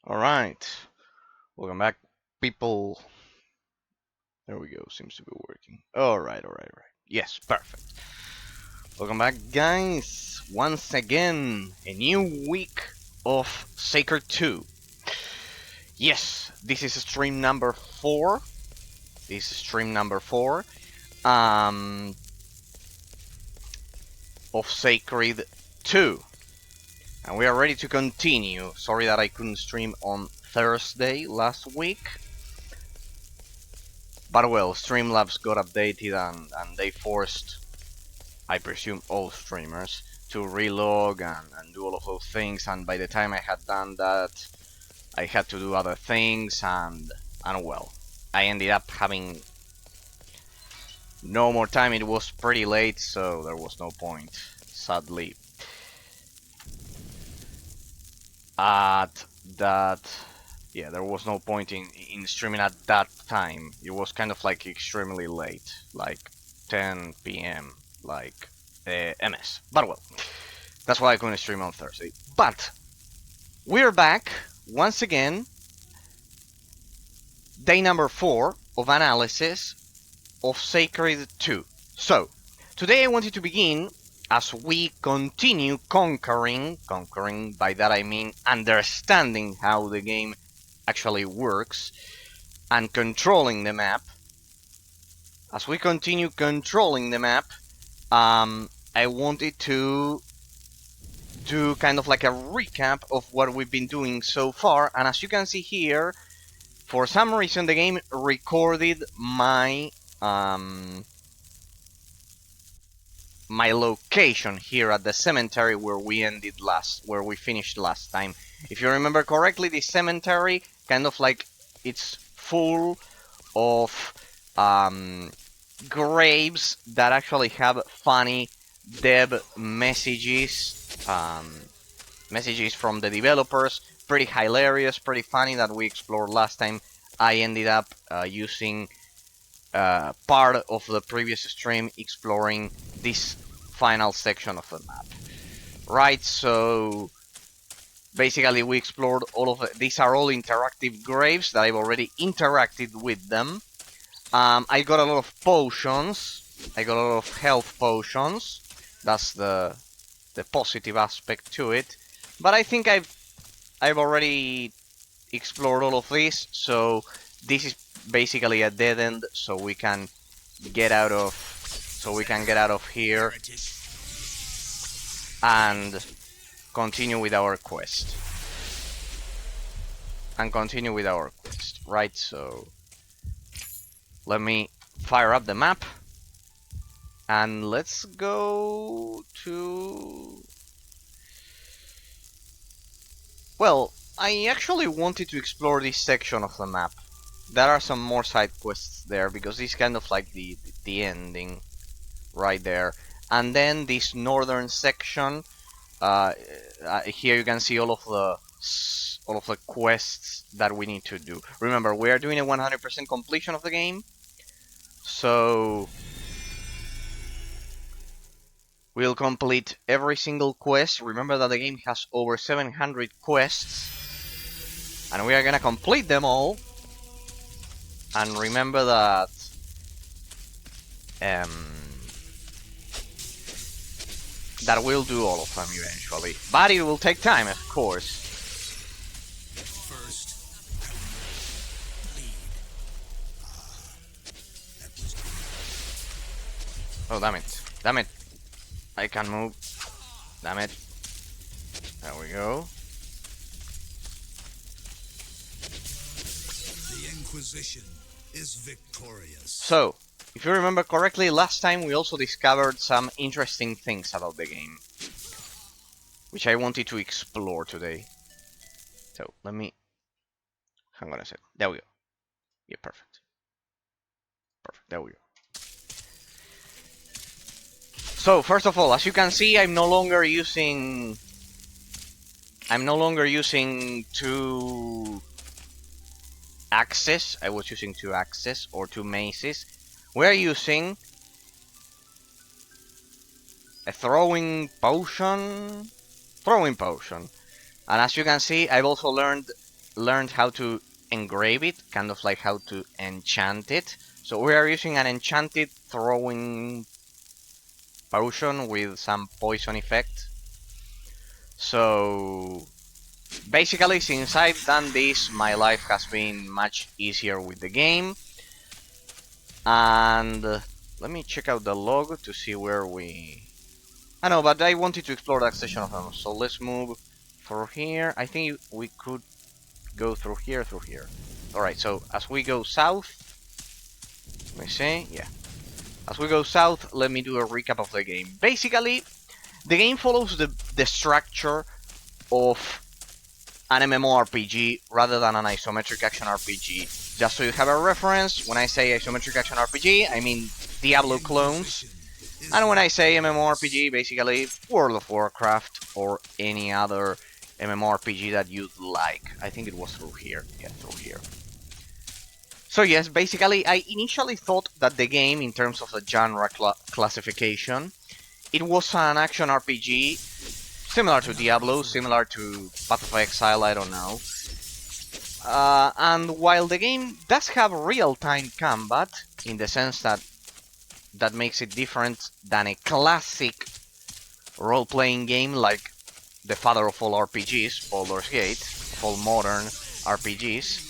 Alright, welcome back, people. There we go, seems to be working. Alright. Yes, perfect. Welcome back, guys. Once again, a new week of Sacred 2. Yes, this is stream number 4. This is stream number 4 of Sacred 2. And we are ready to continue. Sorry that I couldn't stream on Thursday last week. But well, Streamlabs got updated and they forced, I presume, all streamers to relog and do all of those things, and by the time I had done that, I had to do other things, and well, I ended up having no more time. It was pretty late, so there was no point, sadly. At that... Yeah, there was no point in streaming at that time. It was kind of like extremely late, like 10 p.m, like MS. But well, that's why I couldn't stream on Thursday. But we're back once again. Day number 4 of analysis of Sacred 2. So, today I wanted to begin as we continue conquering, by that I mean understanding how the game actually works, and controlling the map. As we continue controlling the map, I wanted to do kind of like a recap of what we've been doing so far, and as you can see here, for some reason the game recorded my my location here at the cemetery where we finished last time. If you remember correctly, the cemetery kind of like it's full of graves that actually have funny dev messages, messages from the developers, pretty hilarious, pretty funny, that we explored last time. I ended up using part of the previous stream exploring this final section of the map. Right, so basically we explored all of it. These are all interactive graves that I've already interacted with them. I got a lot of potions. I got a lot of health potions. That's the positive aspect to it. But I think I've already explored all of this, so this is basically a dead end, so we can get out of here and continue with our quest. Right, so let me fire up the map and let's go to... Well, I actually wanted to explore this section of the map. There are some more side quests there, because this is kind of like the ending right there. And then this northern section, here you can see all of the quests that we need to do. Remember, we are doing a 100% completion of the game, so we'll complete every single quest. Remember that the game has over 700 quests, and we are gonna complete them all. And remember that that we'll do all of them eventually, but it will take time, of course. First, Oh, damn it, I can't move, damn it. There we go. the Inquisition is victorious. So, if you remember correctly, last time we also discovered some interesting things about the game, which I wanted to explore today. So, let me... hang on a sec. There we go. Yeah, perfect. There we go. So, first of all, as you can see, I'm no longer using 2 axes. I was using 2 axes or 2 maces. We're using a throwing potion. And as you can see, I've also learned learned how to engrave it, kind of like how to enchant it. So we are using an enchanted throwing potion with some poison effect. So basically, since I've done this, my life has been much easier with the game. And let me check out the log to see where we... I know, but I wanted to explore that section of them, so let's move through here. I think we could go through here, Alright, so as we go south... Let me see, yeah. As we go south, let me do a recap of the game. Basically, the game follows the structure of an MMORPG rather than an isometric action RPG. Just so you have a reference, when I say isometric action RPG, I mean Diablo clones. And when I say MMORPG, basically World of Warcraft or any other MMORPG that you'd like. I think it was through here. Yeah, through here. So yes, basically I initially thought that the game, in terms of the genre classification, it was an action RPG similar to Diablo, similar to Path of Exile, I don't know. And while the game does have real-time combat, in the sense that makes it different than a classic role-playing game like the father of all RPGs, Baldur's Gate, of all modern RPGs,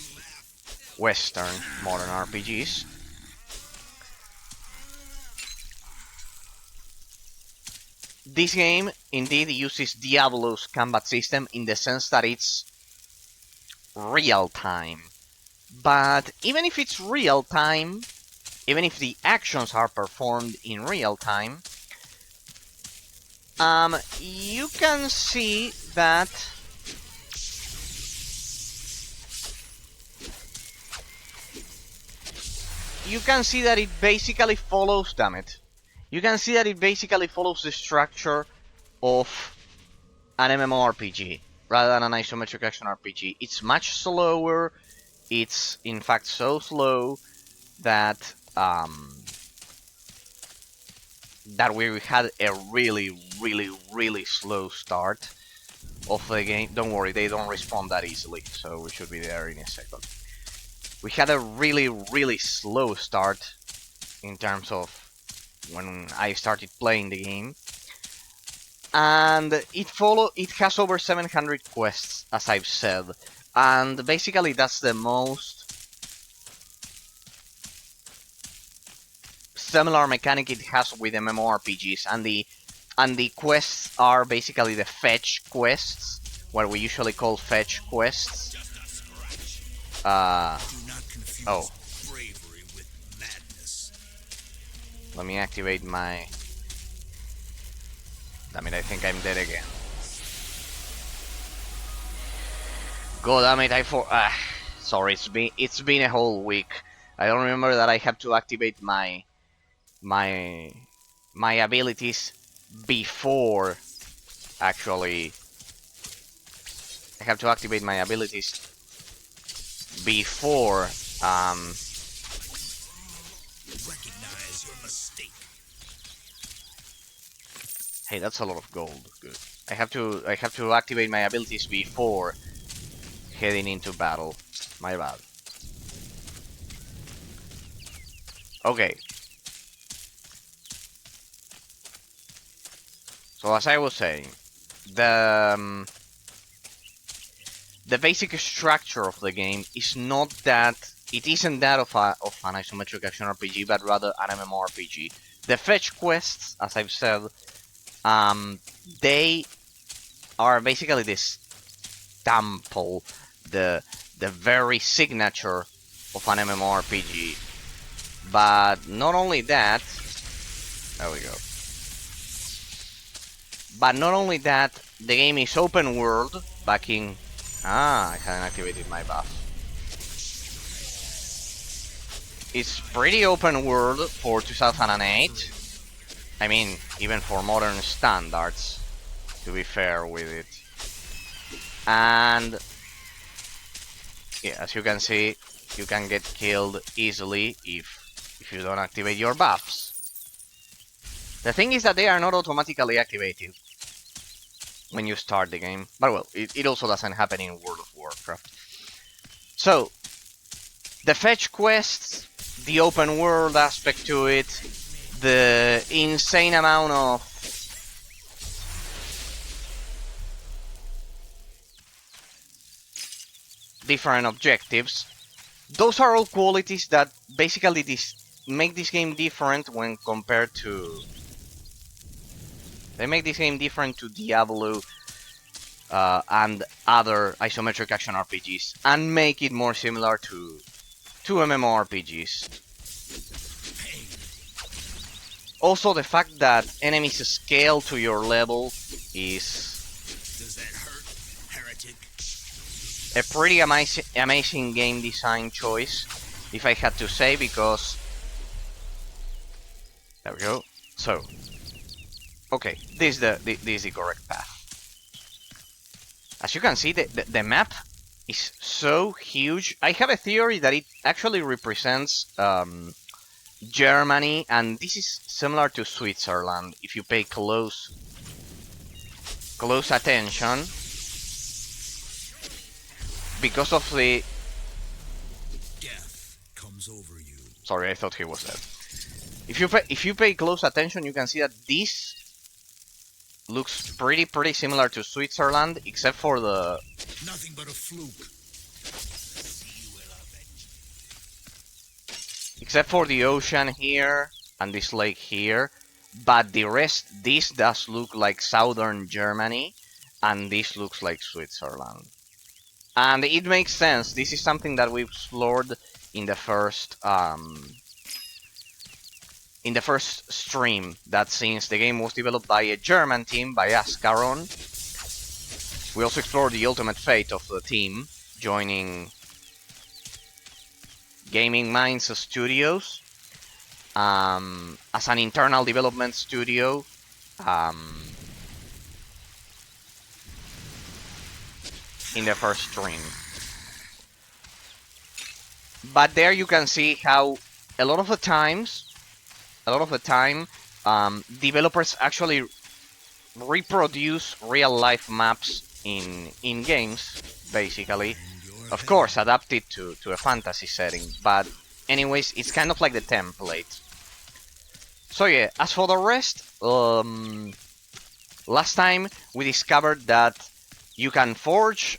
Western modern RPGs. This game indeed uses Diablo's combat system in the sense that it's real-time. But even if it's real-time, even if the actions are performed in real-time, you can see that it basically follows, damn it. You can see that it basically follows the structure of an MMORPG rather than an isometric action RPG. It's much slower. It's in fact so slow that that we had a really slow start of the game. Don't worry, they don't respawn that easily, so we should be there in a second. We had a really slow start in terms of when I started playing the game. And it has over 700 quests, as I've said. And basically that's the most similar mechanic it has with MMORPGs, and the quests are basically the fetch quests, what we usually call fetch quests. Oh. Let me activate my... Damn it, I think I'm dead again. God damn it, sorry, it's been a whole week. I don't remember that I have to activate my abilities before actually. I have to activate my abilities before Recognize your mistake. Hey, that's a lot of gold. Good. I have to activate my abilities before heading into battle. My bad. Okay. So as I was saying, the basic structure of the game is not that... It isn't that of an isometric action RPG, but rather an MMORPG. The fetch quests, as I've said, they are basically this sample, the very signature of an MMORPG. But not only that... There we go. But not only that, the game is open world, backing... I hadn't activated my buff. It's pretty open world for 2008. I mean, even for modern standards, to be fair with it. And... yeah, as you can see, you can get killed easily if you don't activate your buffs. The thing is that they are not automatically activated when you start the game. But well, it also doesn't happen in World of Warcraft. So, the fetch quests, the open world aspect to it, the insane amount of different objectives, those are all qualities that basically make this game different when compared to... They make this game different to Diablo and other isometric action RPGs, and make it more similar to MMORPGs. Also, the fact that enemies scale to your level is... Does that hurt, heretic? a pretty amazing game design choice, if I had to say, because... There we go. So... Okay, this is the correct path. As you can see, the map is so huge. I have a theory that it actually represents Germany, and this is similar to Switzerland if you pay close attention, because of the... Death comes over you. Sorry, I thought he was dead. If you pay close attention, you can see that this looks pretty similar to Switzerland, except for the... Nothing but a fluke. Except for the ocean here and this lake here, but the rest, this does look like southern Germany, and this looks like Switzerland. And it makes sense. This is something that we explored in the first stream, that since the game was developed by a German team, by Ascaron, we also explored the ultimate fate of the team, joining Gaming Minds Studios as an internal development studio. In the first stream. But there you can see how a lot of the time, developers actually reproduce real-life maps in games, basically. Of course, adapted to a fantasy setting, but anyways, it's kind of like the template. So yeah, as for the rest, last time we discovered that you can forge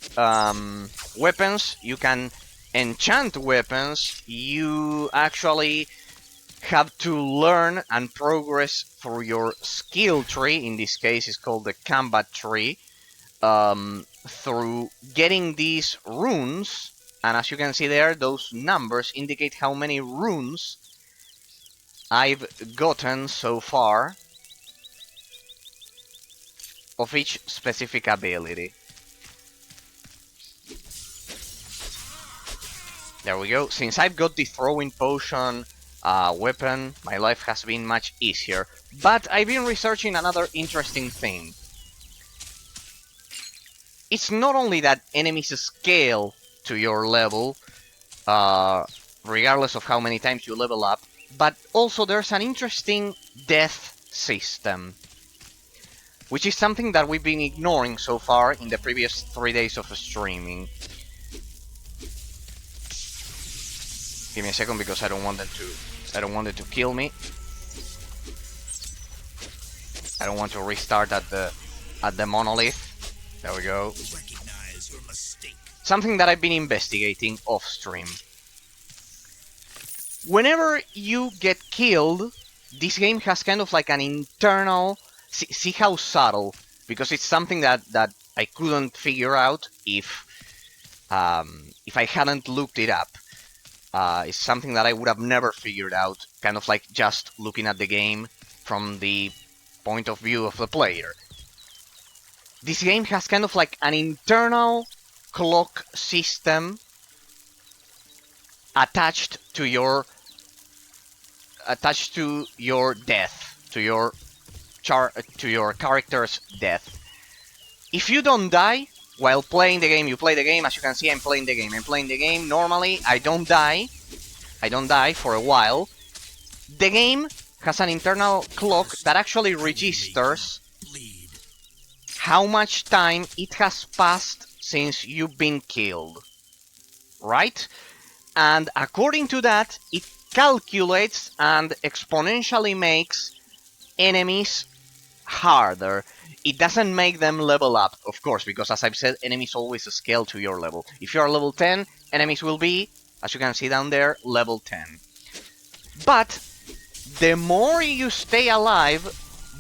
weapons, you can enchant weapons, you actually have to learn and progress through your skill tree. In this case, it's called the combat tree, through getting these runes. And as you can see there, those numbers indicate how many runes I've gotten so far of each specific ability. There we go. Since I've got the throwing potion weapon, my life has been much easier. But I've been researching another interesting thing. It's not only that enemies scale to your level, regardless of how many times you level up, but also there's an interesting death system, which is something that we've been ignoring so far in the previous 3 days of streaming. Give me a second because I don't want it to kill me. I don't want to restart at the monolith. There we go. Recognize your mistake. Something that I've been investigating off stream. Whenever you get killed, this game has kind of like an internal... See how subtle, because it's something that I couldn't figure out if I hadn't looked it up. It's something that I would have never figured out, kind of like just looking at the game from the point of view of the player. This game has kind of like an internal clock system attached to your death, to your character's death. If you don't die while playing the game, you play the game. As you can see, I'm playing the game. Normally, I don't die for a while. The game has an internal clock that actually registers how much time it has passed since you've been killed. right? And according to that, it calculates and exponentially makes enemies harder. It doesn't make them level up, of course, because as I've said, enemies always scale to your level. If you are level 10, enemies will be, as you can see down there, level 10. But the more you stay alive,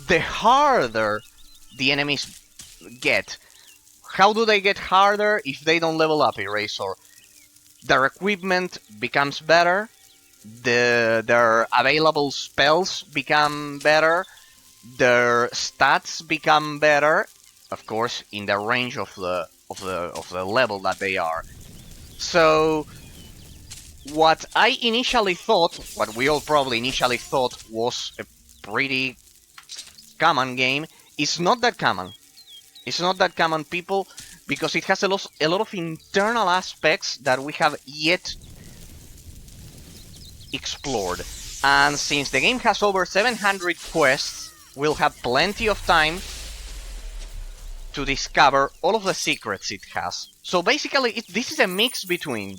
the harder the enemies get. How do they get harder if they don't level up, Eraser? Their equipment becomes better, their available spells become better, their stats become better, of course, in the range of the level that they are. So, what I initially thought, what we all probably initially thought was a pretty common game, is not that common. It's not that common, people, because it has a lot of internal aspects that we have yet explored. And since the game has over 700 quests, we'll have plenty of time to discover all of the secrets it has. So basically, this is a mix between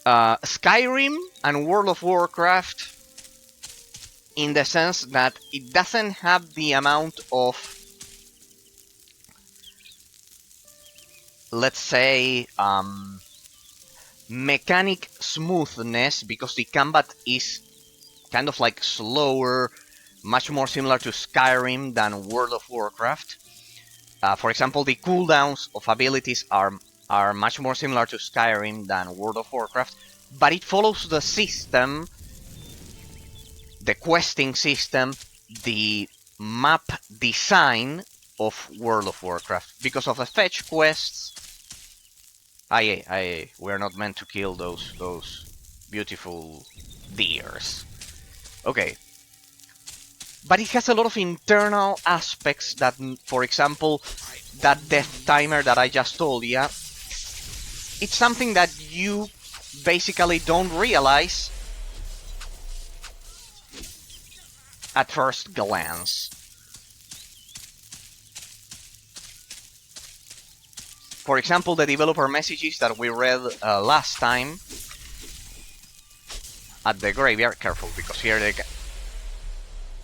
Skyrim and World of Warcraft, in the sense that it doesn't have the amount of, let's say, mechanic smoothness, because the combat is kind of like slower, much more similar to Skyrim than World of Warcraft. For example, the cooldowns of abilities are much more similar to Skyrim than World of Warcraft, but it follows the system, the questing system, the map design of World of Warcraft. Because of the fetch quests, we're not meant to kill those beautiful deers. Okay. But it has a lot of internal aspects that, for example, that death timer that I just told you, it's something that you basically don't realize at first glance. For example, the developer messages that we read last time at the graveyard. Careful, because here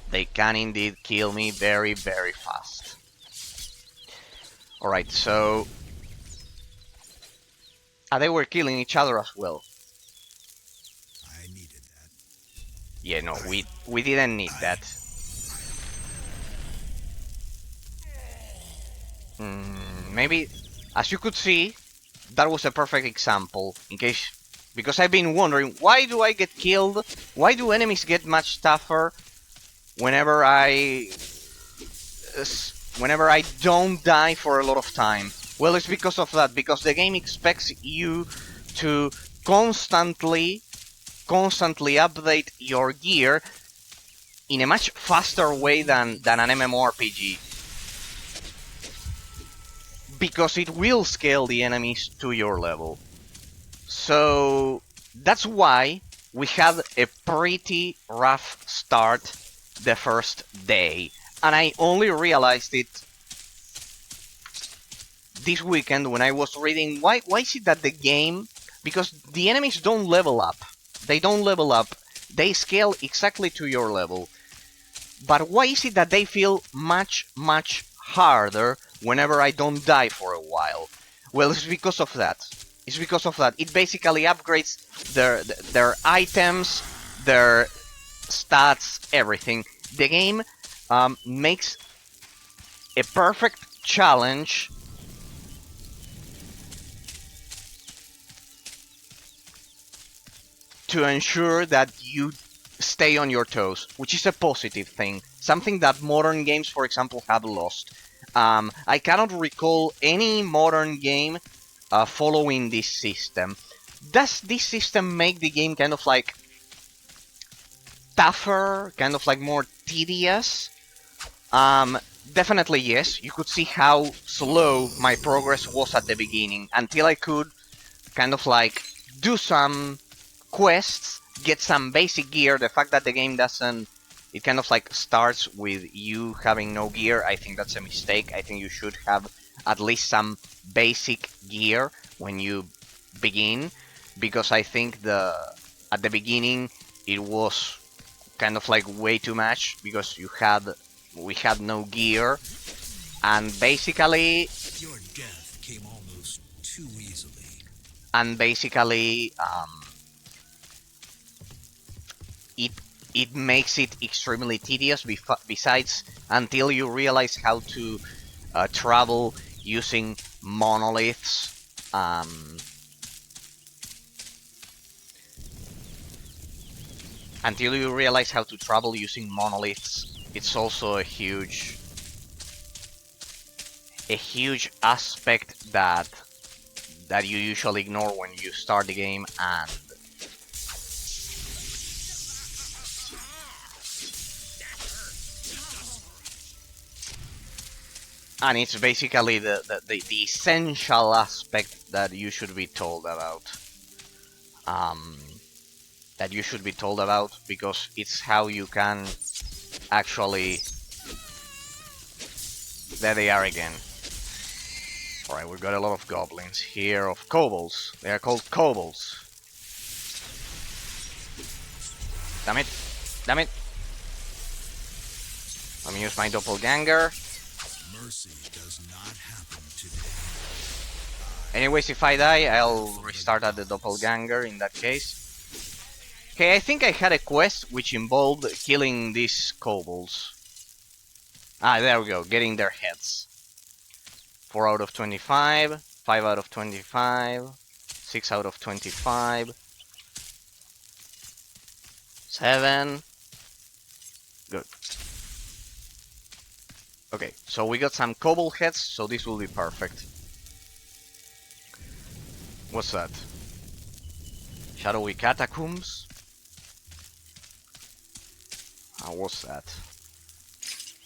they can indeed kill me very, very fast. Alright, so they were killing each other as well. I needed that. Yeah, no, we didn't need that. Maybe, as you could see, that was a perfect example. Because I've been wondering, why do I get killed? Why do enemies get much tougher whenever I don't die for a lot of time? Well, it's because of that, because the game expects you to constantly update your gear in a much faster way than an MMORPG. Because it will scale the enemies to your level. So that's why we had a pretty rough start the first day. And I only realized it this weekend when I was reading why is it that the game, because the enemies don't level up. They don't level up. They scale exactly to your level. But why is it that they feel much, much harder whenever I don't die for a while? Well, it's because of that. It's because of that. It basically upgrades their items, their stats, everything. The game makes a perfect challenge to ensure that you stay on your toes, which is a positive thing. Something that modern games, for example, have lost. I cannot recall any modern game following this system. Does this system make the game kind of like tougher, kind of like more tedious? Definitely yes. You could see how slow my progress was at the beginning, until I could kind of like do some quests, get some basic gear. The fact that the game doesn't, it kind of like starts with you having no gear, I think that's a mistake. I think you should have at least some basic gear when you begin, because I think at the beginning it was kind of like way too much, because we had no gear, and basically Your death came almost too easily. It it makes it extremely tedious. Besides, until you realize how to travel using monoliths. Until you realize how to travel using monoliths, it's also a huge aspect that you usually ignore when you start the game, and it's basically the essential aspect that you should be told about. That you should be told about, because it's how you can actually... There they are again. Alright, we've got a lot of goblins here, of kobolds. They are called kobolds. Damn it. Damn it. Let me use my doppelganger. Mercy does not happen today. Anyways, if I die, I'll restart at the doppelganger in that case. Okay, I think I had a quest which involved killing these kobolds. Ah, there we go, getting their heads. 4 out of 25, 5 out of 25, 6 out of 25, 7. Good. Okay, so we got some kobold heads, so this will be perfect. What's that? Shadowy catacombs? What's that?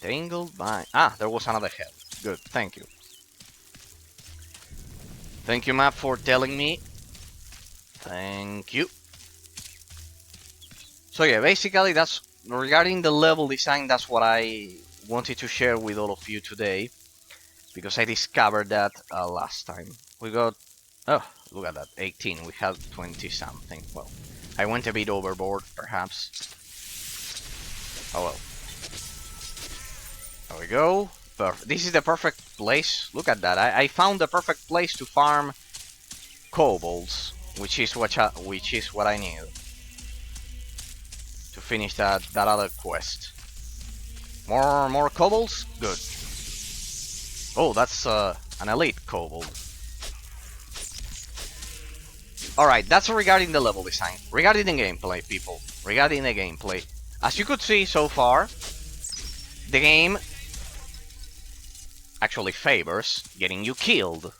Tangled by... Ah, there was another head. Good, thank you. Thank you, map, for telling me. Thank you. So yeah, basically that's... Regarding the level design, that's what I wanted to share with all of you today. Because I discovered that last time. We got... Oh, look at that, 18. We had 20 something. Well, I went a bit overboard, perhaps. Oh well. There we go. This is the perfect place. Look at that. I found the perfect place to farm kobolds, which is what I need to finish that other quest. More kobolds? Good. Oh, that's an elite kobold. Alright, that's regarding the level design. Regarding the gameplay, people. Regarding the gameplay. As you could see so far, the game actually favors getting you killed,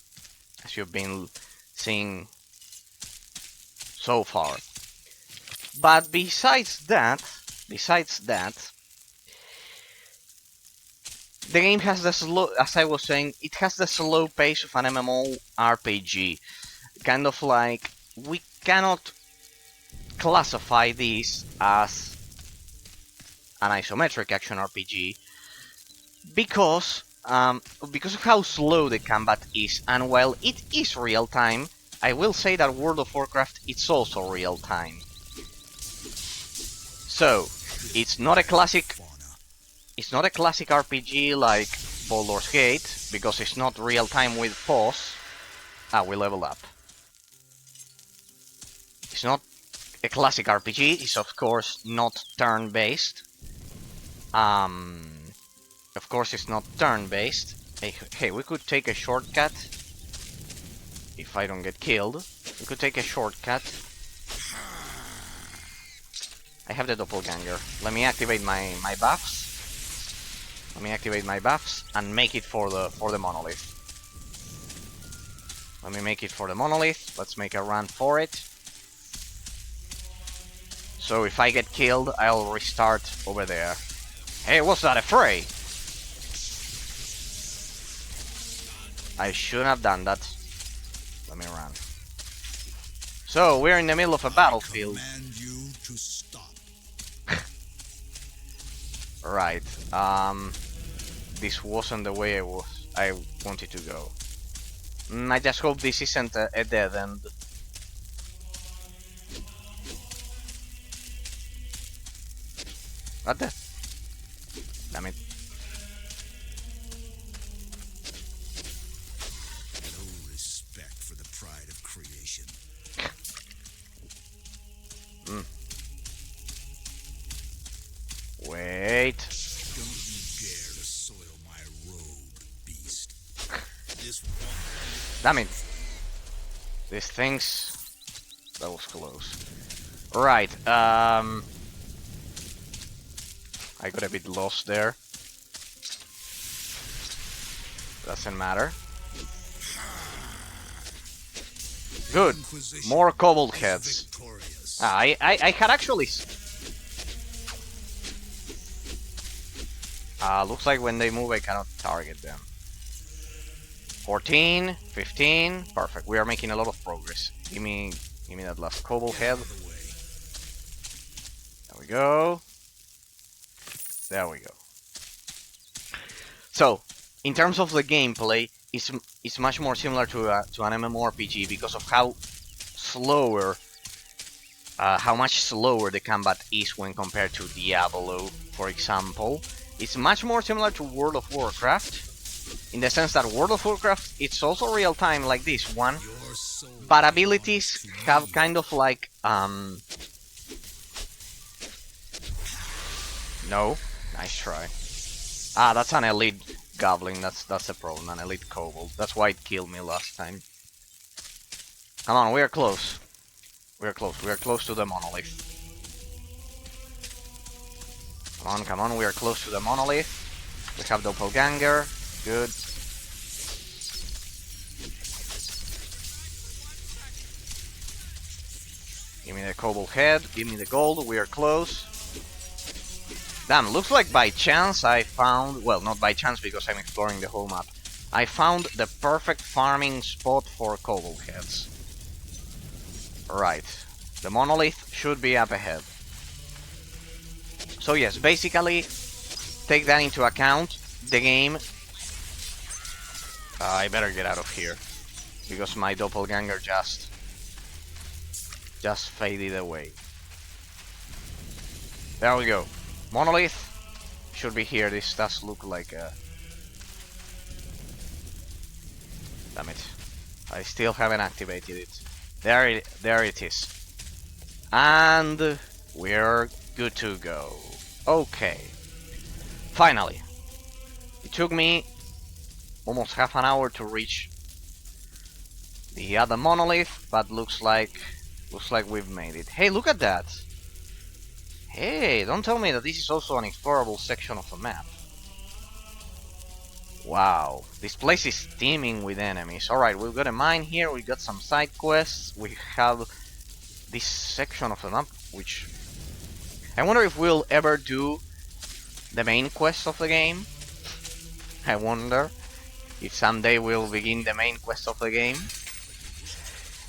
as you've been seeing so far. But besides that, the game has the slow, as I was saying, it has the slow pace of an MMORPG. Kind of like, we cannot classify this as an isometric action RPG because of how slow the combat is, and while it is real time, I will say that World of Warcraft it's also real time. So it's not a classic RPG like Baldur's Gate, because it's not real time with pause. Ah, we level up. It's not a classic RPG, it's of course not turn-based. Of course it's not turn-based. Hey, we could take a shortcut. If I don't get killed, we could take a shortcut. I have the doppelganger. Let me activate my buffs. Let me activate my buffs and make it for the monolith. Let me make it for the monolith. Let's make a run for it. So if I get killed, I'll restart over there. Hey, what's that, a fray? I shouldn't have done that. Let me run. So, we're in the middle of a battlefield. I command you to stop. Right. This wasn't the way I wanted to go. I just hope this isn't a dead end. What the? Damn it. No respect for the pride of creation. Wait. Don't you dare to soil my robe, beast. This one. Damn it. These things. That was close. Right. I got a bit lost there. Doesn't matter. Good. More kobold heads. Victorious. I had actually. Looks like when they move, I cannot target them. 14, 15, perfect. We are making a lot of progress. Give me that last kobold head. There we go. There we go. So, in terms of the gameplay, it's much more similar to an MMORPG because of how much slower the combat is when compared to Diablo, for example. It's much more similar to World of Warcraft, in the sense that World of Warcraft, it's also real time like this one, but abilities have kind of like no, nice try. That's an elite goblin. That's a problem. An elite kobold. That's why it killed me last time. Come on, we are close. We are close. We are close to the monolith. Come on, we are close to the monolith. We have doppelganger. Good. Give me the kobold head. Give me the gold. We are close. Damn, looks like by chance I found... Well, not by chance because I'm exploring the whole map. I found the perfect farming spot for kobold heads. Right. The monolith should be up ahead. So yes, basically, take that into account. The game... I better get out of here. Because my doppelganger just faded away. There we go. Monolith should be here. This does look like a... Damn it. I still haven't activated it. There it is. And we're good to go. Okay. Finally. It took me almost half an hour to reach the other monolith, but looks like we've made it. Hey, look at that. Hey, don't tell me that this is also an explorable section of the map. Wow, this place is teeming with enemies. Alright, we've got a mine here, we got some side quests, we have this section of the map, which... I wonder if we'll ever do the main quest of the game. I wonder if someday we'll begin the main quest of the game.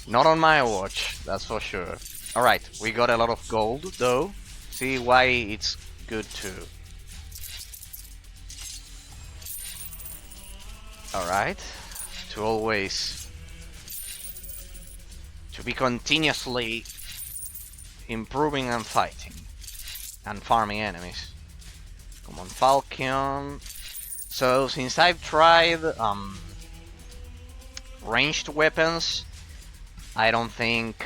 Not on my watch, that's for sure. Alright, we got a lot of gold though. See why it's good too. Alright, to be continuously improving and fighting and farming enemies. Come on, Falcon. So since I've tried ranged weapons, I don't think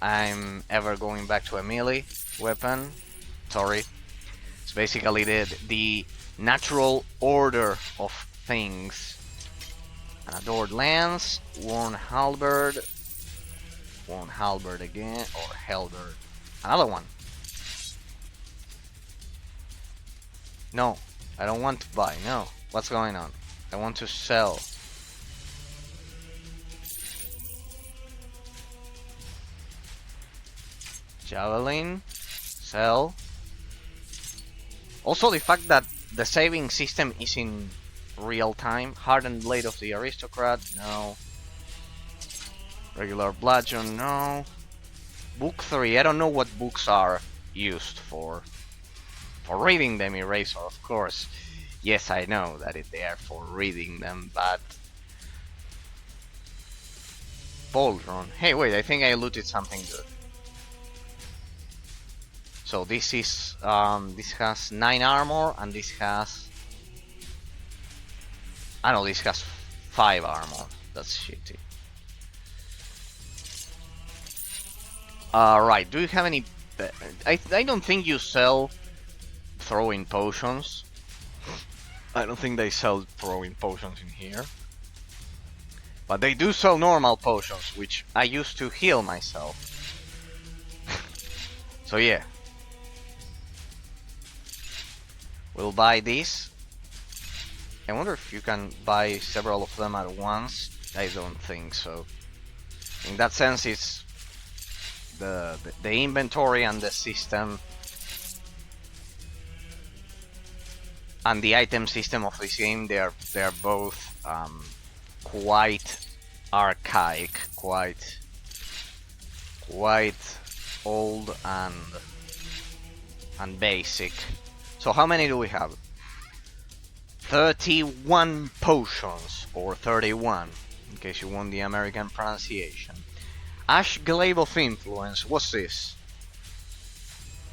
I'm ever going back to a melee weapon. Sorry. It's basically the natural order of things. An adored lance, worn halberd again, or halberd. Another one. No, I don't want to buy, no. What's going on? I want to sell. Javelin, sell. Also the fact that the saving system is in real time. Hardened blade of the aristocrat, no. Regular bludgeon, no. Book 3, I don't know what books are used for. For reading them, eraser, of course. Yes, I know that they are for reading them, but pauldron. Hey, wait, I think I looted something good. So this is this has 9 armor, and this has, I know this has 5 armor. That's shitty. Right, do you have any... I don't think you sell throwing potions. I don't think they sell throwing potions in here. But they do sell normal potions, which I used to heal myself. So yeah. We'll buy this. I wonder if you can buy several of them at once. I don't think so. In that sense, it's the inventory and the system and the item system of this game. They are both quite archaic, quite old and basic. So how many do we have? 31 potions, or 31, in case you want the American pronunciation. Ash Glaive of Influence, what's this?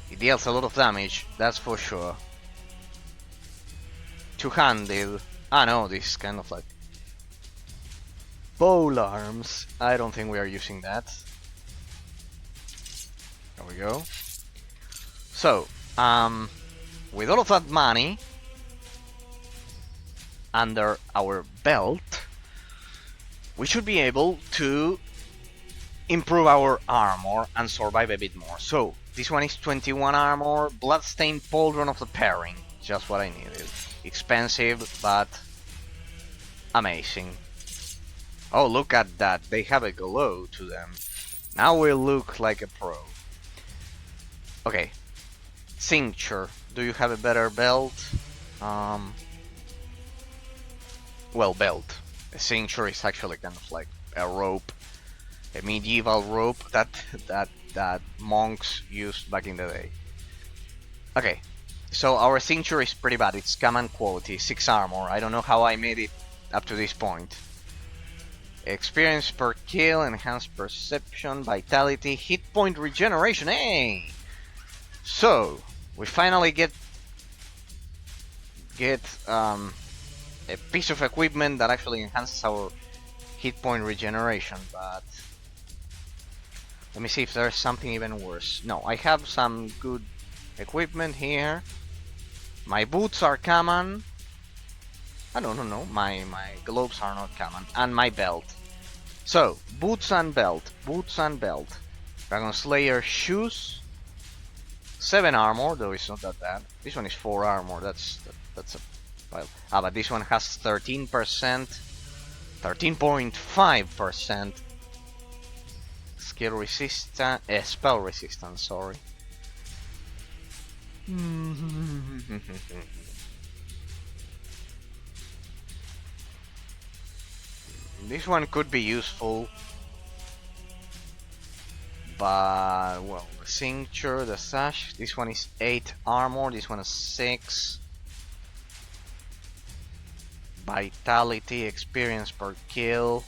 It deals a lot of damage, that's for sure. Two-handed, no, this is kind of like... Pole arms, I don't think we are using that. There we go. So, with all of that money under our belt, we should be able to improve our armor and survive a bit more. So, this one is 21 armor, Bloodstained Pauldron of the Pairing, just what I needed. Expensive, but amazing. Oh, look at that, they have a glow to them. Now we look like a pro. Okay, cincture. Do you have a better belt? Well, belt. A cincture is actually kind of like a rope, a medieval rope that monks used back in the day. Okay, so our cincture is pretty bad. It's command quality, 6 armor. I don't know how I made it up to this point. Experience per kill, enhanced perception, vitality, hit point regeneration. Hey! So we finally get a piece of equipment that actually enhances our hit point regeneration, but let me see if there's something even worse. No, I have some good equipment here. My boots are common. No, my gloves are not common, and my belt. So, boots and belt, Dragon Slayer shoes, 7 armor, though it's not that bad. This one is 4 armor, that's a pile. But this one has 13%, 13.5% skill resistance, spell resistance, sorry. This one could be useful, but well, the cincture, the sash, this one is 8 armor, this one is 6. Vitality, experience per kill,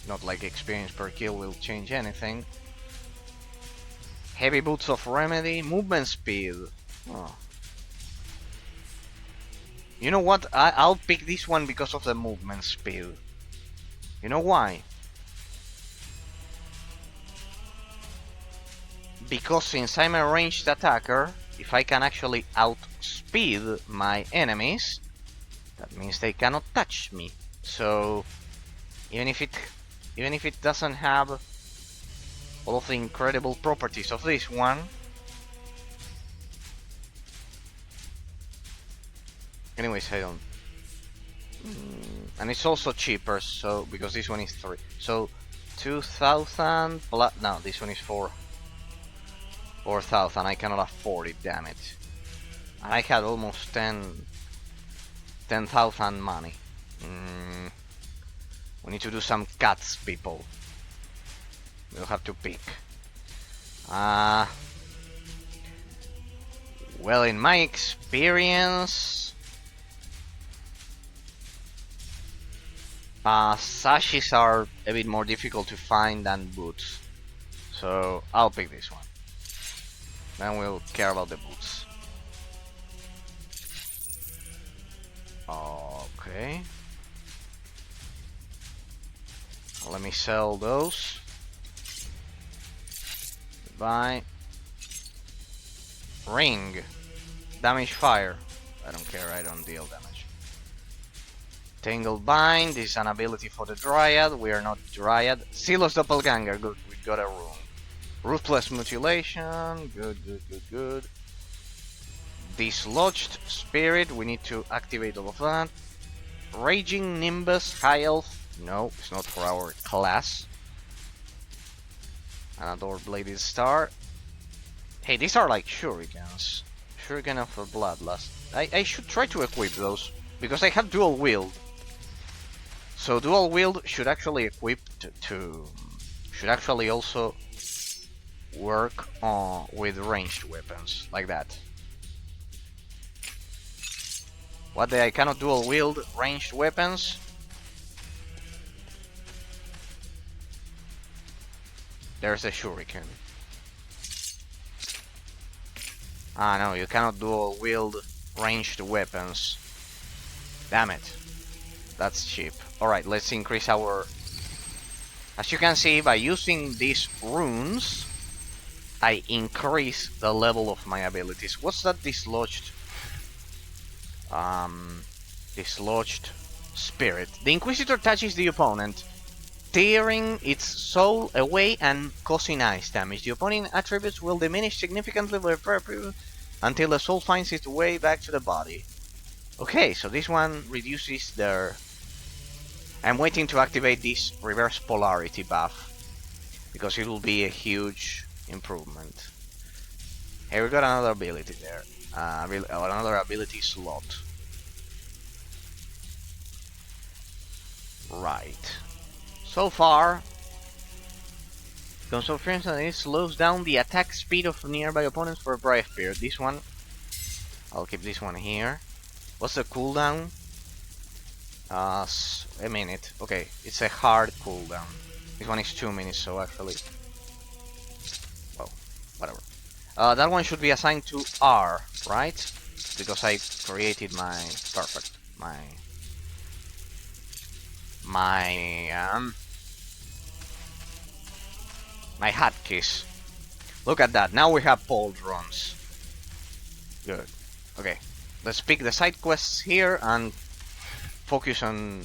not like experience per kill will change anything. Heavy boots of remedy, movement speed. Oh. You know what, I'll pick this one because of the movement speed. You know why? Because since I'm a ranged attacker, if I can actually outspeed my enemies, that means they cannot touch me. So even if it doesn't have all of the incredible properties of this one, anyways, I don't. And it's also cheaper, so because this one is 3, so 2,000. No, this one is 4,000. I cannot afford it, damn it. And I had almost 10,000 money. We need to do some cuts, people. We'll have to pick. Well, in my experience, Sashes are a bit more difficult to find than boots. So I'll pick this one. Then we'll care about the boots. Okay. Let me sell those. Goodbye. Ring. Damage fire. I don't care, I don't deal damage. Tangled Bind, this is an ability for the Dryad. We are not Dryad. Silos Doppelganger, good, we got a room. Ruthless Mutilation, good, good, good, good. Dislodged Spirit, we need to activate all of that. Raging Nimbus, High Elf, no, it's not for our class. Another Bladed Star. Hey, these are like shurikens. Shuriken of a Bloodlust. I should try to equip those, because I have dual wield. So dual wield should actually equip should actually also work on with ranged weapons, like that. What I cannot dual wield ranged weapons? There's a shuriken. Ah no, you cannot dual wield ranged weapons. Damn it. That's cheap. Alright, let's increase our... As you can see, by using these runes, I increase the level of my abilities. What's that dislodged? Dislodged spirit. The Inquisitor touches the opponent, tearing its soul away and causing ice damage. The opponent attributes will diminish significantly until the soul finds its way back to the body. Okay, so this one reduces their... I'm waiting to activate this reverse polarity buff, because it will be a huge improvement. Hey, we got another ability there. Another ability slot. Right. So far, Consumption slows down the attack speed of nearby opponents for a brief period. This one, I'll keep this one here. What's the cooldown? A minute. Okay, it's a hard cooldown. This one is 2 minutes, so actually... Well, whatever. That one should be assigned to R, right? Because I created my... Perfect. My hotkeys. Look at that, now we have pauldrons. Good. Okay, let's pick the side quests here and focus on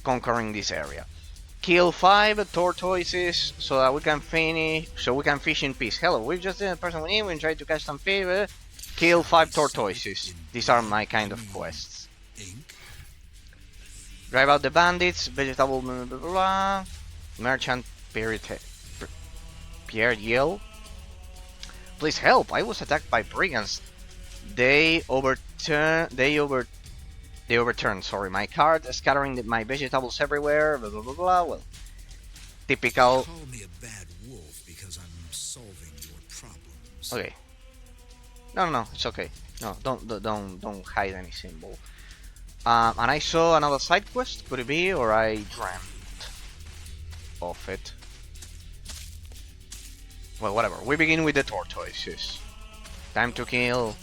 conquering this area. Kill 5 tortoises so that we can fish in peace. Hello, we've just did a person we need, we tried to catch some fish. Kill 5 tortoises. These are my kind of quests. Drive out the bandits, vegetable blah, blah, blah. Merchant Pierre Yell. Please help, I was attacked by brigands. They overturned my cart, scattering my vegetables everywhere, blah blah blah blah. Well, typical. Call me a bad wolf because I'm solving your problems. Okay. No, it's okay. No, don't hide any symbol. And I saw another side quest, could it be, or I dreamt of it? Well, whatever. We begin with the tortoises. Time to kill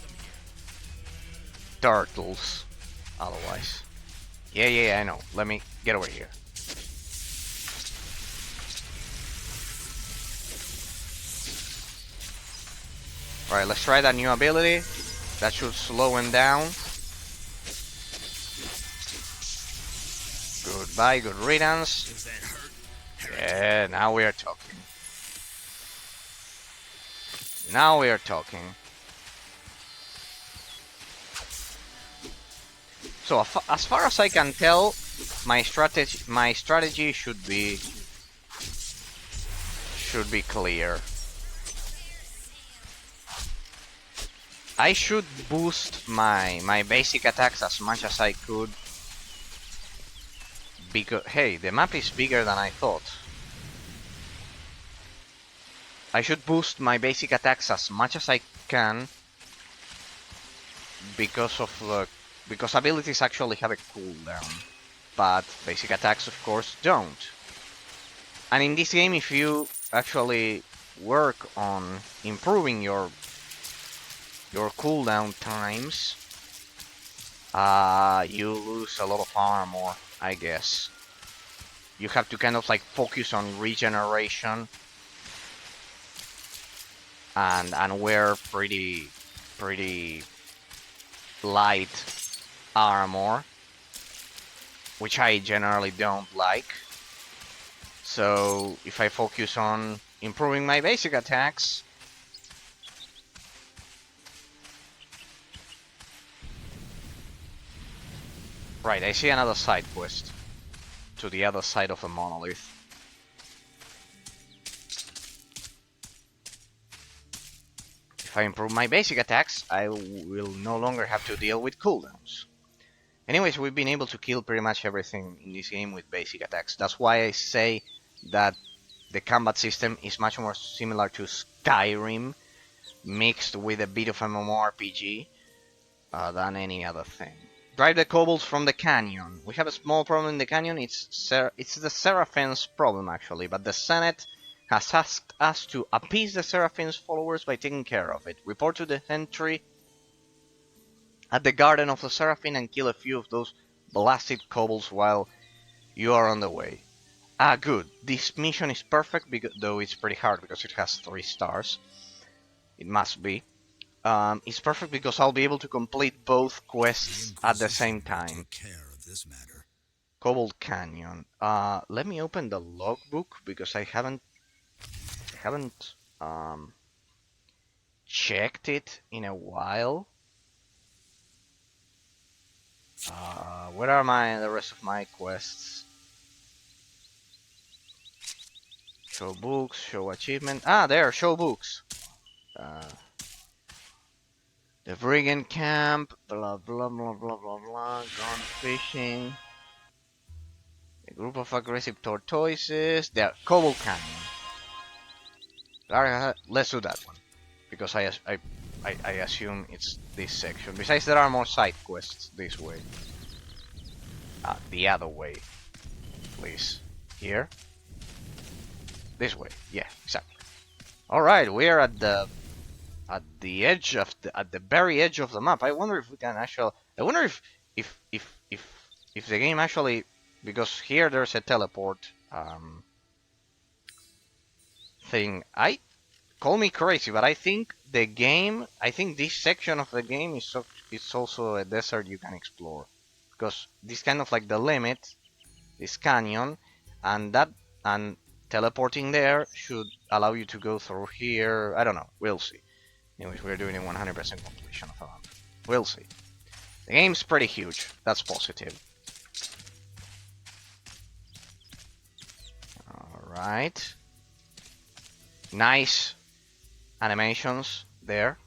turtles. Otherwise. Yeah, I know. Let me get over here. Alright, let's try that new ability. That should slow him down. Goodbye, good riddance. Does that hurt? Yeah, now we are talking. Now we are talking. So as far as I can tell, my strategy should be clear. I should boost my basic attacks as much as I could, because hey, the map is bigger than I thought. I should boost my basic attacks as much as I can because abilities actually have a cooldown. but basic attacks, of course, don't. And in this game, if you actually work on improving your cooldown times, you lose a lot of armor, I guess. You have to kind of like focus on regeneration and wear pretty light armor, which I generally don't like. So if I focus on improving my basic attacks, right, I see another side quest to the other side of the monolith. If I improve my basic attacks, I will no longer have to deal with cooldowns. Anyways, we've been able to kill pretty much everything in this game with basic attacks. That's why I say that the combat system is much more similar to Skyrim, mixed with a bit of MMORPG, than any other thing. Drive the kobolds from the canyon. We have a small problem in the canyon. It's the Seraphim's problem, actually, but the Senate has asked us to appease the Seraphim's followers by taking care of it. Report to the sentry at the Garden of the Seraphim and kill a few of those blasted kobolds while you are on the way. Ah, good. This mission is perfect, though it's pretty hard because it has 3 stars. It must be. It's perfect because I'll be able to complete both quests at the same time. Take care of this matter. Kobold Canyon. Let me open the logbook because I haven't checked it in a while. Where are the rest of my quests? Show books, show achievement. Ah, there, show books. The Brigand Camp, blah blah blah blah blah blah, gone fishing. A group of aggressive tortoises. The Kobold Canyon. Alright, let's do that one. Because I assume it's this section. Besides, there are more side quests this way. The other way. Please. Here? This way. Yeah, exactly. Alright, we are at the edge of the very edge of the map. I wonder if we can actually I wonder if the game actually, because here there's a teleport thing. Call me crazy, but I think this section of the game is also a desert you can explore, because this kind of like the limit, this canyon, and teleporting there should allow you to go through here. I don't know. We'll see. Anyways, we're doing a 100% completion of the map. We'll see. The game's pretty huge. That's positive. Alright. Nice animations there.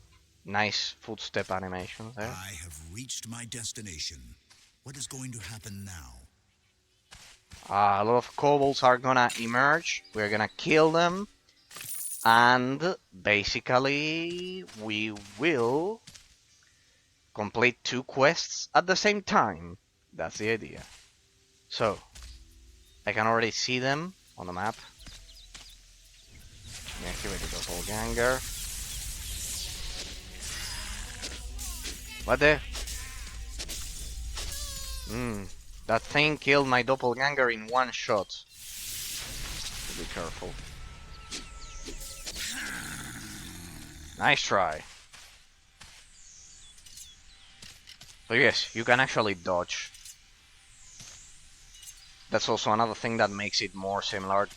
Nice footstep animations there. I have reached my destination. What is going to happen now? A lot of kobolds are gonna emerge. We're gonna kill them. And basically, we will complete 2 quests at the same time. That's the idea. So, I can already see them on the map. Let me activate the doppelganger. What the? That thing killed my doppelganger in 1 shot. Be careful. Nice try. So yes, you can actually dodge. That's also another thing that makes it more similar.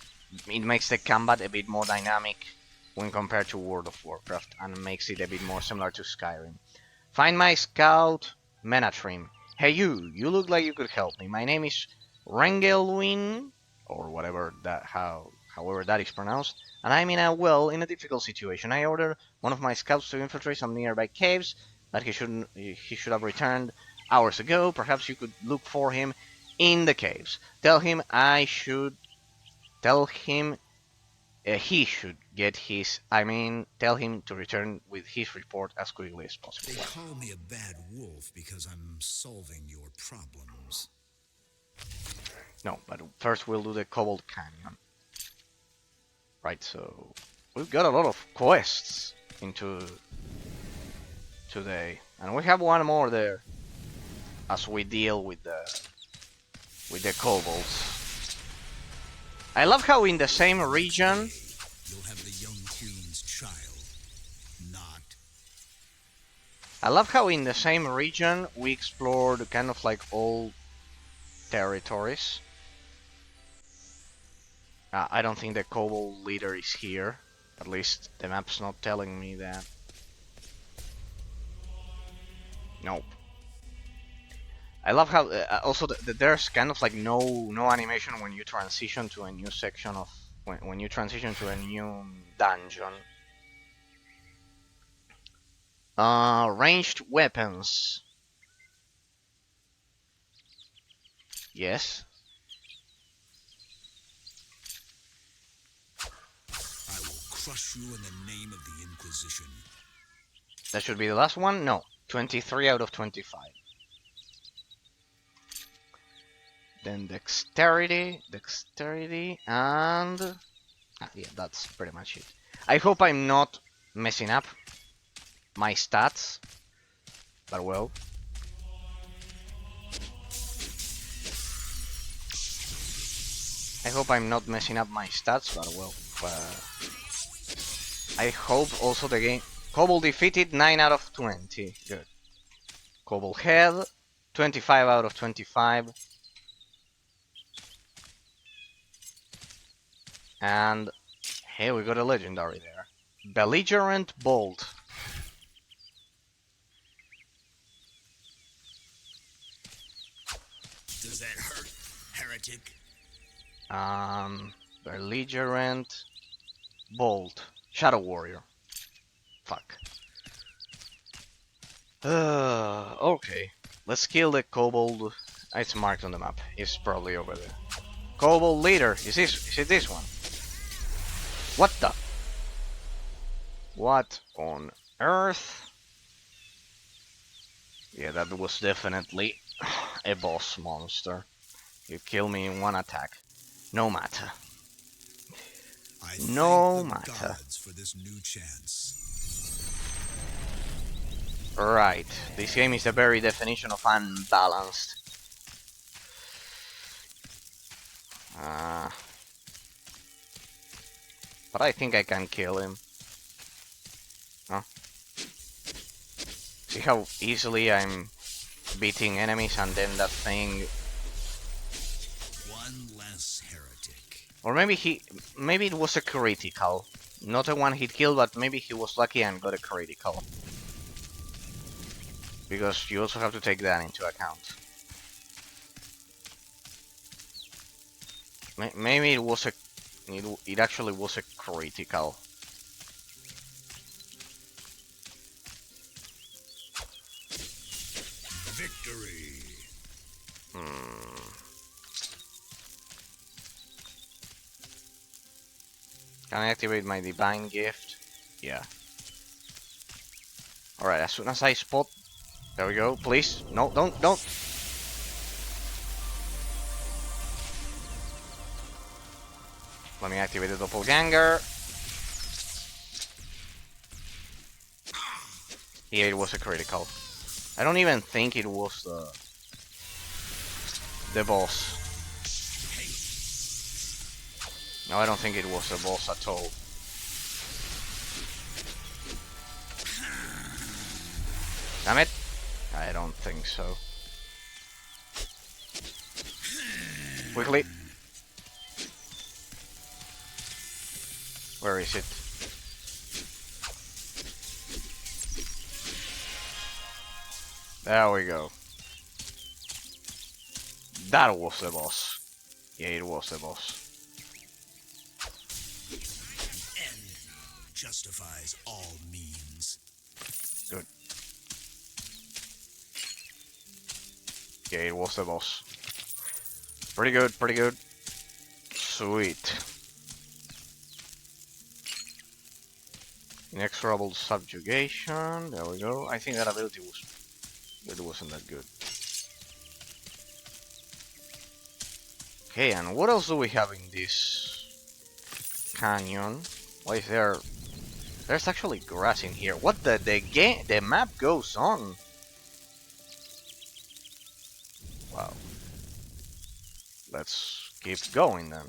It makes the combat a bit more dynamic when compared to World of Warcraft, and makes it a bit more similar to Skyrim. Find my scout, Menatrim. Hey you look like you could help me. My name is Rengelwin, or whatever that, however that is pronounced, and I'm in a difficult situation. I ordered one of my scouts to infiltrate some nearby caves, but he should have returned hours ago. Perhaps you could look for him in the caves. Tell him he should get his. Tell him to return with his report as quickly as possible. They call me a bad wolf because I'm solving your problems. No, but first we'll do the Kobold Canyon. Right, so we've got a lot of quests into today, and we have one more there as we deal with the kobolds. I love how in the same region You'll have the young queen's child, not. I love how in the same region we explored kind of like old territories. I don't think the kobold leader is here. At least the map's not telling me that. Nope. I love how also there's kind of like no animation when you transition to a new section of when you transition to a new dungeon. Ranged weapons. Yes. I will crush you in the name of the Inquisition. That should be the last one. No, 23 out of 25. Then dexterity, and yeah, that's pretty much it. I hope I'm not messing up my stats, but well. I hope I'm not messing up my stats, but well. I hope also the game. Kobold defeated 9 out of 20. Good. Kobold head, 25 out of 25. And hey, we got a legendary there. Belligerent Bolt. Does that hurt, heretic? Belligerent Bolt. Shadow Warrior. Fuck. Okay. Let's kill the kobold. It's marked on the map. It's probably over there. Kobold leader. Is it this one? What the? What on earth? Yeah, that was definitely a boss monster. You kill me in one attack. No matter. No matter. Gods for this new chance. Right. This game is the very definition of unbalanced. But I think I can kill him. Huh? See how easily I'm beating enemies and then that thing... One less heretic. Or maybe it was a critical. Not a one-hit kill, but maybe he was lucky and got a critical. Because you also have to take that into account. Maybe it was it actually was a critical. Victory. Can I activate my divine gift? Yeah. Alright, as soon as I spot... There we go, please. No, don't. Let me activate the doppelganger. Yeah, it was a critical. I don't even think it was the boss. No, I don't think it was a boss at all. Damn it! I don't think so. Quickly. Where is it? There we go. That was the boss. Yeah, it was the boss. End justifies all means. Good. Yeah, it was the boss. Pretty good, pretty good. Sweet. Inexorable subjugation. There we go. I think that ability wasn't that good. Okay, and what else do we have in this canyon? Why is there... There's actually grass in here. What the map goes on. Wow. Let's keep going then.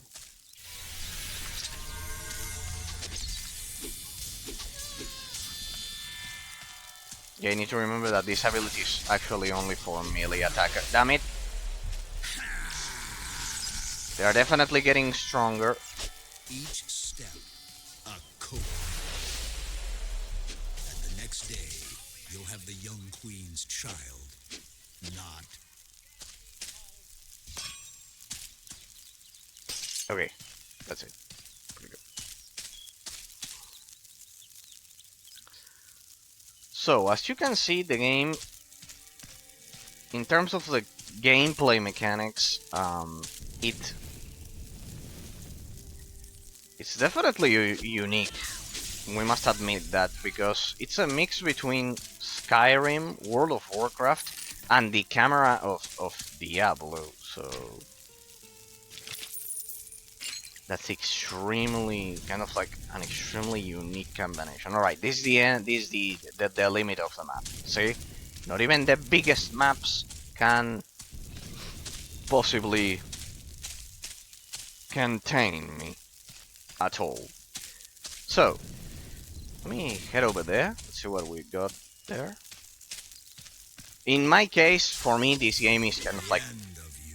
Yeah, you need to remember that this ability is actually only for melee attacker. Damn it! They are definitely getting stronger. Each step, a kobold. And the next day, you'll have the young queen's child. Not. Okay, that's it. Pretty good. So, as you can see, the game, in terms of the gameplay mechanics, it's definitely unique. We must admit that, because it's a mix between Skyrim, World of Warcraft, and the camera of Diablo. So that's extremely kind of like an extremely unique combination. All right, this is the end. This is the limit of the map. See, not even the biggest maps can possibly contain me at all. So let me head over there. Let's see what we got there. In my case, for me, this game is kind of like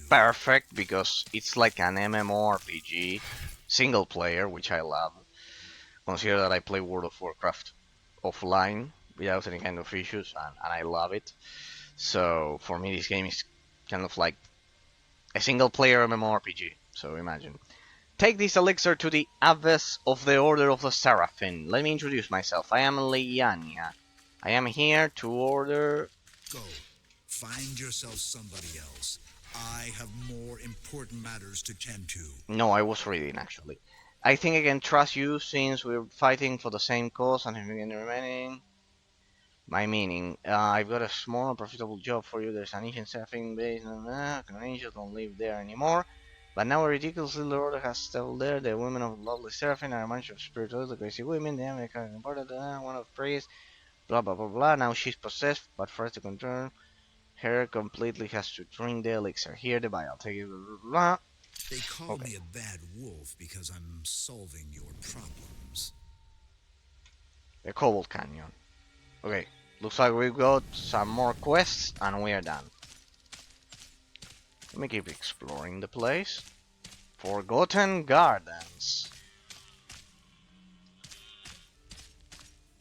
perfect because it's like an MMORPG, single player, which I love. Consider that I play World of Warcraft offline without any kind of issues, and I love it. So for me, this game is kind of like a single player MMORPG. So imagine. Take this elixir to the Abbess of the Order of the Seraphim. Let me introduce myself. I am Liania. I am here to order... Go. Find yourself somebody else. I have more important matters to tend to. No, I was reading, actually. I think I can trust you since we're fighting for the same cause and having the remaining... My meaning, I've got a small and profitable job for you. There's an ancient seraphim base, angels don't live there anymore. But now a ridiculous little order has settled there. The women of lovely seraphim are a bunch of spiritual crazy women. They have important one of praise. Blah blah blah blah. Now she's possessed, but first to control her completely has to drink the elixir. Here the vial. Take it. Blah, blah, blah. They call me a bad wolf because I'm solving your problems. The Kobold Canyon. Okay, looks like we've got some more quests and we are done. Let me keep exploring the place. Forgotten Gardens.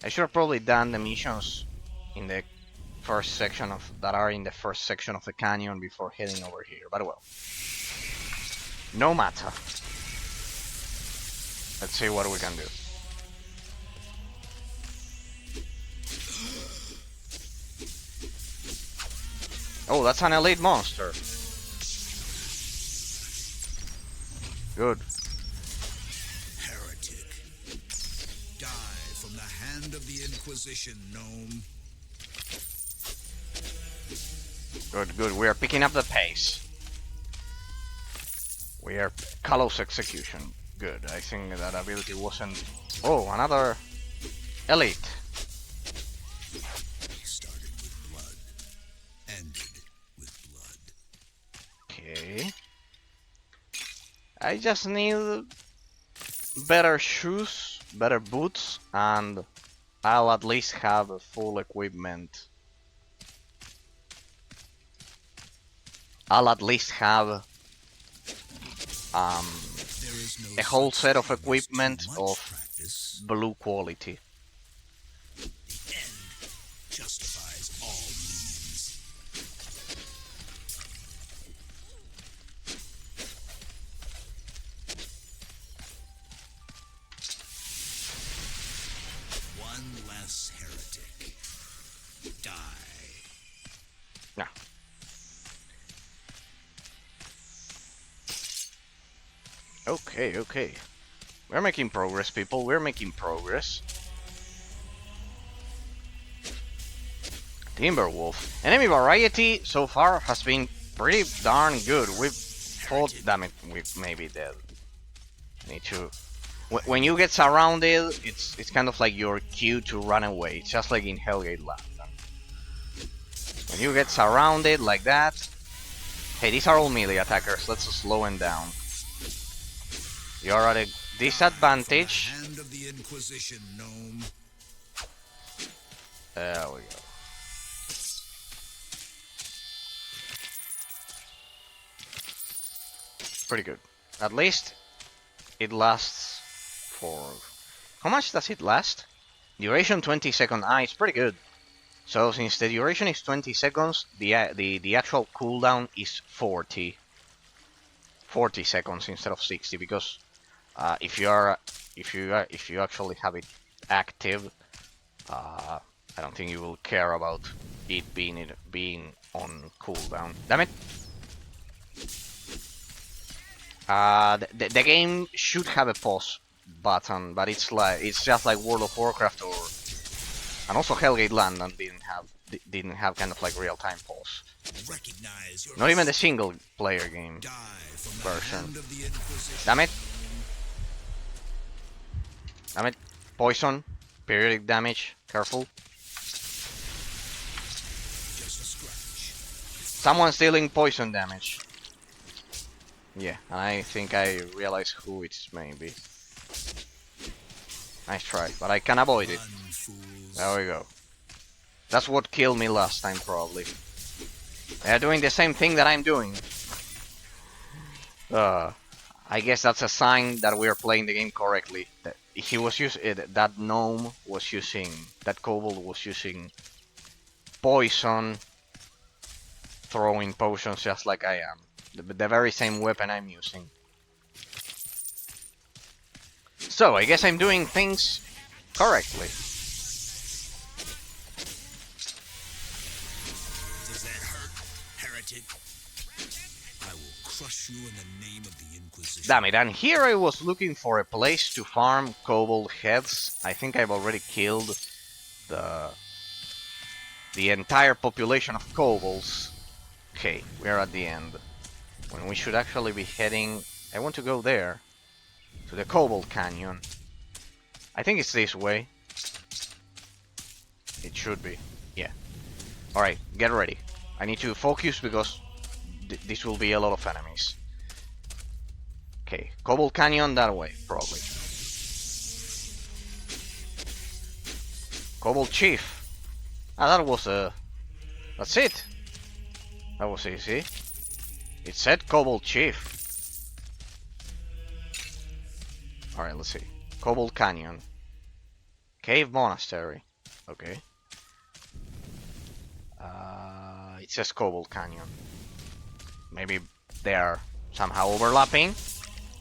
I should have probably done the missions in the first section of the canyon before heading over here, but well. No matter. Let's see what we can do. Oh, that's an elite monster. Good. Heretic. Die from the hand of the Inquisition, gnome. Good, good. We are picking up the pace. We are close execution. Good. I think that ability wasn't... Oh, another elite. Started with blood. Ended with blood. Okay. I just need better shoes, better boots, and I'll at least have a full equipment. I'll at least have a whole set of equipment of blue quality. The end justifies all means. One less heretic. Die. Yeah. Okay, okay. We're making progress, people. We're making progress. Timberwolf. Enemy variety so far has been pretty darn good. We've default. Damn it, we may be dead. Need to. When you get surrounded, it's kind of like your cue to run away. It's just like in Hellgate Land. When you get surrounded like that. Hey, these are all melee attackers. Let's slow them down. You're at a disadvantage. Hand of the Inquisition, gnome. There we go. Pretty good. At least it lasts for... How much does it last? Duration 20 seconds. Ah, it's pretty good. So since the duration is 20 seconds, the actual cooldown is 40 seconds instead of 60, because if you actually have it active, I don't think you will care about it being on cooldown. Damn it! The game should have a pause button, but it's just like World of Warcraft and also Hellgate Land didn't have kind of like real-time pause. Not even the single-player game version. Damn it! Damn it! Poison, periodic damage. Careful. Someone's dealing poison damage. Yeah, and I think I realize who it's maybe. Nice try, but I can avoid it. There we go. That's what killed me last time, probably. They're doing the same thing that I'm doing. I guess that's a sign that we are playing the game correctly. That he was that gnome was using, that kobold was using poison, throwing potions just like I am. The very same weapon I'm using. So, I guess I'm doing things correctly. Does that hurt, heretic? I will crush you in the name of the Inquisition. Damn it, and here I was looking for a place to farm kobold heads. I think I've already killed the entire population of kobolds. Okay, we're at the end. When we should actually be heading... I want to go there. To the Kobold Canyon. I think it's this way. It should be. Yeah. Alright, get ready. I need to focus because this will be a lot of enemies. Okay, Kobold Canyon that way, probably. Kobold Chief. Ah, that was that's it. That was easy. It said Kobold Chief. Alright, let's see. Kobold Canyon. Cave Monastery. Okay. It says Kobold Canyon. Maybe they are somehow overlapping.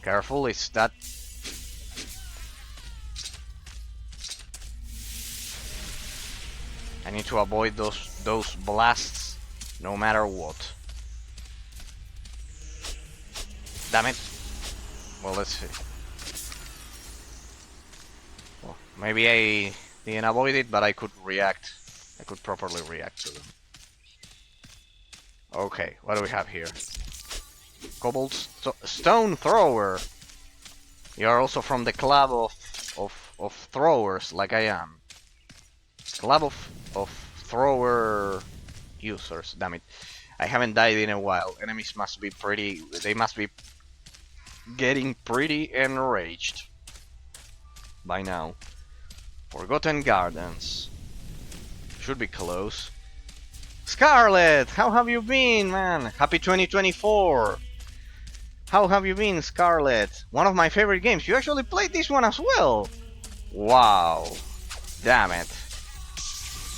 Careful, it's that... I need to avoid those blasts no matter what. Damn it. Well, let's see. Well, maybe I didn't avoid it, but I could react. I could properly react to them. Okay, what do we have here? Kobold Stone Thrower. You are also from the club of throwers, like I am. Club of thrower users. Damn it. I haven't died in a while. Enemies must be pretty... They must be getting pretty enraged by now. Forgotten Gardens. Should be close. Scarlet! How have you been, man? Happy 2024! How have you been, Scarlet? One of my favorite games. You actually played this one as well! Wow. Damn it.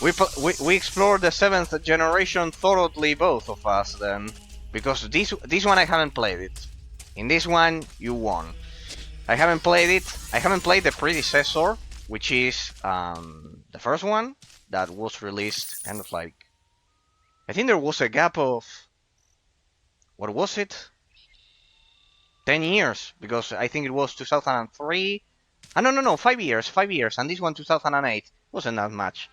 We explored the 7th generation thoroughly, both of us, then. Because this one I haven't played it. In this one, you won. I haven't played it. I haven't played the predecessor, which is the first one that was released kind of like... I think there was a gap of... What was it? 10 years, because I think it was 2003. Ah, no, 5 years, 5 years, and this one 2008. Wasn't that much.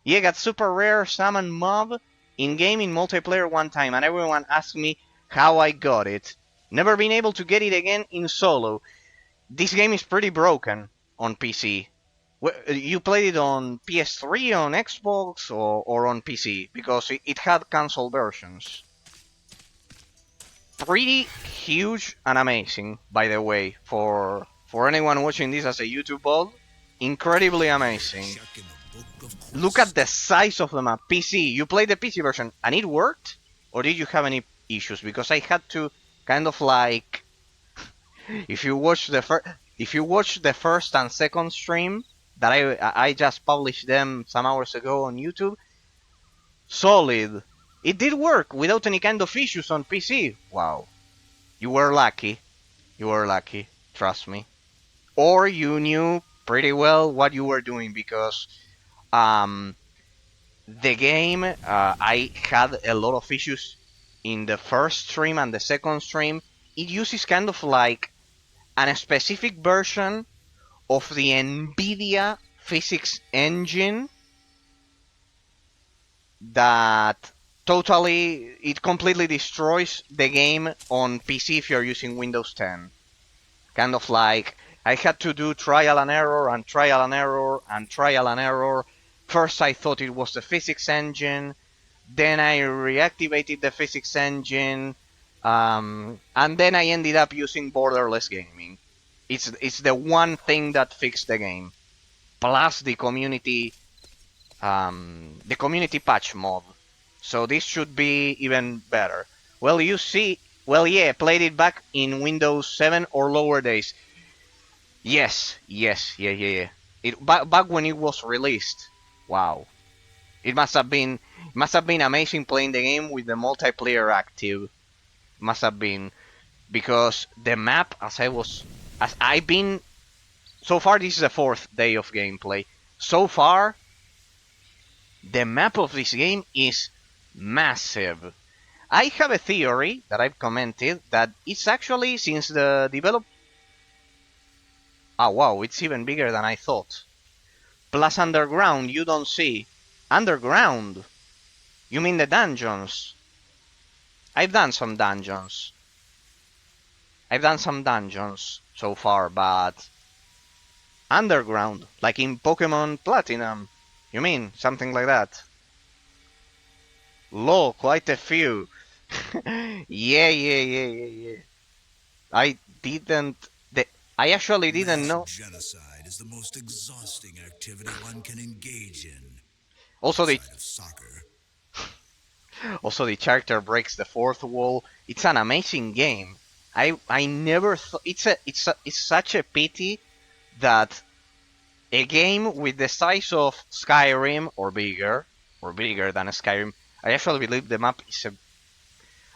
Yeah, got super rare summon mob in-game in multiplayer one time, and everyone asked me how I got it. Never been able to get it again in solo. This game is pretty broken on PC. You played it on PS3, on Xbox, or on PC? Because it had console versions. Pretty huge and amazing, by the way, for anyone watching this as a YouTube bot. Incredibly amazing. Look at the size of the map. PC, you played the PC version and it worked? Or did you have any issues? Because I had to kind of like, if you watch the first and second stream that I just published them some hours ago on YouTube, solid. It did work without any kind of issues on PC. Wow. You were lucky. You were lucky. Trust me. Or you knew pretty well what you were doing because um, the game, I had a lot of issues in the first stream and the second stream. It uses kind of like a specific version of the NVIDIA physics engine that it completely destroys the game on PC if you're using Windows 10. Kind of like I had to do trial and error and trial and error and trial and error. First I thought it was the physics engine, then I reactivated the physics engine, and then I ended up using borderless gaming. It's the one thing that fixed the game, plus the community patch mod. So this should be even better. Well, you see, well, yeah, played it back in Windows 7 or lower days. Yes, yeah. Back when it was released. Wow, it must have been amazing playing the game with the multiplayer active. Must have been because the map, as I've been so far, this is the fourth day of gameplay. So far, the map of this game is massive. I have a theory that I've commented that it's actually since the develop. Oh wow, it's even bigger than I thought. Plus underground, you don't see. Underground? You mean the dungeons? I've done some dungeons. I've done some dungeons so far, but underground, like in Pokemon Platinum. You mean something like that? Lol, quite a few. Yeah. I didn't. I actually didn't Mass know. genocide is the most exhausting activity one can engage in. Also, the Outside of soccer. also the character breaks the fourth wall. It's an amazing game. I never thought it's such a pity that a game with the size of Skyrim or bigger than Skyrim. I actually believe the map is a.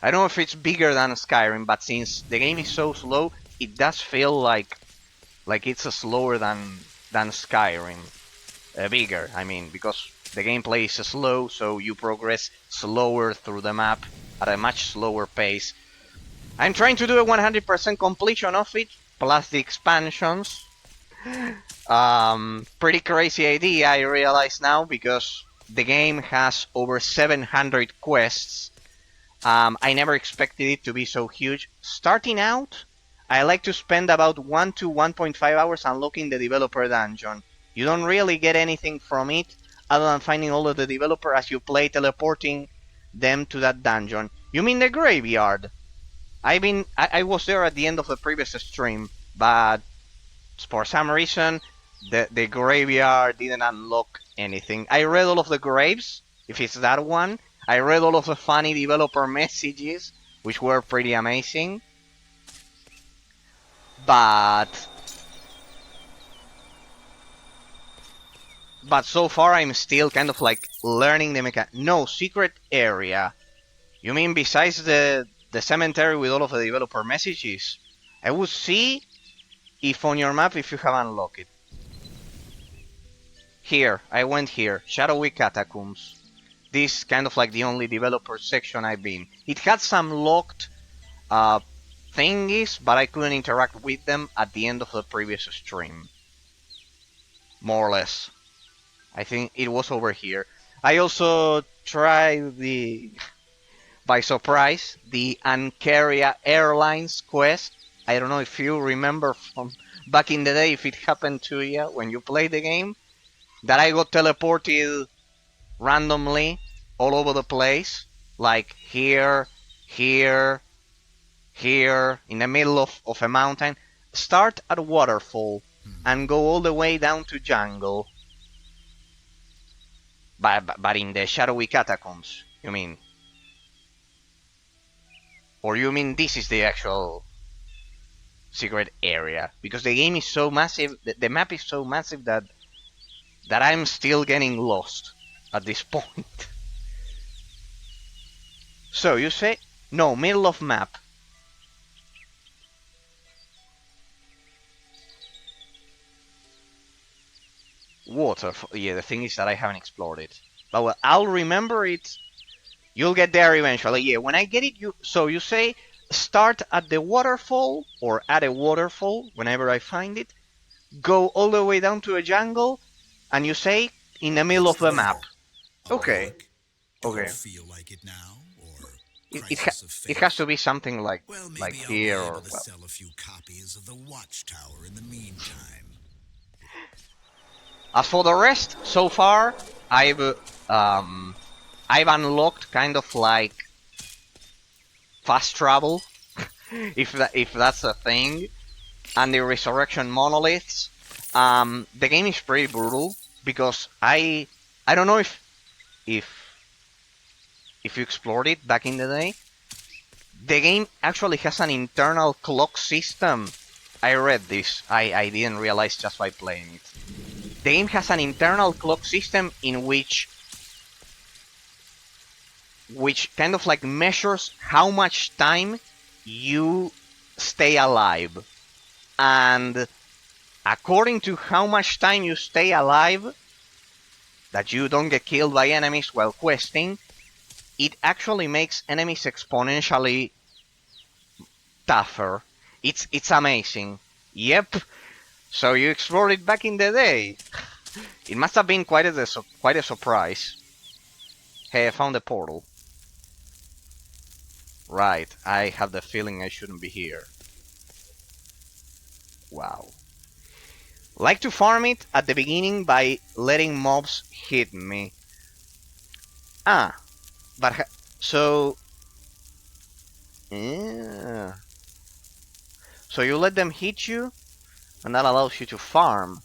I don't know if it's bigger than Skyrim, but since the game is so slow, it does feel like it's a slower than Skyrim. Bigger, I mean, because the gameplay is slow, so you progress slower through the map at a much slower pace. I'm trying to do a 100% completion of it, plus the expansions. Pretty crazy idea, I realize now, because the game has over 700 quests. I never expected it to be so huge. Starting out, I like to spend about 1 to 1.5 hours unlocking the developer dungeon. You don't really get anything from it other than finding all of the developer as you play, teleporting them to that dungeon. You mean the graveyard? I was there at the end of the previous stream, but for some reason the graveyard didn't unlock anything. I read all of the graves, if it's that one. I read all of the funny developer messages, which were pretty amazing. But so far I'm still kind of like learning the mechanic. No, secret area. You mean besides the cemetery with all of the developer messages? I would see if on your map if you have unlocked it. Here, I went here. Shadowy Catacombs. This kind of like the only developer section I've been. It had some locked uh, thingies, but I couldn't interact with them at the end of the previous stream. More or less. I think it was over here. I also tried by surprise the Ancaria Airlines quest. I don't know if you remember from back in the day if it happened to you when you played the game that I got teleported randomly all over the place, like here, here, in the middle of a mountain. Start at a waterfall and go all the way down to jungle. But in the shadowy catacombs, you mean? Or you mean this is the actual secret area? Because the game is so massive, the map is so massive that I'm still getting lost at this point. So you say no, middle of map. Water. Yeah, the thing is that I haven't explored it. But well, I'll remember it. You'll get there eventually. Yeah, when I get it, you. So you say start at the waterfall or at a waterfall whenever I find it. Go all the way down to a jungle, and you say in the middle What's of the the matter? map. Okay. Awake? Don't Okay. feel like it now? Or It it, crisis ha- of it has faith? to be something Well, like maybe I'll be here able or to well. sell a few copies of the Watchtower in the meantime. As for the rest, so far um I've unlocked kind of like fast travel, if that's a thing, and the resurrection monoliths. The game is pretty brutal because I don't know if if you explored it back in the day. The game actually has an internal clock system. I read this. I didn't realize just by playing it. The game has an internal clock system in which kind of like measures how much time you stay alive. And according to how much time you stay alive, that you don't get killed by enemies while questing, it actually makes enemies exponentially tougher. It's amazing. Yep. So you explored it back in the day. It must have been quite a surprise. Hey, I found a portal. Right, I have the feeling I shouldn't be here. Wow. Like to farm it at the beginning by letting mobs hit me. Ah, but so yeah. So you let them hit you, and that allows you to farm.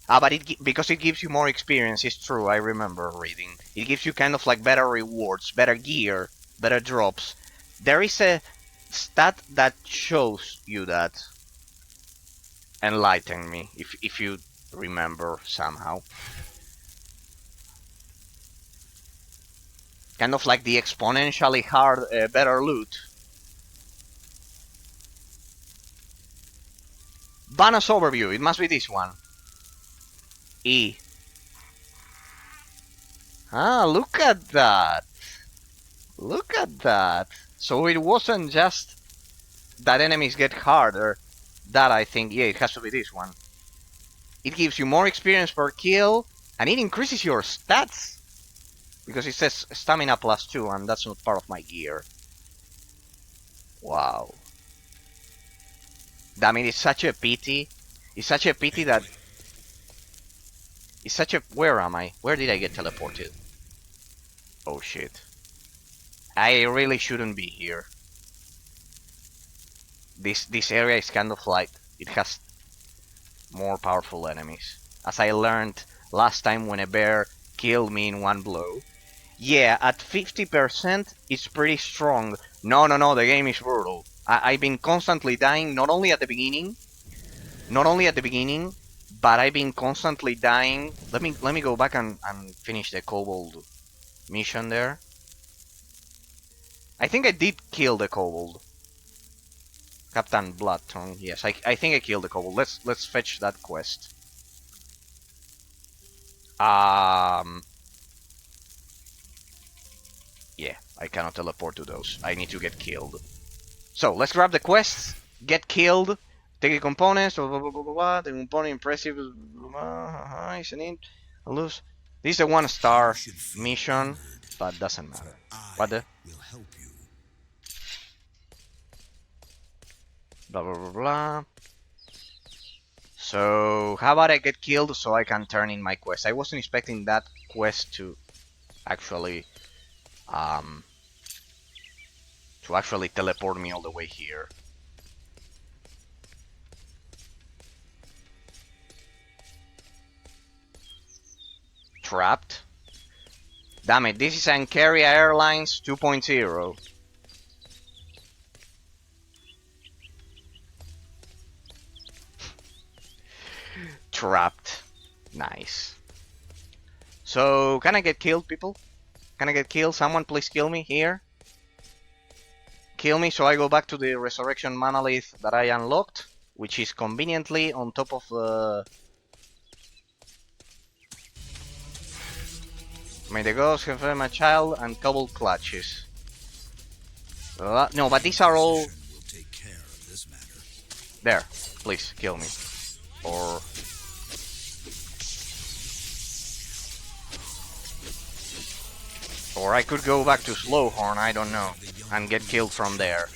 Ah, but because it gives you more experience. It's true. I remember reading. It gives you kind of like better rewards, better gear, better drops. There is a stat that shows you that. Enlighten me if you remember somehow. Kind of like the exponentially hard, better loot. Bonus overview. It must be this one. E. Ah, look at that. Look at that. So it wasn't just that enemies get harder. That I think, yeah, it has to be this one. It gives you more experience per kill, and it increases your stats. Because it says stamina +2, and that's not part of my gear. Wow. I mean, it's such a pity. It's such a pity that... It's such a... Where am I? Where did I get teleported? Oh shit. I really shouldn't be here. This area is kind of like... It has more powerful enemies. As I learned last time when a bear killed me in one blow. Yeah, at 50%, it's pretty strong. No, the game is brutal. I've been constantly dying, not only at the beginning, but I've been constantly dying. Let me go back and finish the Kobold mission there. I think I did kill the Kobold. Captain Bloodtongue. Yes, I think I killed the Kobold. Let's fetch that quest. Yeah, I cannot teleport to those. I need to get killed. So let's grab the quests. Get killed. Take the components. Blah, blah, blah, blah, blah. The component impressive. Isn't it? Lose. This is a 1-star mission. but doesn't matter. I What the? will help you. Blah blah blah blah. So how about I get killed so I can turn in my quest? I wasn't expecting that quest actually um to actually teleport me all the way here. Trapped? Damn it, this is Ancaria Airlines 2.0. Trapped. Nice. So, can I get killed, people? Can I get killed? Someone please kill me here. Kill me so I go back to the Resurrection Monolith that I unlocked, which is conveniently on top of the... May the ghost confirm my child and Kobold clutches. No, but these are all... Will take care of this matter. There, please, kill me. Or... Or I could go back to Slowhorn, I don't know, and get killed from there.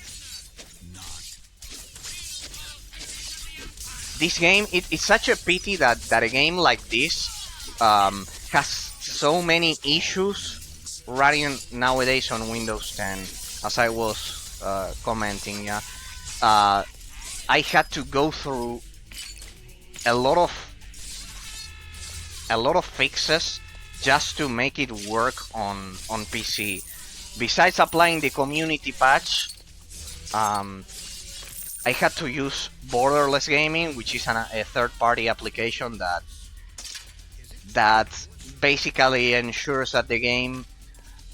This game, it's such a pity that a game like this has so many issues running nowadays on Windows 10. As I was commenting, yeah, I had to go through a lot of fixes just to make it work on PC. Besides applying the community patch, I had to use Borderless Gaming, which is a third-party application that basically ensures that the game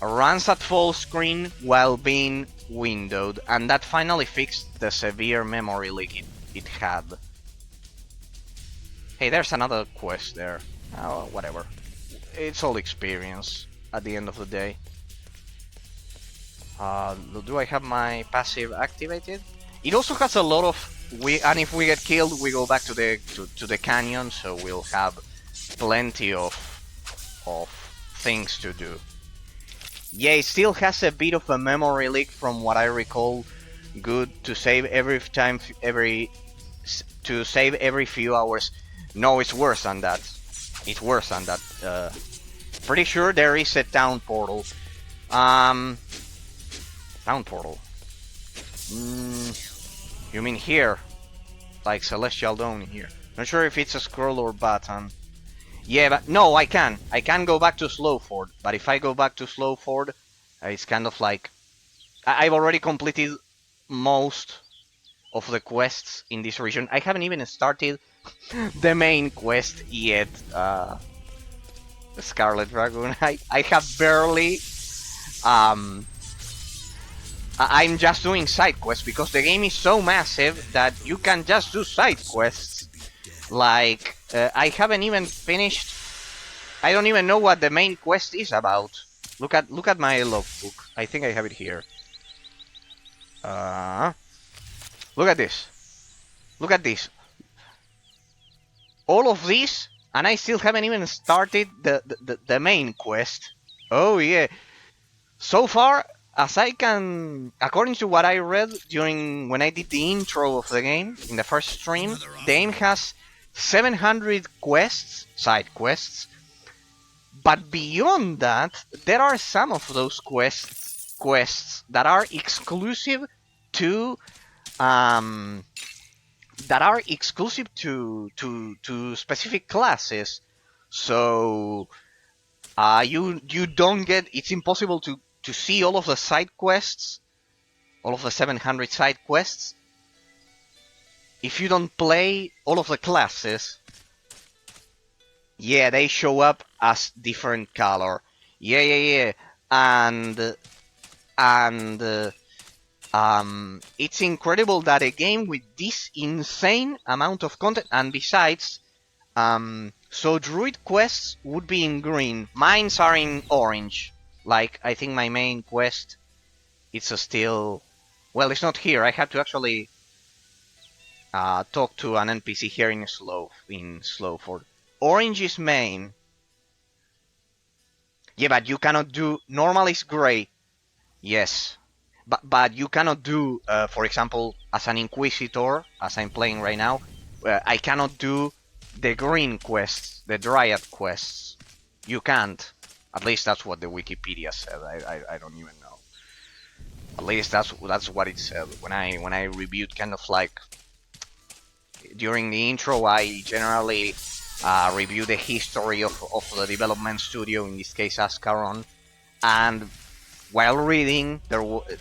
runs at full screen while being windowed, and that finally fixed the severe memory leak it had. Hey, there's another quest there. Oh, whatever. It's all experience at the end of the day. Do I have my passive activated? It also has a lot of and if we get killed, we go back to the canyon, so we'll have plenty of things to do. Yeah, it still has a bit of a memory leak from what I recall. Good to save every few hours. No, it's worse than that. It's worse than that. Pretty sure there is a town portal. Town portal. You mean here? Like Celestial Dawn here. Not sure if it's a scroll or button. Yeah, but no, I can. I can go back to Slowford. But if I go back to Slowford, it's kind of like... I've already completed most of the quests in this region. I haven't even started the main quest yet. Scarlet Dragon. I have barely... I'm just doing side quests because the game is so massive that you can just do side quests. Like, I haven't even finished... I don't even know what the main quest is about. Look at my logbook. I think I have it here. Look at this. Look at this. All of this, and I still haven't even started the main quest. Oh yeah. So far, as I can, according to what I read when I did the intro of the game in the first stream, the game has 700 quests, side quests. But beyond that, there are some of those quests that are exclusive to specific classes. So you don't get. It's impossible to see all of the side quests, all of the 700 side quests, if you don't play all of the classes. Yeah, they show up as different color. Yeah. And it's incredible that a game with this insane amount of content, and besides, so druid quests would be in green. Mines are in orange. Like, I think my main quest, it's still... Well, it's not here. I have to actually talk to an NPC here in Slowford. Orange is main. Yeah, but you cannot do. Normal is gray. Yes. But you cannot do, for example, as an Inquisitor, as I'm playing right now, I cannot do the green quests, the Dryad quests. You can't. At least that's what the Wikipedia said. I don't even know. At least that's what it said. When I reviewed, kind of like during the intro, I generally review the history of the development studio, in this case Ascaron, and while reading,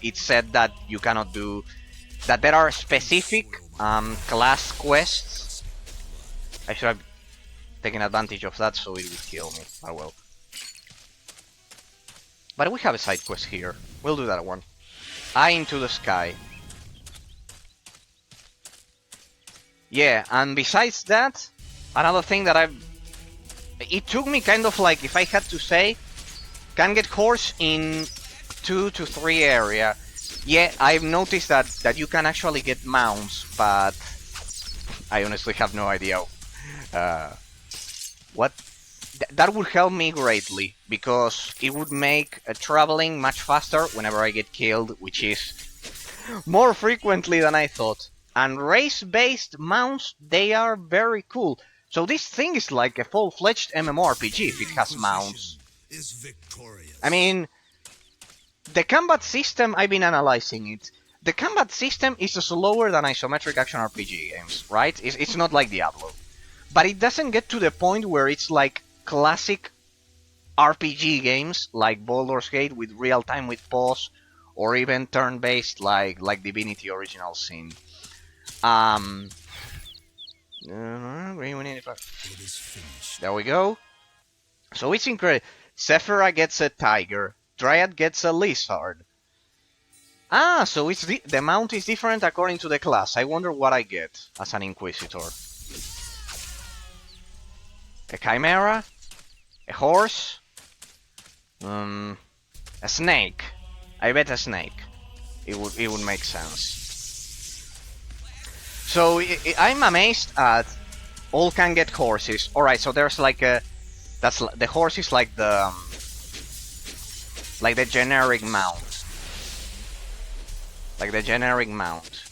it said that you cannot do that. There are specific class quests. I should have taken advantage of that, so it would kill me. Oh well. But we have a side quest here. We'll do that one. Eye into the sky. Yeah, and besides that, another thing that it took me kind of like, if I had to say, can get horse in 2 to 3 area. Yeah, I've noticed that you can actually get mounts, but I honestly have no idea what. That would help me greatly, because it would make traveling much faster whenever I get killed, which is more frequently than I thought. And race-based mounts, they are very cool. So this thing is like a full-fledged MMORPG if it has mounts. Is victorious. I mean, the combat system, I've been analyzing it. The combat system is slower than isometric action RPG games, right? It's not like Diablo. But it doesn't get to the point where it's like classic RPG games like Baldur's Gate with real time with pause, or even turn-based like Divinity Original Sin. There we go. So it's incredible. Sephira gets a tiger. Dryad gets a lizard. Ah, so it's the mount is different according to the class. I wonder what I get as an Inquisitor. A chimera? A horse? A snake. I bet a snake. It would make sense. So I'm amazed at all can get horses. All right, so there's like a the horse is like the generic mount. Like the generic mount.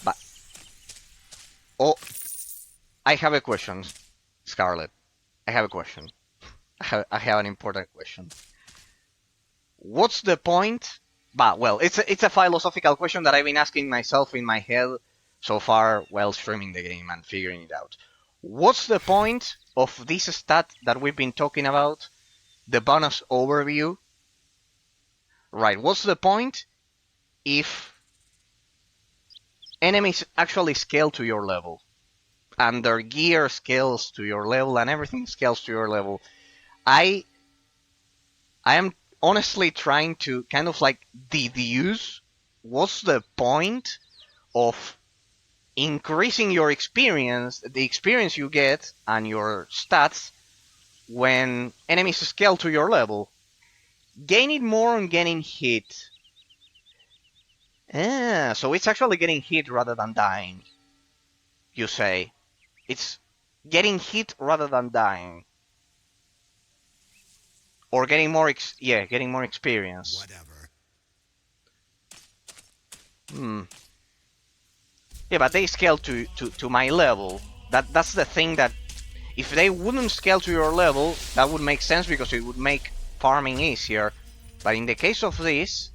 But oh, I have a question, Scarlet. I have a question. I have an important question. What's the point? But well, it's a philosophical question that I've been asking myself in my head so far while streaming the game and figuring it out. What's the point of this stat that we've been talking about? The bonus overview. Right, what's the point if enemies actually scale to your level? And their gear scales to your level and everything scales to your level. I am honestly trying to kind of like deduce what's the point of increasing your experience, the experience you get and your stats when enemies scale to your level. Gaining more on getting hit. So it's actually getting hit rather than dying. You say. It's getting hit rather than dying. Or getting more getting more experience. Whatever. Yeah, but they scale to my level. That's the thing, that if they wouldn't scale to your level, that would make sense because it would make farming easier. But in the case of this,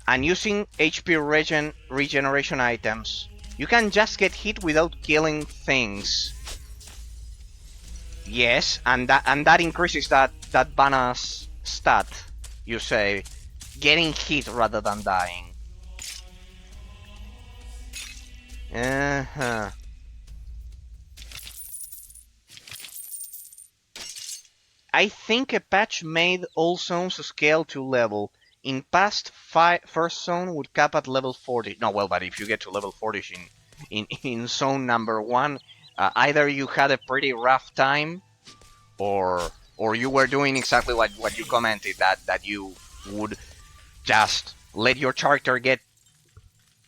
and using HP regeneration items, you can just get hit without killing things. Yes, and that increases that bonus stat. You say, getting hit rather than dying. I think a patch made all zones scale to level. In past, first zone would cap at level 40. No, well, but if you get to level 40 in zone number 1, either you had a pretty rough time, or you were doing exactly what you commented, that you would just let your character get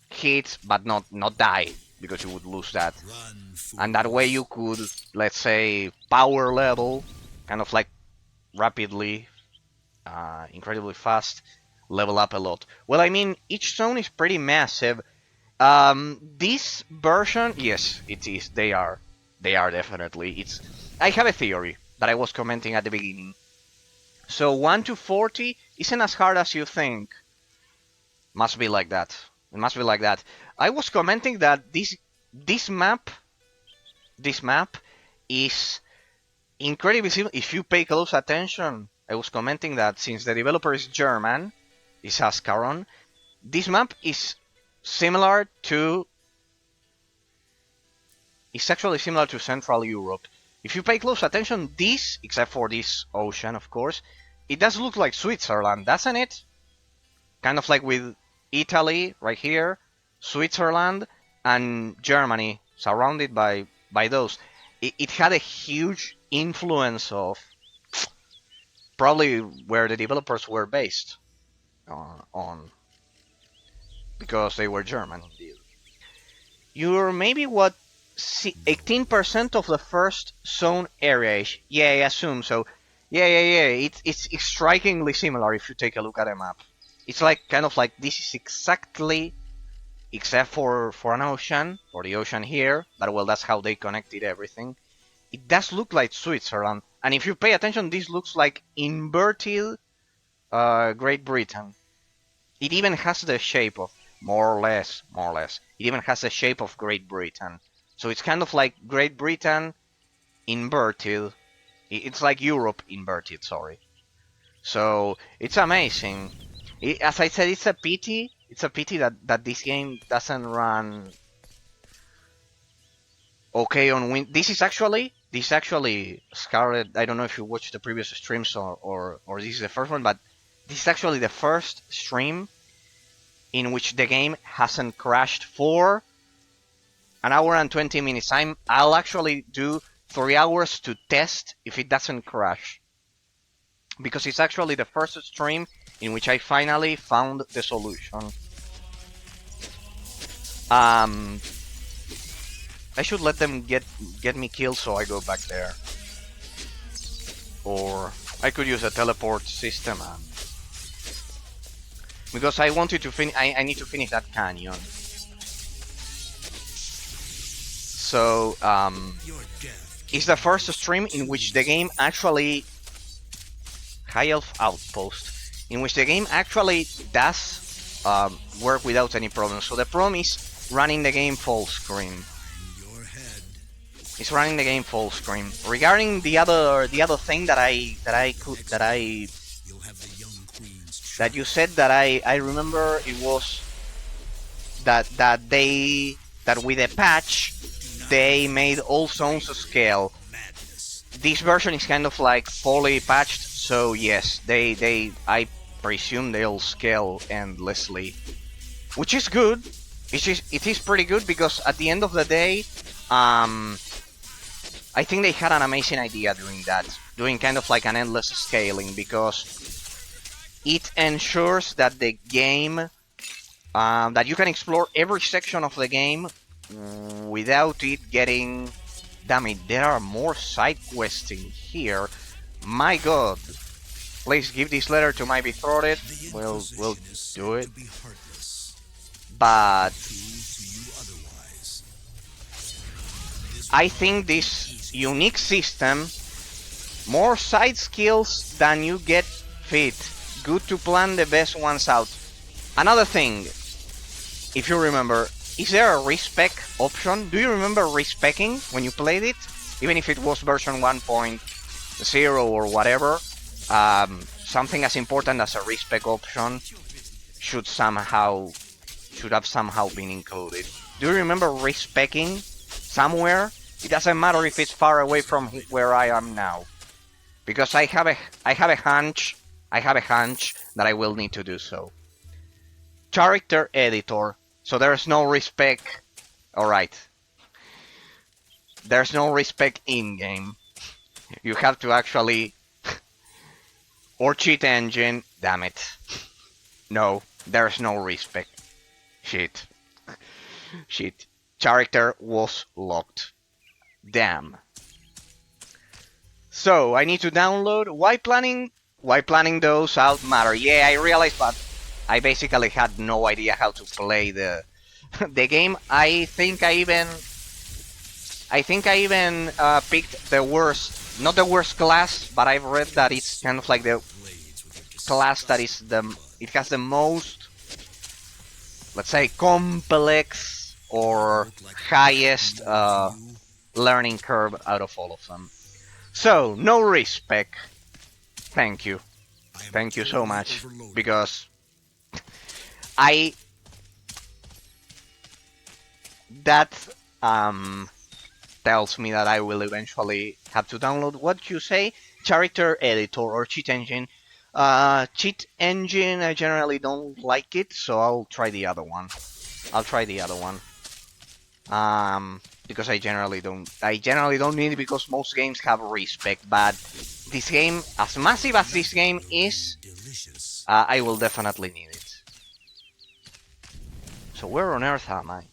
hit but not die because you would lose that. Run, And that way you could, let's say, power level, kind of like rapidly, incredibly fast, level up a lot. Well, I mean, each zone is pretty massive. This version, yes, it is. They are definitely. It's. I have a theory that I was commenting at the beginning. So 1 to 40 isn't as hard as you think. Must be like that. It must be like that. I was commenting that this map this map is incredibly simple. If you pay close attention, I was commenting that since the developer is German, is Ascaron, this map is similar to. It's actually similar to Central Europe. If you pay close attention, this, except for this ocean, of course, it does look like Switzerland, doesn't it? Kind of like with Italy right here, Switzerland, and Germany, surrounded by those. It had a huge influence of probably where the developers were based on because they were German indeed. You're maybe what 18% of the first zone area. Yeah, I assume so. Yeah. It's strikingly similar if you take a look at a map. It's like kind of like this is exactly, except for an ocean or the ocean here. But well, that's how they connected everything. It does look like Switzerland, and if you pay attention, this looks like inverted Great Britain. It even has the shape of more or less. It even has the shape of Great Britain. So it's kind of like Great Britain inverted. It's like Europe inverted. Sorry. So it's amazing. As I said, it's a pity. It's a pity that this game doesn't run okay on Win. This actually Scarlet. I don't know if you watched the previous streams or this is the first one, but this is actually the first stream in which the game hasn't crashed for an hour and 20 minutes. I'll actually do 3 hours to test if it doesn't crash. Because it's actually the first stream in which I finally found the solution. I should let them get me killed so I go back there. Or I could use a teleport system because I wanted to finish. I need to finish that canyon. So it's the first stream in which the game actually High Elf Outpost, in which the game actually does work without any problem. So the problem is running the game full screen. It's running the game full screen. Regarding the other thing that you said that I remember it was that with a patch they made all zones scale. This version is kind of like fully patched, so yes, I presume they'll scale endlessly, which is good. It is pretty good because at the end of the day, I think they had an amazing idea doing kind of like an endless scaling, because it ensures that the game, that you can explore every section of the game without it getting. Damn it, there are more side quests in here. My god. Please give this letter to my betrothed. We'll do it. But I think this unique system, more side skills than you get fit. Good to plan the best ones out. Another thing, if you remember, is there a respec option? Do you remember respecing when you played it? Even if it was version 1.0 or whatever, something as important as a respec option should have somehow been included. Do you remember respecing somewhere? It doesn't matter if it's far away from where I am now, because I have a hunch that I will need to do so. Character editor. So there's no respect. Alright. There's no respect in-game. You have to actually. Or cheat engine. Damn it. No, there's no respect. Shit. character was locked. Damn. So I need to download. Why planning those out matter? Yeah, I realized, but I basically had no idea how to play the the game. I think I even picked the worst, not the worst class, but I've read that it's kind of like the class that is it has the most, let's say, complex or highest learning curve out of all of them. So, no respect. Thank you. Thank you so much. Because I... That tells me that I will eventually have to download, what you say, character editor or cheat engine. Cheat engine, I generally don't like it, so I'll try the other one. Because I generally don't need it, because most games have respect, but this game, as massive as this game is, I will definitely need it. So where on earth am I?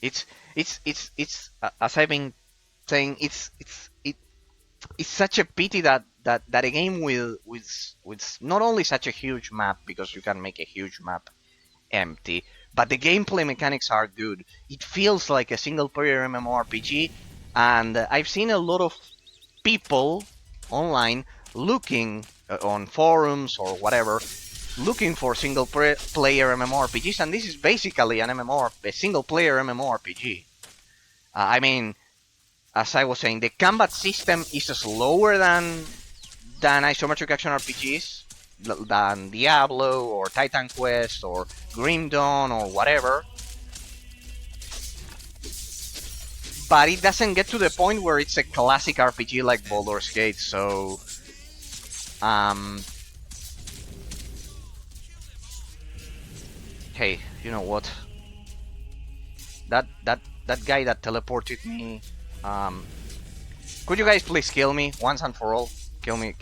It's as I've been saying, it's such a pity that a game with not only such a huge map, because you can make a huge map empty, but the gameplay mechanics are good. It feels like a single-player MMORPG, and I've seen a lot of people online looking on forums or whatever, looking for single-player MMORPGs, and this is basically a single-player MMORPG. I mean, as I was saying, the combat system is slower than isometric action RPGs, than Diablo or Titan Quest or Grim Dawn or whatever. But it doesn't get to the point where it's a classic RPG like Baldur's Gate, so... Hey, you know what? That guy that teleported me... Could you guys please kill me once and for all? Kill me,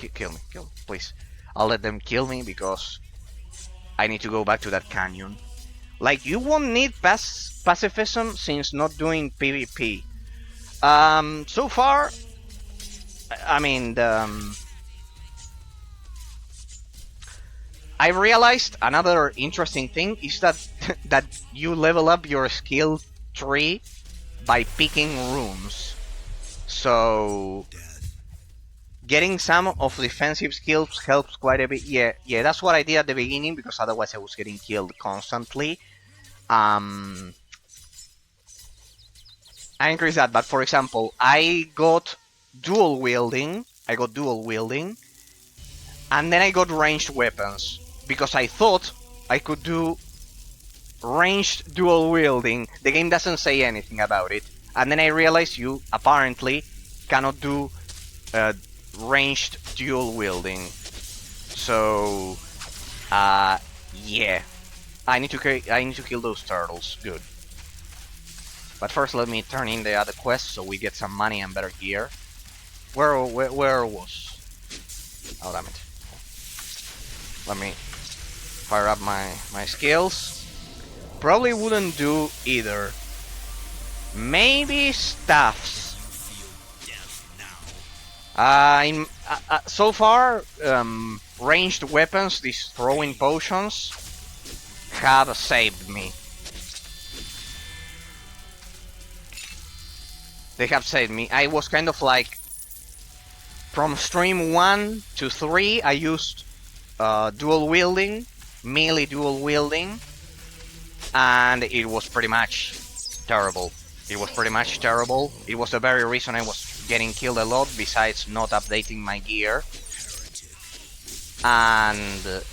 please. I'll let them kill me because I need to go back to that canyon. Like, you won't need pacifism since not doing PvP. So far, I mean, I realized another interesting thing is that that you level up your skill tree by picking rooms. So getting some of defensive skills helps quite a bit. Yeah, that's what I did at the beginning, because otherwise I was getting killed constantly. I increased that, but for example, I got dual wielding, and then I got ranged weapons, because I thought I could do ranged dual wielding. The game doesn't say anything about it. And then I realized you apparently cannot do ranged dual wielding. So, yeah, I need to kill those turtles. Good. But first, let me turn in the other quest so we get some money and better gear. Where was? Oh, damn it. Let me fire up my skills. Probably wouldn't do either. Maybe staffs. So far, ranged weapons, these throwing potions, have saved me. They have saved me. I was kind of like, from stream 1 to 3, I used dual wielding, melee dual wielding, and it was pretty much terrible. It was the very reason I was getting killed a lot, besides not updating my gear. And...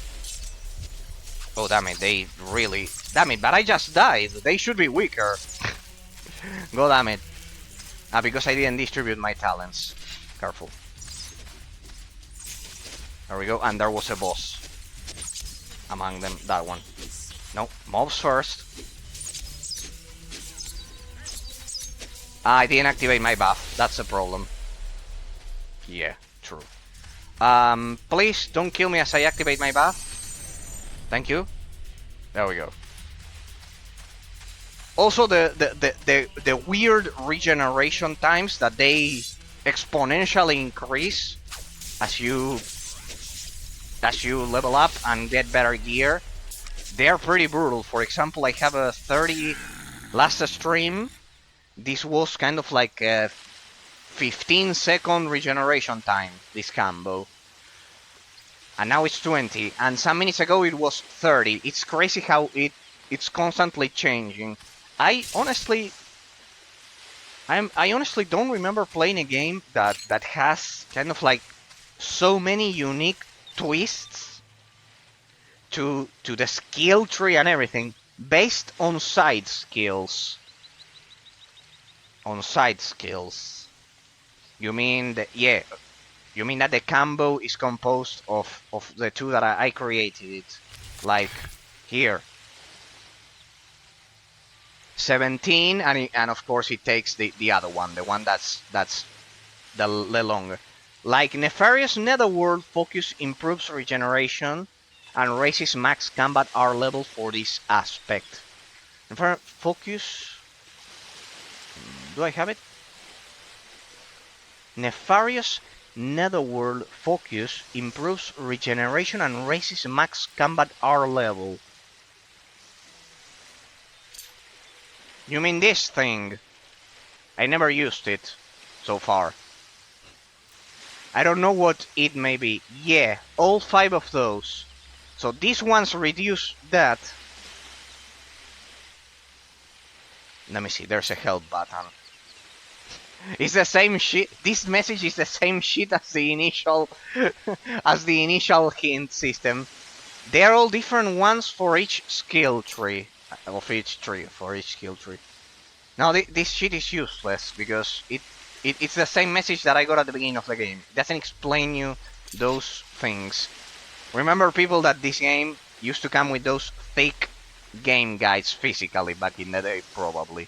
oh, damn it, damn it, but I just died. They should be weaker. God damn it. Because I didn't distribute my talents. Careful. There we go, and there was a boss among them, that one. No, mobs first. I didn't activate my buff, that's a problem. Yeah, true. Please don't kill me as I activate my buff. Thank you. There we go. Also, the weird regeneration times that they exponentially increase as you level up and get better gear. They are pretty brutal. For example, I have a 30 last stream. This was kind of like a 15-second regeneration time, this combo. And now it's 20. And some minutes ago it was 30. It's crazy how it's constantly changing. I honestly don't remember playing a game that has kind of like so many unique twists to the skill tree and everything based on side skills. On side skills. You mean that you mean that the combo is composed of the two that I created, like here. 17 and of course it takes the other one, the one that's the longer. Like Nefarious Netherworld, focus improves regeneration and raises max combat R level for this aspect. Focus. Do I have it? Nefarious Netherworld focus improves regeneration and raises max combat R level. You mean this thing? I never used it so far. I don't know what it may be. Yeah, all 5 of those. So these ones reduce that. Let me see, there's a help button. It's the same shit. This message is the same shit as the initial hint system. They're all different ones for each skill tree. For each skill tree. Now this shit is useless because it's the same message that I got at the beginning of the game. It doesn't explain you those things. Remember, people, that this game used to come with those thick game guides physically back in the day, probably.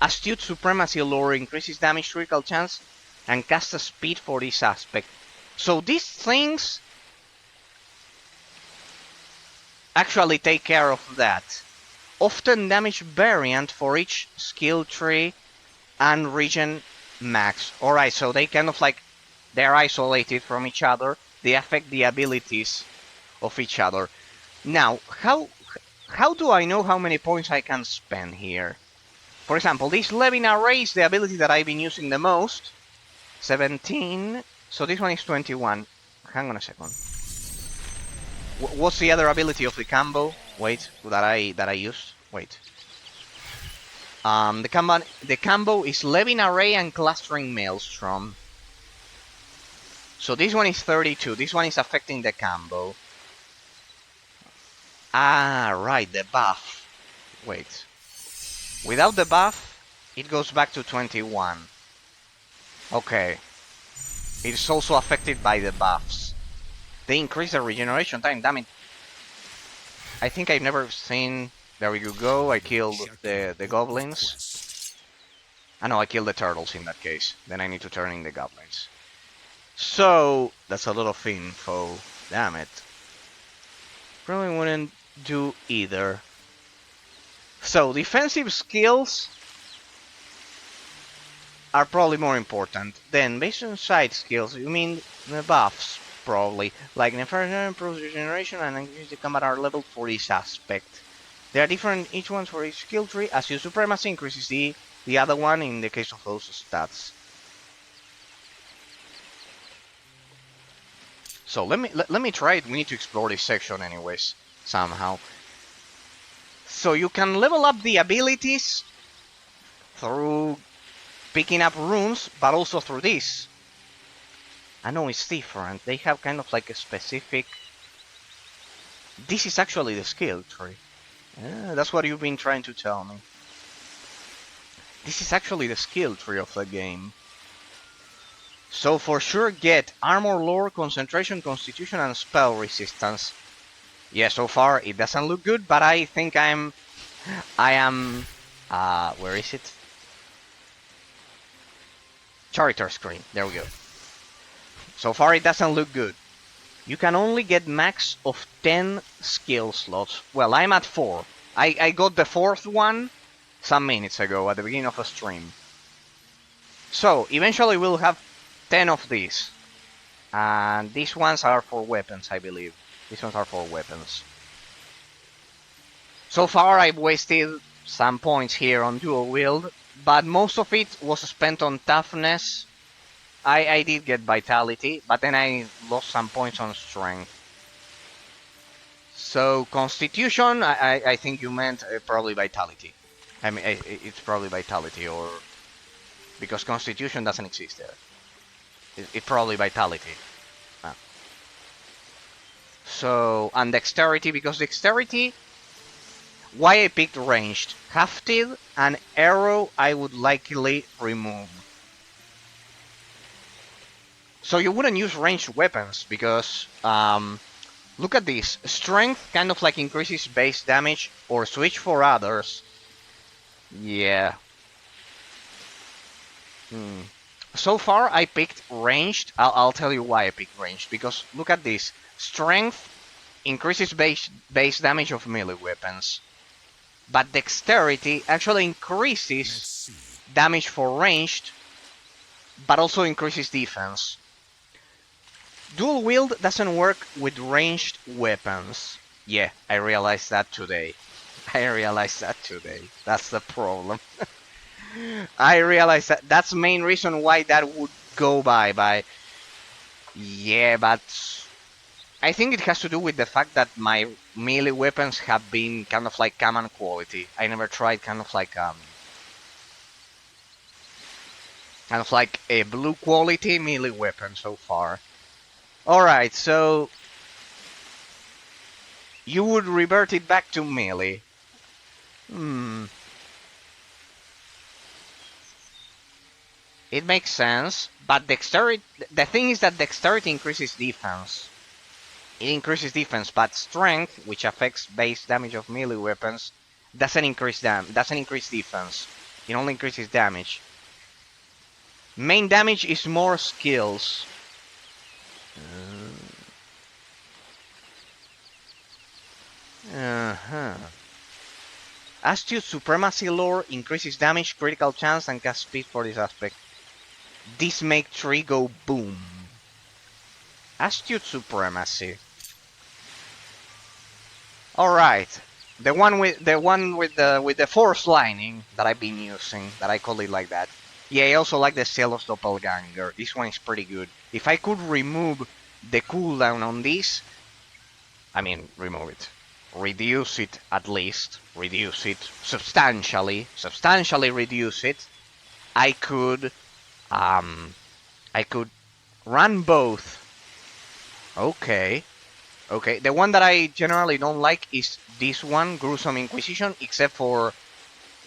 Astute Supremacy Lore increases damage critical chance and caster speed for this aspect. So these things actually take care of that. Often damage variant for each skill tree and regen max. Alright, so they kind of like, they're isolated from each other. They affect the abilities of each other. Now, how do I know how many points I can spend here? For example, this Levin Array is the ability that I've been using the most. 17. So this one is 21. Hang on a second. What's the other ability of the combo? Wait, that I used. Wait. The combo is Levin Array and Clustering Maelstrom. So this one is 32. This one is affecting the combo. Ah, right, the buff. Wait. Without the buff, it goes back to 21. Okay. It's also affected by the buffs. They increase the regeneration time, damn it. I think I've never seen... There we go, I killed the goblins. Ah no, I killed the turtles in that case. Then I need to turn in the goblins. So, that's a lot of info. Damn it. Probably wouldn't do either. So, defensive skills are probably more important. Then, based on side skills, you mean the buffs, probably. Like, Nefarious improves regeneration and increases the combat R level for this aspect. They are different, each one for each skill tree. As your Supremacy increases the other one in the case of those stats. So let me try it. We need to explore this section anyways, somehow. So you can level up the abilities through picking up runes, but also through this. I know it's different. They have kind of like a specific... This is actually the skill tree. Yeah, that's what you've been trying to tell me. This is actually the skill tree of the game. So for sure get Armor Lore, Concentration, Constitution and Spell Resistance. Yeah, so far it doesn't look good, but I think I am... where is it? Character screen, there we go. So far it doesn't look good. You can only get max of 10 skill slots. Well, I'm at 4. I got the fourth one some minutes ago at the beginning of a stream. So eventually we'll have 10 of these. And these ones are for weapons, I believe. These ones are for weapons. So far I've wasted some points here on dual wield, but most of it was spent on toughness. I did get vitality, but then I lost some points on strength. So constitution, I think you meant probably vitality. I mean, it's probably vitality, or because constitution doesn't exist there. It's probably vitality. Ah. So, and dexterity, because dexterity, why I picked ranged? Hafted and arrow I would likely remove. So you wouldn't use ranged weapons because look at this. Strength kind of like increases base damage or switch for others. Yeah. So far I picked ranged. I'll tell you why I picked ranged. Because look at this. Strength increases base damage of melee weapons. But dexterity actually increases damage for ranged, but also increases defense. Dual wield doesn't work with ranged weapons. Yeah, I realized that today. That's the problem. I realized that that's the main reason why that would go by. Yeah, but I think it has to do with the fact that my melee weapons have been kind of like common quality. I never tried kind of like a blue quality melee weapon so far. Alright, so you would revert it back to melee. It makes sense, but dexterity. The thing is that dexterity increases defense. It increases defense, but strength, which affects base damage of melee weapons, doesn't increase defense. It only increases damage. Main damage is more skills. Astute Supremacy lore increases damage, critical chance, and cast speed for this aspect. This make tree go boom. Astute Supremacy. All right, the one with the force lining that I've been using, that I call it like that. Yeah, I also like the Celos Doppelganger. This one is pretty good. If I could remove the cooldown on this, I mean, remove it. Reduce it at least. Reduce it substantially. Substantially reduce it. I could run both. Okay. Okay, the one that I generally don't like is this one, Gruesome Inquisition, except for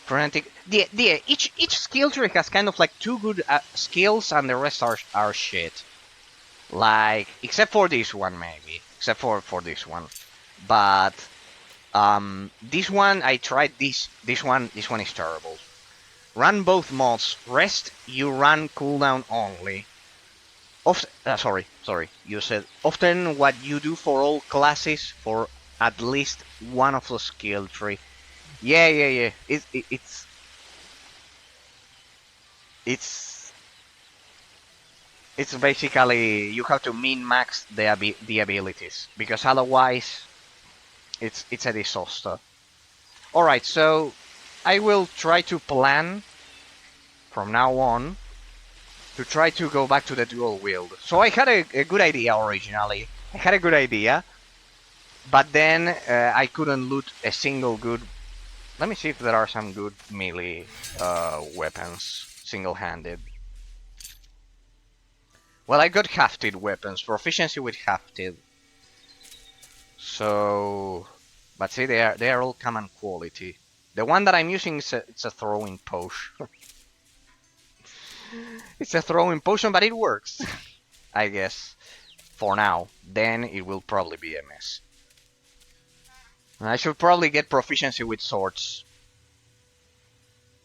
Frantic. Each skill tree has kind of like two good skills, and the rest are shit. Like, except for this one, maybe. Except for this one. But this one I tried. This one is terrible. Run both mods. Rest, you run cooldown only. Sorry. You said often what you do for all classes for at least one of the skill tree. Yeah. It's basically you have to min max the abilities because otherwise it's a disaster. All right, so I will try to plan from now on to try to go back to the dual wield. So I had a good idea originally. But then I couldn't loot a single good. Let me see if there are some good melee weapons single-handed. Well, I got hafted weapons, proficiency with hafted. So, but see, they are all common quality. The one that I'm using is it's a throwing potion. It's a throwing potion, but it works. I guess. For now. Then it will probably be a mess. I should probably get proficiency with swords.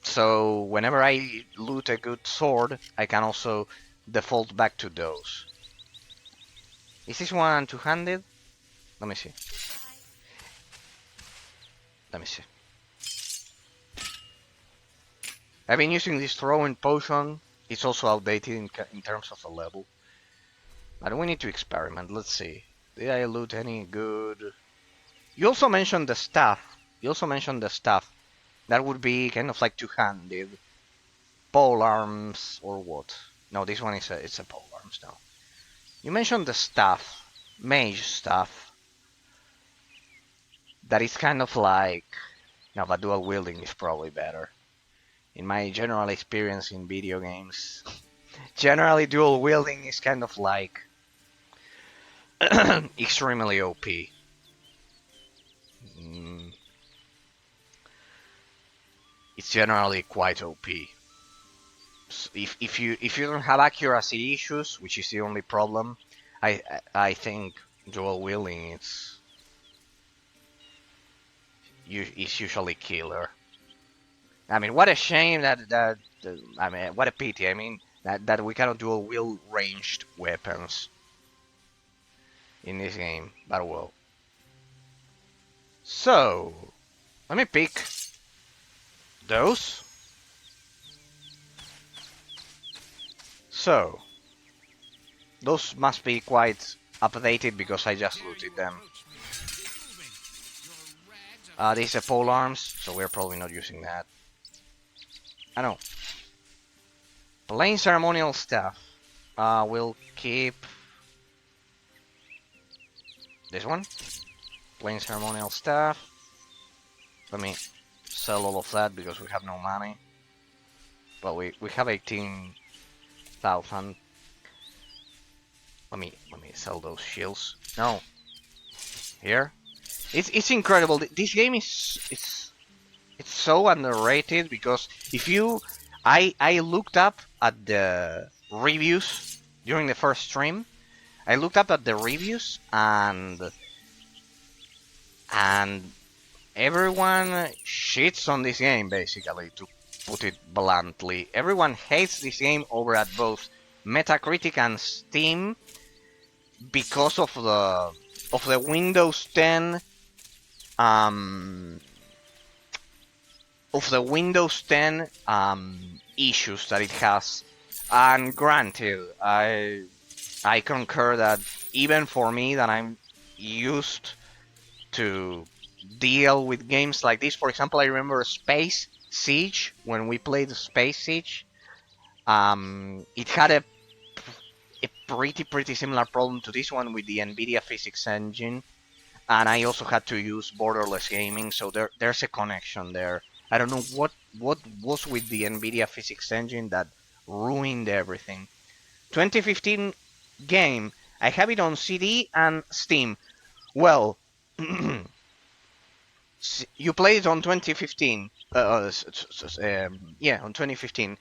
So whenever I loot a good sword, I can also default back to those. Is this one two-handed? Let me see. I've been using this throwing potion. It's also outdated in terms of the level. But we need to experiment. Let's see. Did I loot any good? You also mentioned the staff. You also mentioned the staff. That would be kind of like two-handed. Pole arms or what? No, this one is it's a pole arms now. You mentioned the staff. Mage staff. That is kind of like... No, but dual wielding is probably better. In my general experience in video games, generally dual wielding is kind of like extremely OP. Mm, it's generally quite OP. So if you don't have accuracy issues, which is the only problem, I think dual wielding is usually killer. I mean, what a shame that I mean, what a pity. I mean that we cannot dual wield ranged weapons in this game. But well. So let me pick those. So those must be quite updated because I just looted them. These are pole arms, so we're probably not using that. I know. Plain ceremonial staff. We'll keep this one. Plain ceremonial staff. Let me sell all of that because we have no money. But we have 18,000. Let me sell those shields. No. Here. It's incredible. This game is it's so underrated because if you I looked up at the reviews during the first stream. I looked up at the reviews and everyone shits on this game basically, to put it bluntly. Everyone hates this game over at both Metacritic and Steam because of the Windows 10 issues that it has. And granted, I concur that even for me, that I'm used to deal with games like this. For example, I remember Space Siege, when we played Space Siege. It had a pretty similar problem to this one with the NVIDIA physics engine, and I also had to use borderless gaming, so there's a connection there. I don't know what was with the NVIDIA physics engine that ruined everything. 2015 game. I have it on CD and Steam. Well, you played it on 2015. Yeah, on 2015.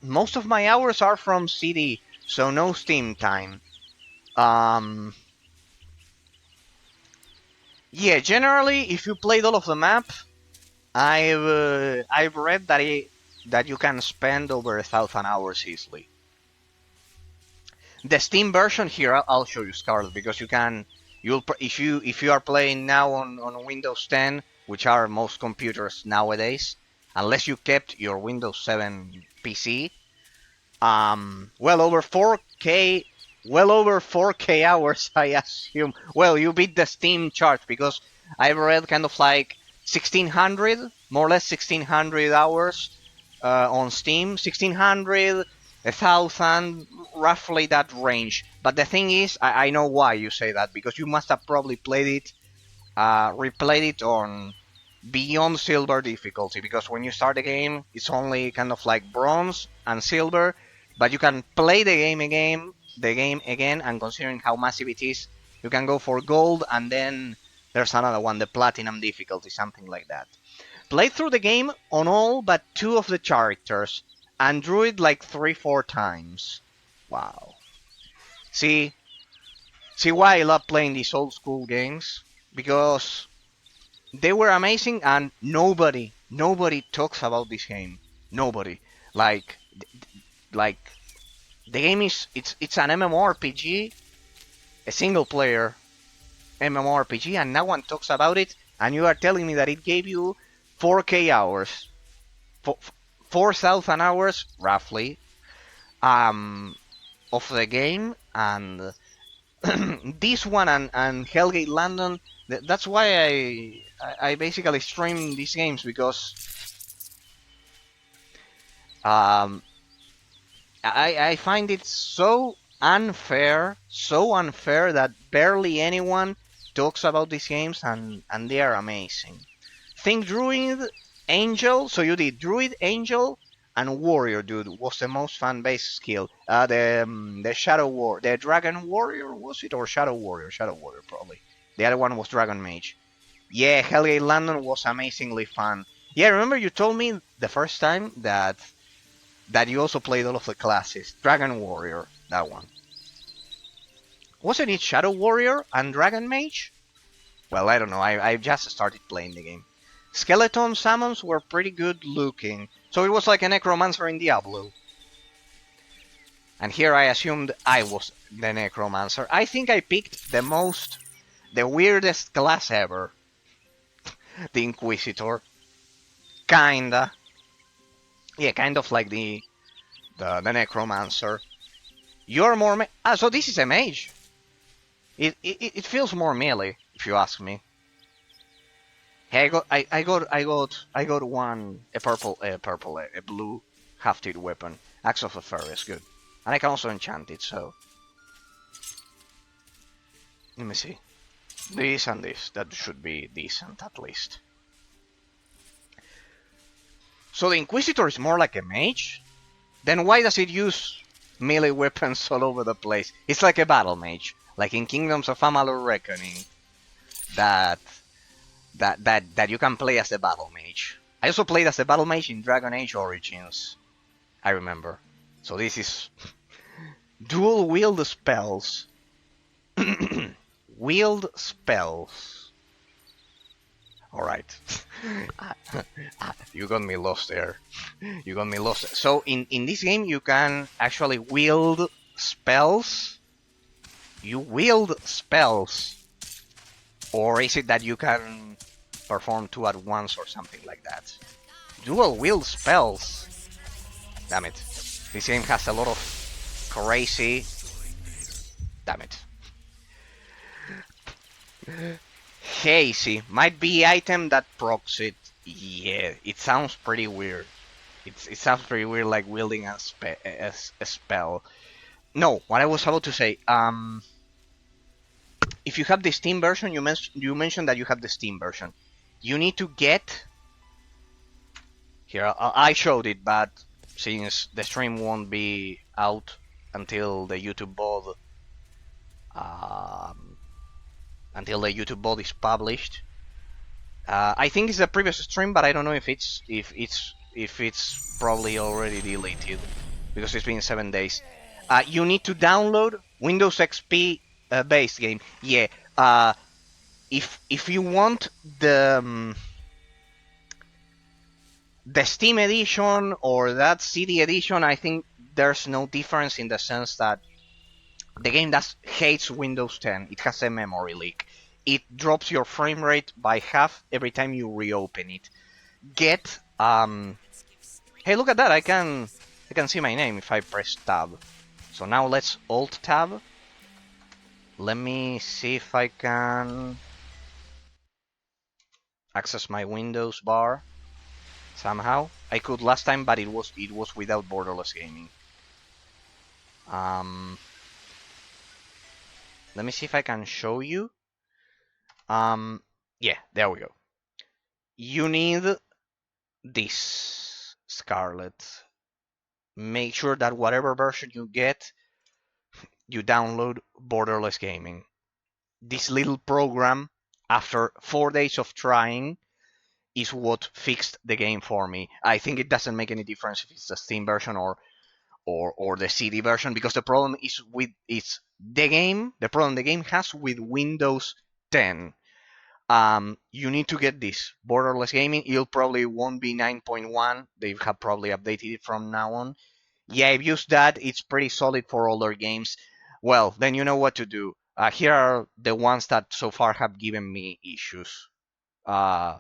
Most of my hours are from CD, so no Steam time. Yeah, generally, if you played all of the map, I've read that you can spend over 1,000 hours easily. The Steam version here, I'll show you, Scarlet, because if you are playing now on Windows 10, which are most computers nowadays, unless you kept your Windows 7 PC, well over 4K hours, I assume. Well, you beat the Steam chart because I've read kind of like 1,600, more or less 1,600 hours on Steam, 1,600. 1,000, roughly that range. But the thing is, I know why you say that, because you must have probably replayed it on beyond silver difficulty, because when you start the game, it's only kind of like bronze and silver, but you can play the game again, and considering how massive it is, you can go for gold, and then there's another one, the platinum difficulty, something like that. Played through the game on all but 2 of the characters, and drew it like 3-4 times. Wow. See why I love playing these old school games? Because they were amazing, and nobody talks about this game. Nobody. Like the game it's an MMORPG, a single player MMORPG, and no one talks about it, and you are telling me that it gave you 4K hours. 4,000 hours roughly um, of the game, and this one and Hellgate London. That's why I basically stream these games because um, I find it so unfair that barely anyone talks about these games, and they are amazing. Think Druid, Angel. So you did Druid, Angel, and Warrior, dude. Was the most fan-based skill. The Shadow War, the Dragon Warrior was it, or Shadow Warrior? Shadow Warrior probably. The other one was Dragon Mage. Yeah, Hellgate London was amazingly fun. Yeah, remember you told me the first time that you also played all of the classes. Dragon Warrior, that one. Wasn't it Shadow Warrior and Dragon Mage? Well, I don't know. I just started playing the game. Skeleton summons were pretty good looking, so it was like a necromancer in Diablo. And here I assumed I was the necromancer. I think I picked the weirdest class ever. The Inquisitor. Kinda. Yeah, kind of like the necromancer. You're more so this is a mage. It feels more melee, if you ask me. Hey, I got one a blue hafted weapon. Axe of the Fairy is good, and I can also enchant it. So let me see. This and this that should be decent at least. So the Inquisitor is more like a mage. Then why does it use melee weapons all over the place? It's like a battle mage, like in Kingdoms of Amalur Reckoning. That that you can play as a battle mage. I also played as a battle mage in Dragon Age Origins. I remember. So this is dual wield spells. Wield spells. All right. You got me lost there. You got me lost. So in this game you can actually wield spells. You wield spells. Or is it that you can perform two at once or something like that? Dual wield spells. Damn it. This game has a lot of crazy. Damn it. Hazy might be item that procs it. Yeah, it sounds pretty weird. It sounds pretty weird, like wielding a spell. No, what I was about to say. If you have the Steam version, you mentioned that you have the Steam version. You need to get. Here, I showed it, but since the stream won't be out until the YouTube VOD, is published. I think it's the previous stream, but I don't know if it's probably already deleted because it's been 7 days. You need to download Windows XP based game. Yeah. If you want the Steam edition or that CD edition, I think there's no difference in the sense that the game hates Windows 10. It has a memory leak. It drops your frame rate by half every time you reopen it. Hey, look at that! I can see my name if I press tab. So now let's Alt tab. Let me see if I can access my Windows bar somehow. I could last time, but it was without borderless gaming. Let me see if I can show you. Yeah, there we go. You need this, Scarlet. Make sure that whatever version you get, you download borderless gaming. This little program, after 4 days of trying, is what fixed the game for me. I think it doesn't make any difference if it's the Steam version or the CD version, because the problem is the problem the game has with Windows 10. You need to get this borderless gaming. It probably won't be 9.1. They have probably updated it from now on. Yeah, I've used that. It's pretty solid for older games. Well, then you know what to do. Here are the ones that so far have given me issues. I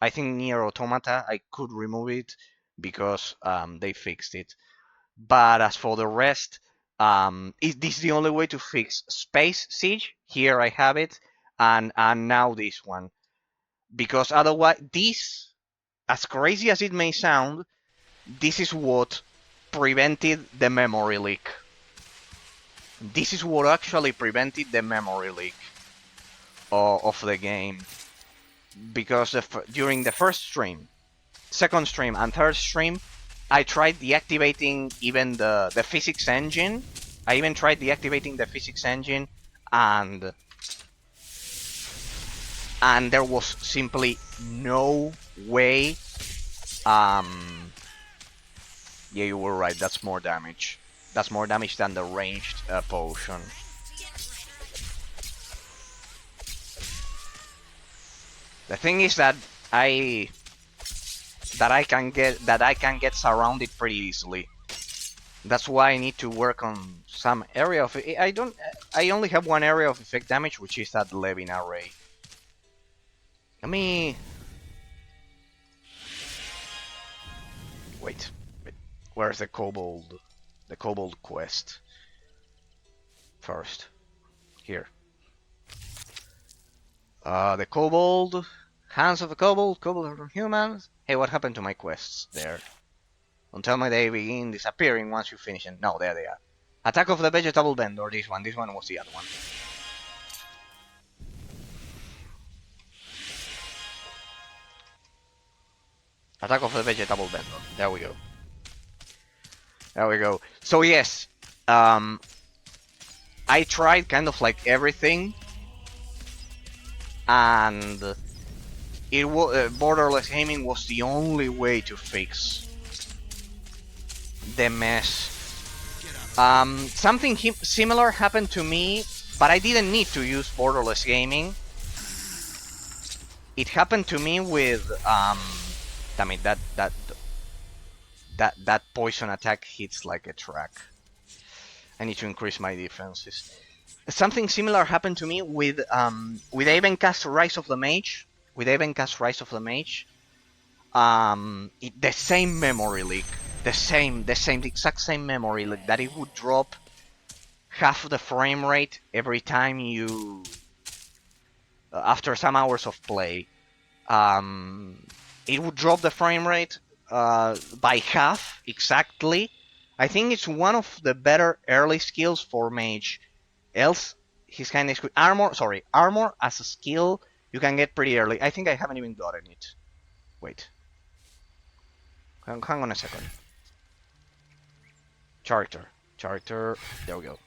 think Nier Automata, I could remove it. because they fixed it. But as for the rest, this is the only way to fix Space Siege. Here I have it, and now this one, because otherwise, this, as crazy as it may sound, this is what prevented the memory leak. This is what actually prevented the memory leak of the game, because during the first stream, second stream, and third stream, I tried deactivating even the physics engine. I even tried deactivating the physics engine, and there was simply no way. Yeah, you were right. That's more damage. That's more damage than the ranged potion. The thing is that I can get surrounded pretty easily. That's why I need to work on some area of it. I only have one area of effect damage, which is that Levin array. Let me wait. Where's the Kobold? The Kobold quest. First, here. The Kobold. Hands of the Kobold. Kobold are humans. Hey, what happened to my quests there? Until my day begin disappearing once you finish it. No, there they are. Attack of the Vegetable Vendor. This one. This one was the other one. Attack of the Vegetable Vendor. There we go. There we go. So yes, I tried kind of like everything, and it was borderless gaming was the only way to fix the mess. Something similar happened to me, but I didn't need to use borderless gaming. It happened to me with damn it, that poison attack hits like a truck. I need to increase my defenses. Something similar happened to me with Avencast Rise of the Mage. With Avencast Rise of the Mage, the same memory leak, the exact same memory leak, that it would drop half the frame rate every time you, after some hours of play, it would drop the frame rate by half exactly. I think it's one of the better early skills for Mage. Else, his kind of armor as a skill you can get pretty early. I think I haven't even gotten it. Wait. Hang on a second. Character. There we go.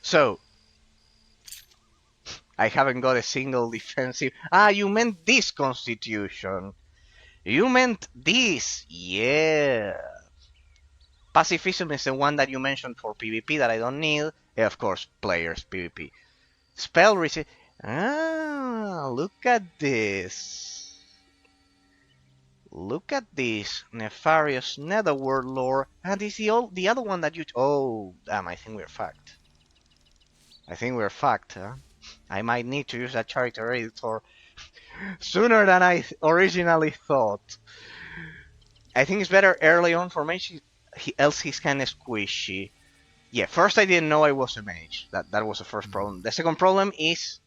So, I haven't got a single defensive. Ah, you meant this constitution. You meant this. Yeah. Pacifism is the one that you mentioned for PvP that I don't need. Yeah, of course, players PvP. Spell receipt. Ah, look at this. Look at this. Nefarious Netherworld lore. And is the other one that you... Oh, damn, I think we're fucked. Huh? I might need to use that character editor sooner than I originally thought. I think it's better early on for mage, else he's kinda squishy. Yeah, first I didn't know I was a mage. That was the first problem. The second problem is...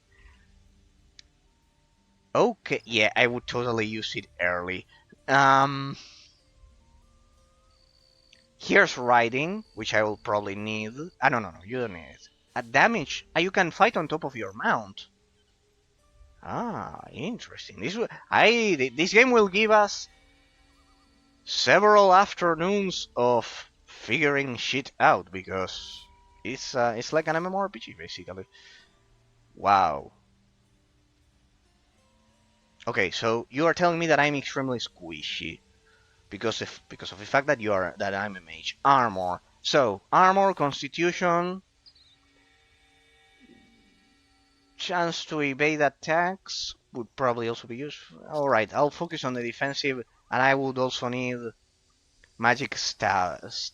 Okay, yeah, I would totally use it early. Here's riding, which I will probably need. Ah, no, you don't need it. At damage, you can fight on top of your mount. Ah, interesting. This game will give us several afternoons of figuring shit out, because it's like an MMORPG basically. Wow. Okay, so you are telling me that I'm extremely squishy because of the fact that I'm a mage. Armor. So armor, constitution, chance to evade attacks would probably also be useful. Alright, I'll focus on the defensive, and I would also need magic staves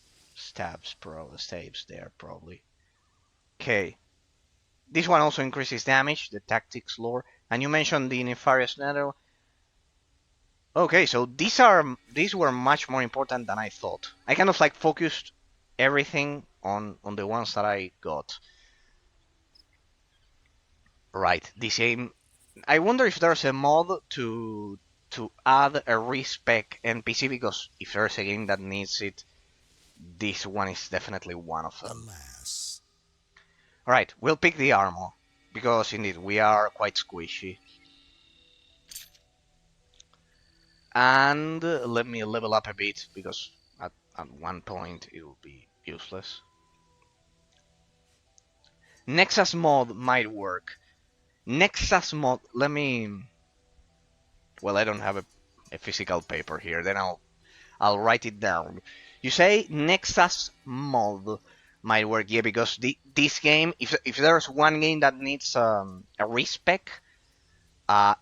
there, probably. Okay. This one also increases damage, the tactics lore. And you mentioned the Nefarious Nether. Okay, so these were much more important than I thought. I kind of like focused everything on the ones that I got. Right, this game. I wonder if there's a mod to add a respec NPC, because if there's a game that needs it, this one is definitely one of them. Alas. Alright, we'll pick the armor, because indeed we are quite squishy. And let me level up a bit, because at one point it will be useless. Nexus mod might work. Nexus mod, let me... Well, I don't have a physical paper here, then I'll write it down. You say Nexus mod might work, yeah, because this game, if there's one game that needs a respec,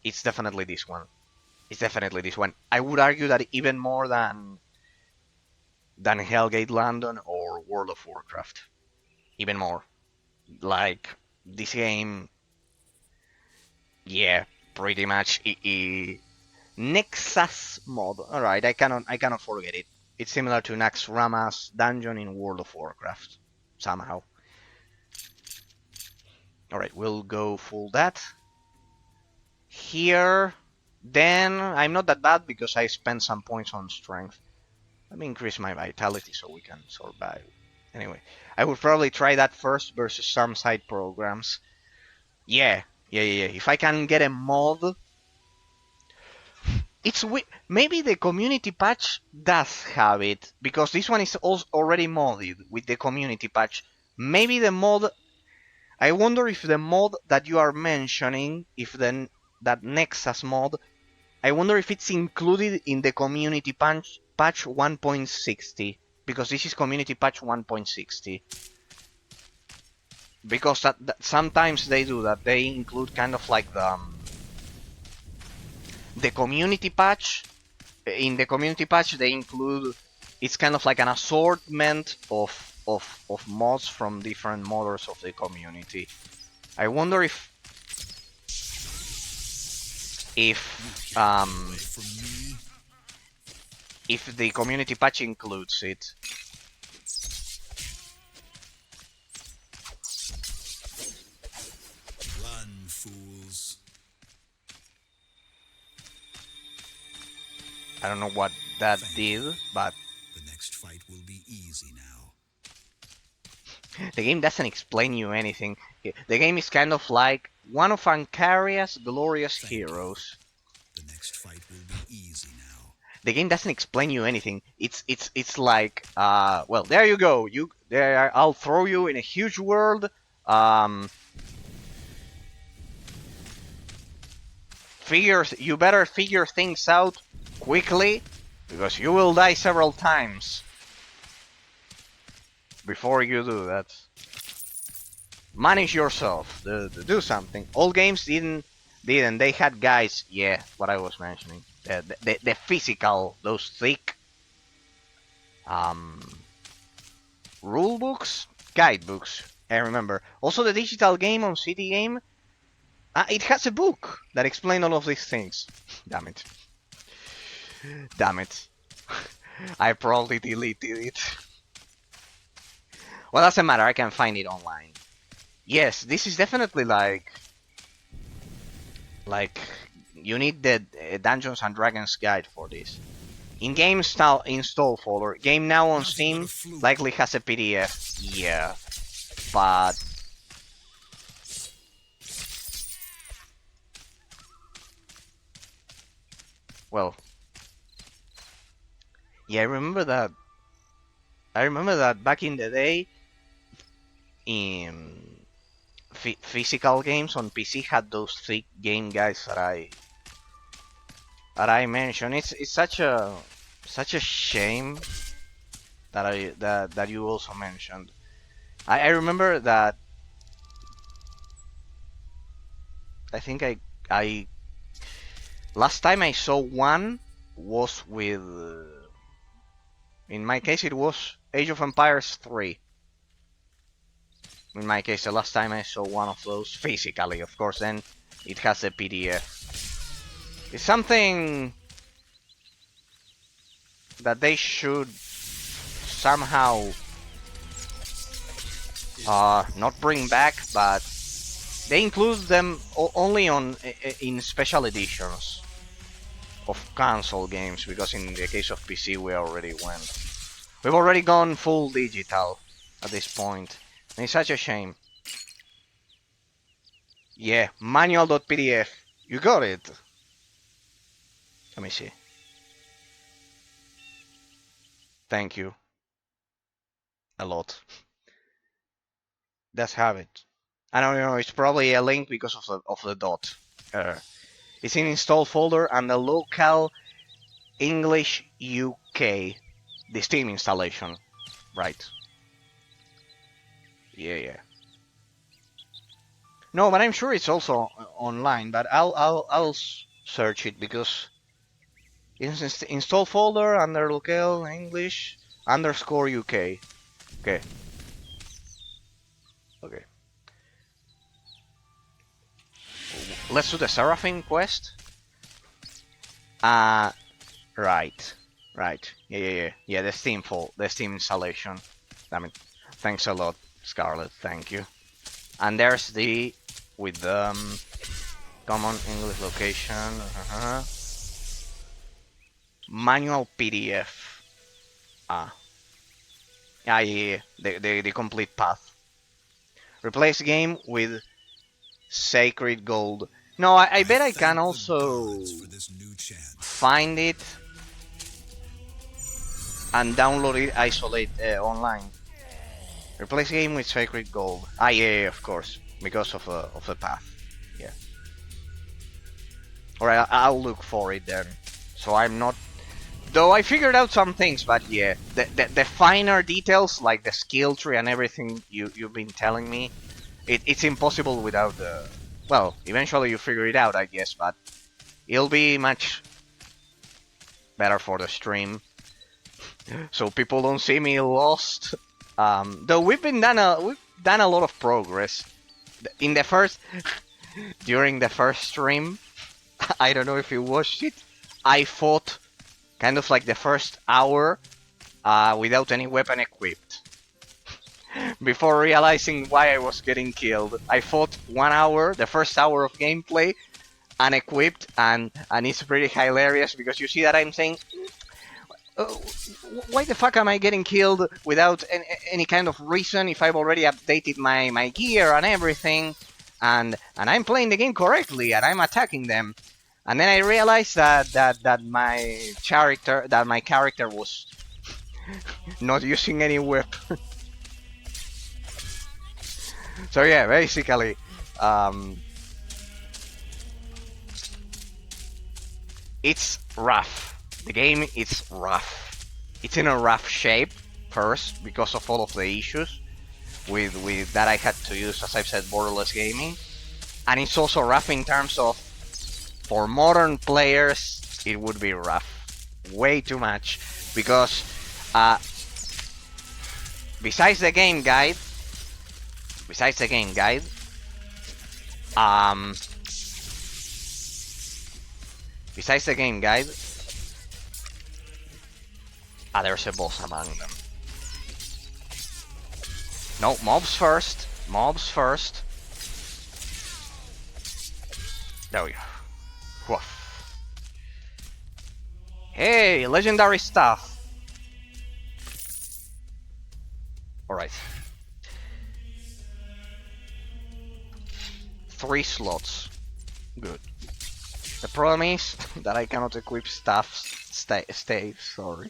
it's definitely this one. It's definitely this one. I would argue that even more than Hellgate London or World of Warcraft. Even more. Like, this game, yeah, pretty much. Nexus mod. Alright, I cannot forget it. It's similar to Naxxrama's dungeon in World of Warcraft. Somehow. Alright, we'll go full that. Here, then I'm not that bad because I spent some points on strength. Let me increase my vitality so we can survive. Anyway, I would probably try that first versus some side programs. Yeah. If I can get a mod, it's maybe the community patch does have it, because this one is also already modded with the community patch. Maybe the mod. I wonder if the mod that you are mentioning, if then that Nexus mod, I wonder if it's included in the community patch 1.60, because this is community patch 1.60. Because that sometimes they do that. They include kind of like the community patch. In the community patch, they include, it's kind of like an assortment of mods from different modders of the community. I wonder if the community patch includes it. Run, fools. I don't know what that did, but The next fight will be easy now. the game doesn't explain you anything. The game is kind of like one of Ankaria's glorious heroes. The next fight will be easy now. The game doesn't explain you anything. It's like, well, there you go. I'll throw you in a huge world. You better figure things out quickly, because you will die several times before you do that. Manage yourself. Do something. Old games didn't. They had guys. Yeah, what I was mentioning. The physical, those thick um rule books, guidebooks. I remember. Also, the digital game on City Game. It has a book that explains all of these things. Damn it. Damn it. I probably deleted it. Well, doesn't matter. I can find it online. Yes, this is definitely like you need the Dungeons and Dragons guide for this. In-game install folder. Game now on Steam likely has a PDF. Yeah, but well, yeah, I remember that. I remember that back in the day, in physical games on PC had those thick game guides that I mentioned. It's such a shame that you also mentioned. I remember that. I think I last time I saw one was with. In my case, it was Age of Empires 3. In my case, the last time I saw one of those physically, of course, then it has a PDF. It's something that they should somehow not bring back, but they include them only in special editions of console games, because in the case of PC we've already gone full digital at this point. And it's such a shame. Yeah, manual.pdf. You got it. Let me see. Thank you. A lot. Let's have it. I don't know, it's probably a link because of the dot. It's in install folder and the local English UK. The Steam installation. Right. Yeah. No, but I'm sure it's also online, but I'll search it because it's install folder under local English underscore UK. Okay. Okay. Let's do the Seraphim quest. Right. Yeah, the Steam installation. Damn it. Thanks a lot, Scarlet. Thank you. And there's the with the common English location. Manual PDF. Yeah. The complete path. Replace game with Sacred Gold. No, I bet I can also find it and download it, isolate online. Replace game with Sacred Gold. Yeah, of course, because of the path. Yeah. Alright, I'll look for it then. So I'm not. Though I figured out some things, but yeah, the finer details like the skill tree and everything you've been telling me, it's impossible without the. Well, eventually you figure it out, I guess, but it'll be much better for the stream, so people don't see me lost. Though we've done a lot of progress in the first during the first stream. I don't know if you watched it. I fought kind of like the first hour without any weapon equipped. Before realizing why I was getting killed, I fought 1 hour, the first hour of gameplay, unequipped, and it's pretty hilarious because you see that I'm saying, why the fuck am I getting killed without any kind of reason if I've already updated my gear and everything, and I'm playing the game correctly and I'm attacking them, and then I realized that my character was not using any weapon. So yeah, basically, it's rough. The game is rough. It's in a rough shape first because of all of the issues with that I had to use, as I've said, borderless gaming, and it's also rough in terms of for modern players it would be rough, way too much, because besides the game guide, um, there's a boss among them. No, mobs first. There we go. Woof. Hey, legendary stuff. Alright. 3 slots. Good. The problem is that I cannot equip staves, sorry.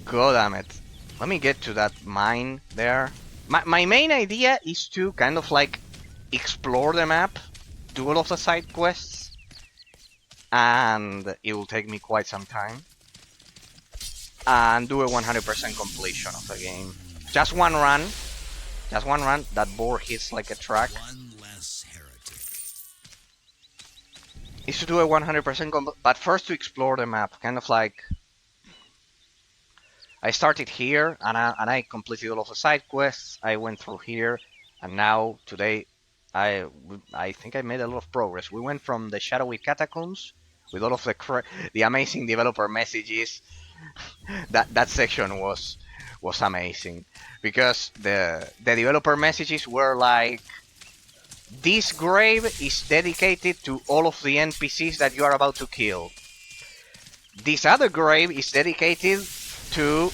God damn it. Let me get to that mine there. My main idea is to kind of like explore the map, do all of the side quests, and it will take me quite some time, and do a 100% completion of the game. Just one run, that boar hits like a truck. Is to do a 100% but first to explore the map, kind of like I started here and I completed all of the side quests. I went through here, and now today I think I made a lot of progress. We went from the shadowy catacombs with all of the amazing developer messages That section was amazing because the developer messages were like, this grave is dedicated to all of the NPCs that you are about to kill. This other grave is dedicated to,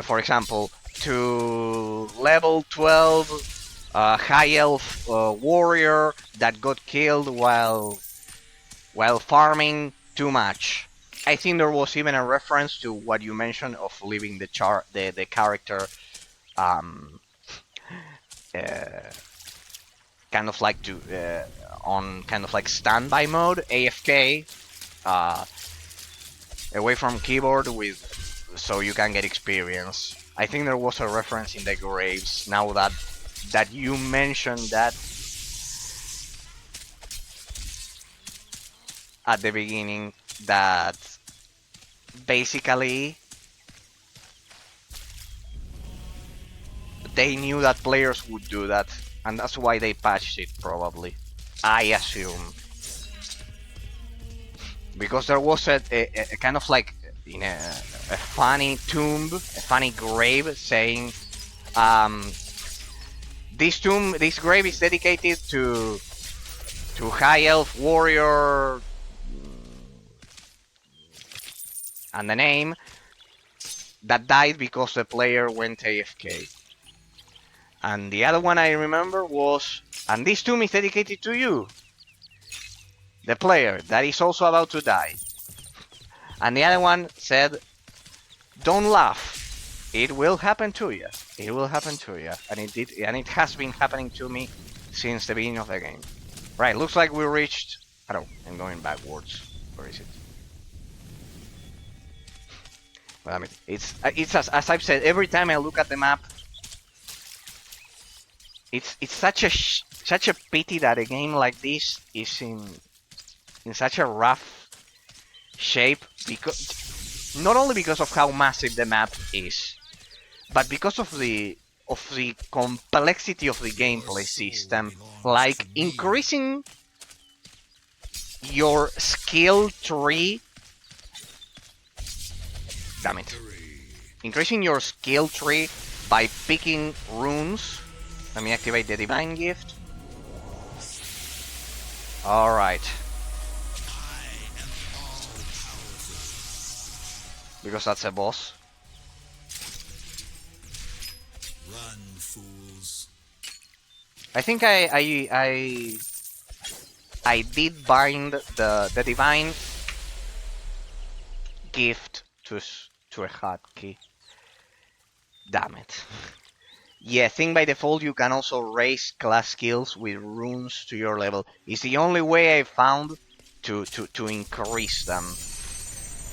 for example, to level 12 high elf warrior that got killed while farming too much. I think there was even a reference to what you mentioned of leaving the character um, uh, kind of like to on kind of like standby mode, AFK, uh, away from keyboard with so you can get experience. I think there was a reference in the graves. Now that you mentioned that at the beginning, that basically they knew that players would do that, and that's why they patched it probably. I assume because there was a kind of like in a funny tomb, a funny grave saying, um, this grave is dedicated to high elf warrior, and the name that died because the player went AFK. And the other one I remember was, and this tomb is dedicated to you, the player that is also about to die. And the other one said, don't laugh, it will happen to you. It will happen to you. And it did, and it has been happening to me since the beginning of the game. Right, looks like we reached, I don't know, I'm going backwards. Where is it? Well, I mean, it's as I've said, every time I look at the map, it's such a pity that a game like this is in such a rough shape, because not only because of how massive the map is, but because of the complexity of the gameplay system, like increasing your skill tree. Damn it. Increasing your skill tree by picking runes. Let me activate the Divine Gift. Alright. Because that's a boss. Run, fools. I think I did bind the Divine Gift to a hotkey. Damn it. Yeah, I think by default you can also raise class skills with runes to your level. It's the only way I found to increase them.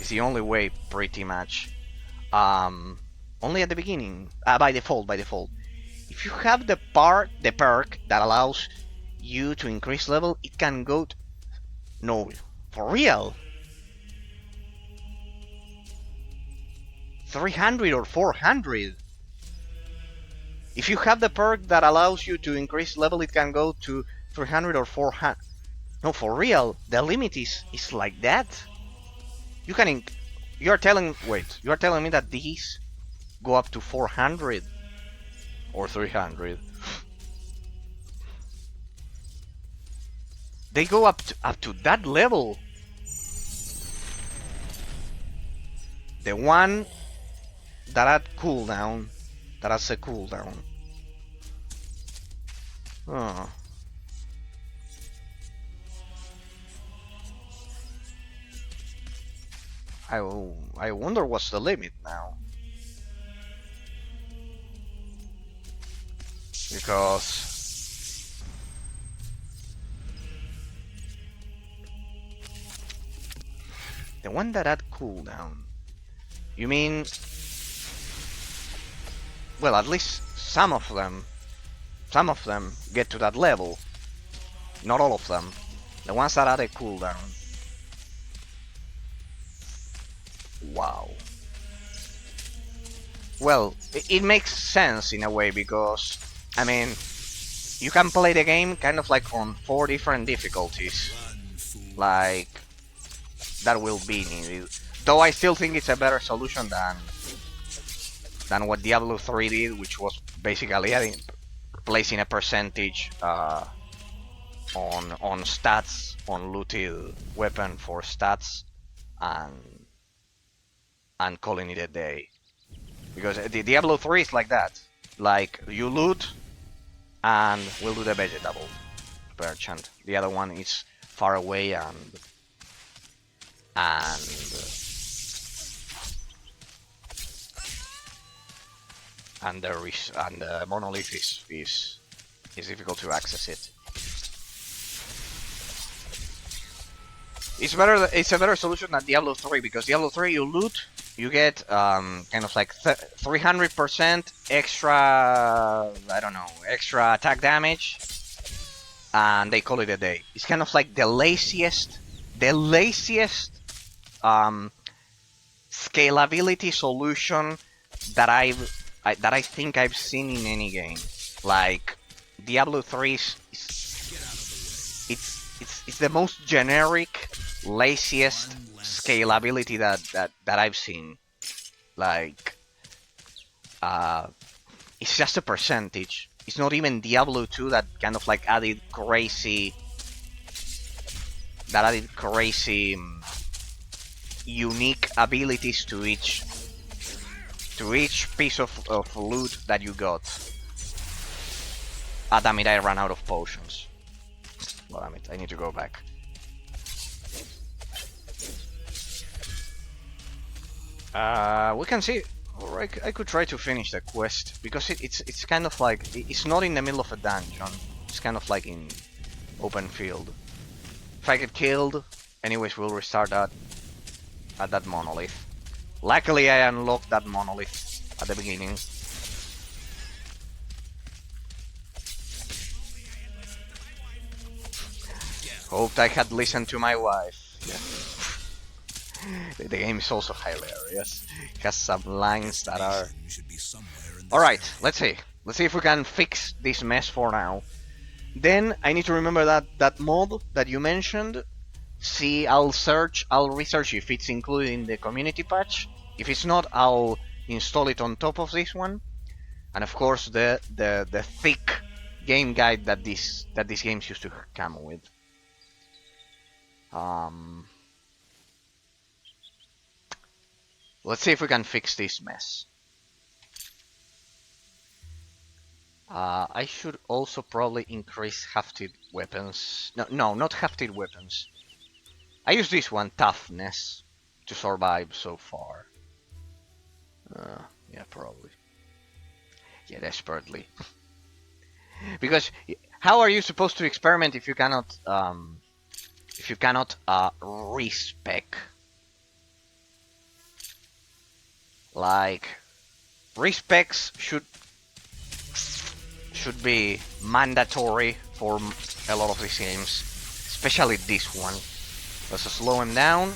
It's the only way, pretty much. Only at the beginning. By default. If you have the perk that allows you to increase level, it can go. No, for real. 300 or 400. If you have the perk that allows you to increase level, it can go to 300 or 400. No, for real, the limit is like that. You can. You're telling. Wait, you're telling me that these go up to 400 or 300? They go up to that level. The one that had cooldown. That has a cooldown. Oh. I wonder what's the limit now. Because the one that had cooldown. You mean, well, at least some of them get to that level. Not all of them. The ones that had a cooldown. Wow. Well, it makes sense in a way because, I mean, you can play the game kind of like on 4 different difficulties. Like that will be needed. Though I still think it's a better solution than what Diablo 3 did, which was basically adding, placing a percentage on stats, on looted weapon for stats, and calling it a day. Because the Diablo 3 is like that. Like, you loot and we'll do the vegetable merchant. The other one is far away and the monolith is difficult to access it. It's a better solution than Diablo 3, because Diablo 3 you loot, you get kind of like 300% extra, I don't know, extra attack damage, and they call it a day. It's kind of like the laziest scalability solution that I think I've seen in any game. Like, Diablo 3 it's the most generic, laziest scalability that I've seen. Like, it's just a percentage. It's not even Diablo 2 that kind of like added crazy, unique abilities to each piece of loot that you got. Ah, damn it, I ran out of potions. Well, damn it, I need to go back. We can see, or I could try to finish the quest, because it's kind of like, it's not in the middle of a dungeon. It's kind of like in open field. If I get killed, anyways, we'll restart at that monolith. Luckily, I unlocked that monolith at the beginning. Hoped I had listened to my wife. Yeah. The game is also hilarious. It has some lines that are... Alright, let's see. Let's see if we can fix this mess for now. Then I need to remember that mod that you mentioned. See, I'll research if it's included in the community patch. If it's not, I'll install it on top of this one. And of course the thick game guide that these games used to come with. Let's see if we can fix this mess. I should also probably increase hafted weapons. No, not hafted weapons. I use this one, toughness, to survive so far. Yeah, probably. Yeah, desperately. Because how are you supposed to experiment if you cannot respec? Like, respecs should be mandatory for a lot of these games, especially this one. Let's slow him down.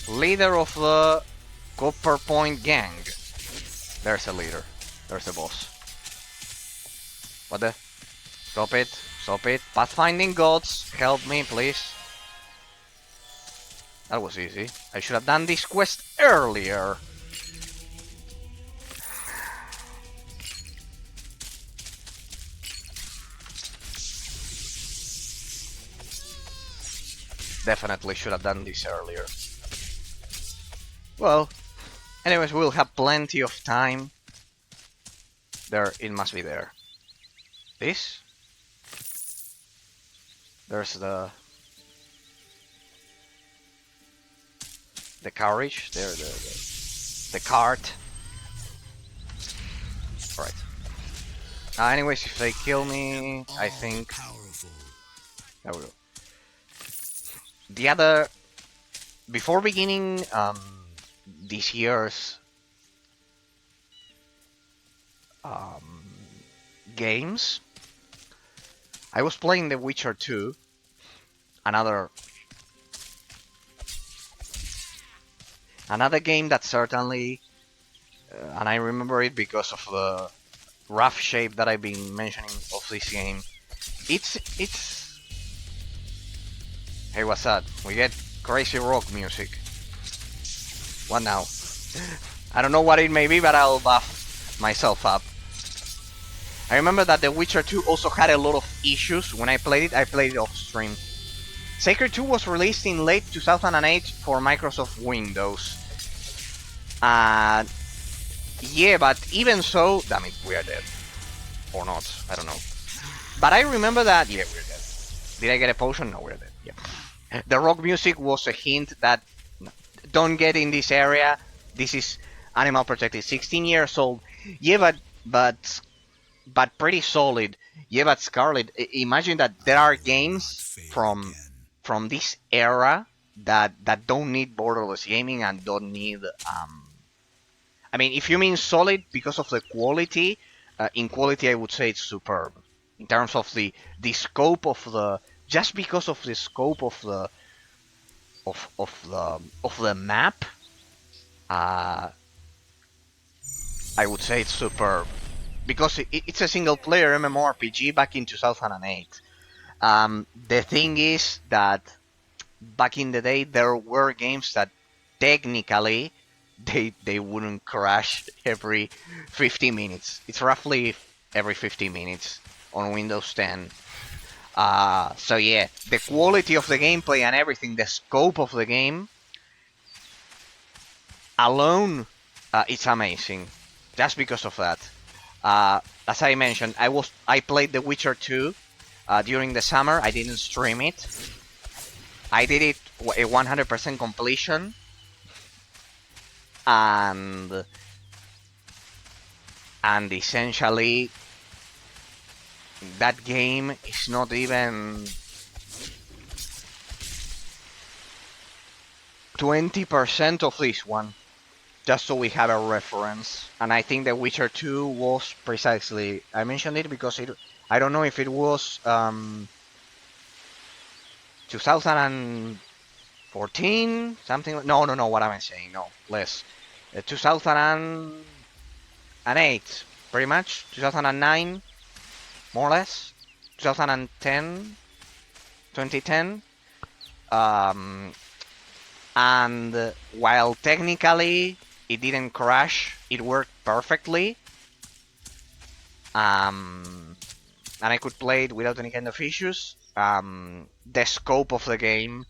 Leader of the Copper Point gang. There's a leader. There's a boss. What the? Stop it. Stop it. Pathfinding gods, help me, please. That was easy. I should have done this quest earlier. Definitely should have done this earlier. Well, anyways, we'll have plenty of time. There, it must be there. This? There's the carriage. There, the cart. Right. Anyways, if they kill me, I think. There we go. The other, before beginning this year's games, I was playing The Witcher 2, another game that certainly, and I remember it because of the rough shape that I've been mentioning of this game. It's Hey, what's up? We get crazy rock music. What now? I don't know what it may be, but I'll buff myself up. I remember that The Witcher 2 also had a lot of issues when I played it. I played it off stream. Sacred 2 was released in late 2008 for Microsoft Windows. Yeah, but even so, damn it, we are dead. Or not, I don't know. But I remember that, yeah, we're dead. Did I get a potion? No, we're dead, yeah. The rock music was a hint that don't get in this area. This is Animal Protected, 16 years old. Yeah, but pretty solid. Yeah, but Scarlet, imagine that there are games from this era that don't need borderless gaming and don't need I mean, if you mean solid because of the quality, in quality I would say it's superb. In terms of the scope of the, just because of the scope of the map, uh, I would say it's superb because it's a single player MMORPG back in 2008. The thing is that back in the day there were games that technically they wouldn't crash every 50 minutes. It's roughly every 50 minutes on Windows 10. So yeah, the quality of the gameplay and everything, the scope of the game alone, it's amazing. Just because of that. As I mentioned, I played The Witcher 2 during the summer. I didn't stream it. I did it a 100% completion, and essentially that game is not even 20% of this one, just so we have a reference. And I think The Witcher 2 was precisely, I mentioned it because I don't know if it was 2014, something. No, what am I saying? No, less. 2008, pretty much. 2009, more or less. 2010, 2010. Um, and while technically it didn't crash, it worked perfectly. And I could play it without any kind of issues. The scope of the game,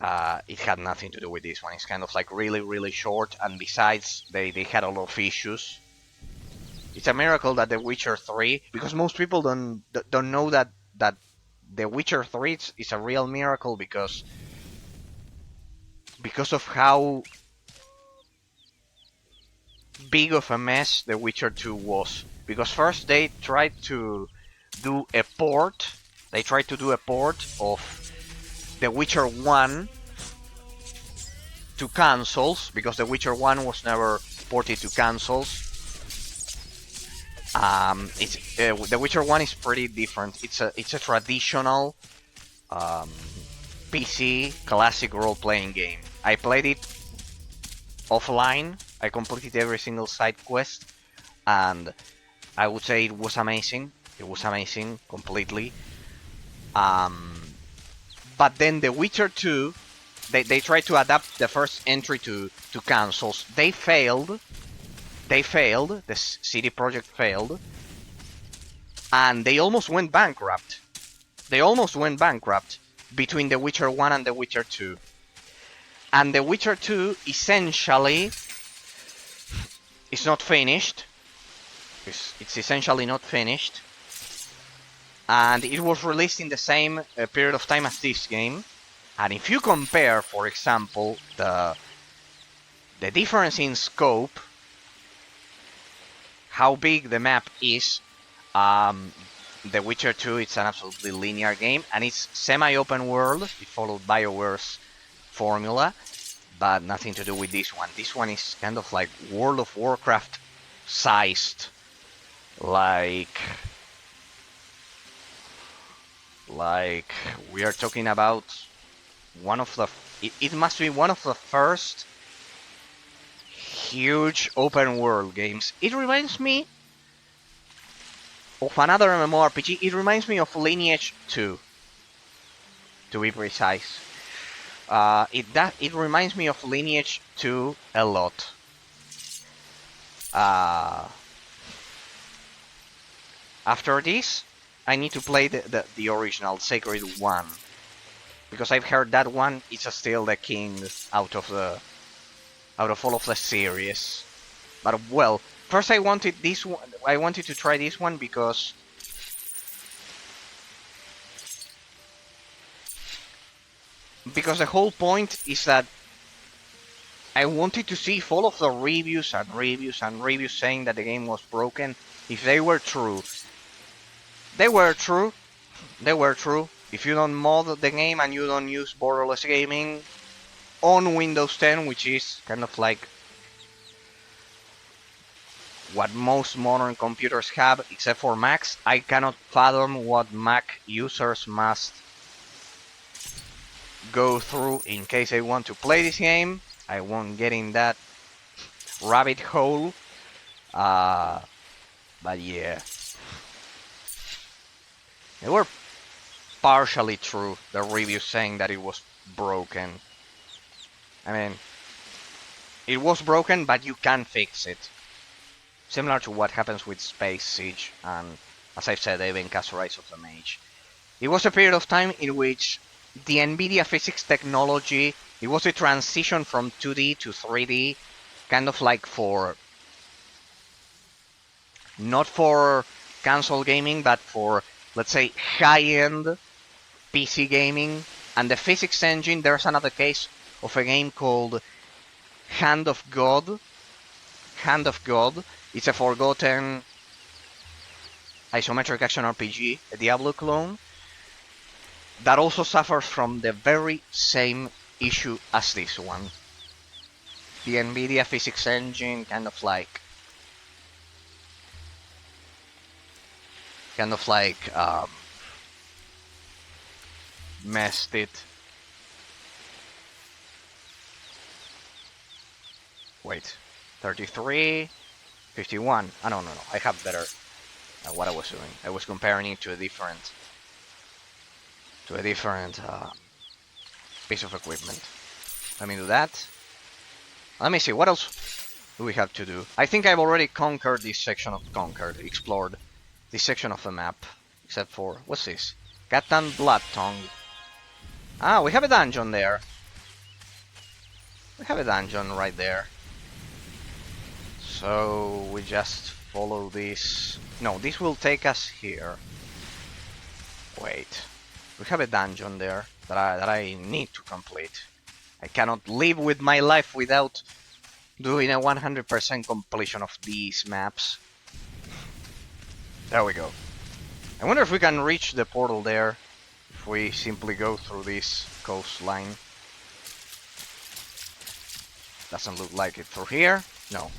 it had nothing to do with this one. It's kind of like really, really short, and besides, they had a lot of issues. It's a miracle that The Witcher 3, because most people don't know that The Witcher 3 is a real miracle because of how big of a mess The Witcher 2 was. Because first they tried to do a port. They tried to do a port of The Witcher 1 to consoles, because The Witcher 1 was never ported to consoles. The Witcher 1 is pretty different. It's a traditional PC classic role-playing game. I played it offline. I completed every single side quest, and I would say it was amazing. It was amazing completely. But then The Witcher 2, they tried to adapt the first entry to consoles. They failed. The CD Projekt failed, and they almost went bankrupt. Between The Witcher 1 and The Witcher 2. And The Witcher 2 essentially is not finished. It's essentially not finished. And it was released in the same period of time as this game. And if you compare, for example, the difference in scope, how big the map is, The Witcher 2, it's an absolutely linear game, and it's semi-open world. It followed BioWare's formula, but nothing to do with this one. This one is kind of like World of Warcraft sized, like we are talking about one of the, it must be one of the first huge open world games. It reminds me of another MMORPG. It reminds me of Lineage 2. to be precise. It reminds me of Lineage 2 a lot. After this, I need to play the original Sacred 1. Because I've heard that one is still the king out of all of the series. But well, first I wanted this one. I wanted to try this one because the whole point is that I wanted to see if all of the reviews and reviews and reviews saying that the game was broken, if they were true. They were true. They were true. If you don't mod the game and you don't use borderless gaming on Windows 10, which is kind of like what most modern computers have, except for Macs, I cannot fathom what Mac users must go through in case they want to play this game. I won't get in that rabbit hole. But yeah. They were partially true, the reviews saying that it was broken. I mean, it was broken, but you can fix it. Similar to what happens with Space Siege and, as I've said, even Cast Rise of the Mage. It was a period of time in which the NVIDIA physics technology, it was a transition from 2D to 3D, kind of like for, not for console gaming, but for, let's say, high-end PC gaming. And the physics engine, there's another case of a game called Hand of God. Hand of God. It's a forgotten isometric action RPG, a Diablo clone, that also suffers from the very same issue as this one. The NVIDIA physics engine kind of like messed it. Wait, 33, 51. I don't know. I have better what I was doing. I was comparing it to a different piece of equipment. Let me do that. Let me see, what else do we have to do? I think I've already explored this section of the map. Except for, what's this? Catan Blood Tongue. Ah, we have a dungeon there. We have a dungeon right there. So we just follow this. No, this will take us here. Wait. We have a dungeon there that I need to complete. I cannot live with my life without doing a 100% completion of these maps. There we go. I wonder if we can reach the portal there if we simply go through this coastline. Doesn't look like it through here. No.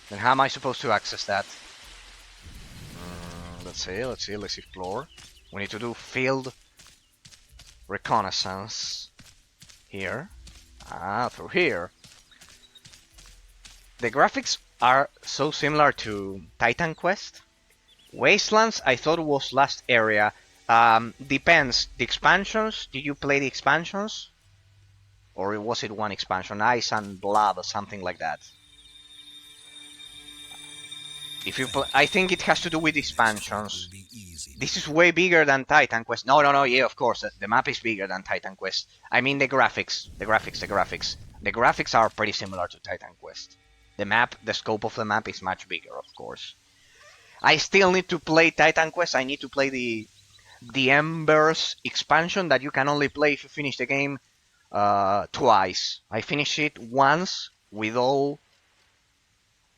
Then how am I supposed to access that? Let's explore. We need to do field reconnaissance here. Ah, through here. The graphics are so similar to Titan Quest. Wastelands, I thought was last area. Depends. The expansions, did you play the expansions? Or was it one expansion? Ice and Blood or something like that. If you I think it has to do with expansions. This is way bigger than Titan Quest. No, yeah, of course. The map is bigger than Titan Quest. I mean the graphics. The graphics are pretty similar to Titan Quest. The map, the scope of the map is much bigger, of course. I still need to play Titan Quest. I need to play the Embers expansion that you can only play if you finish the game twice. I finished it once with all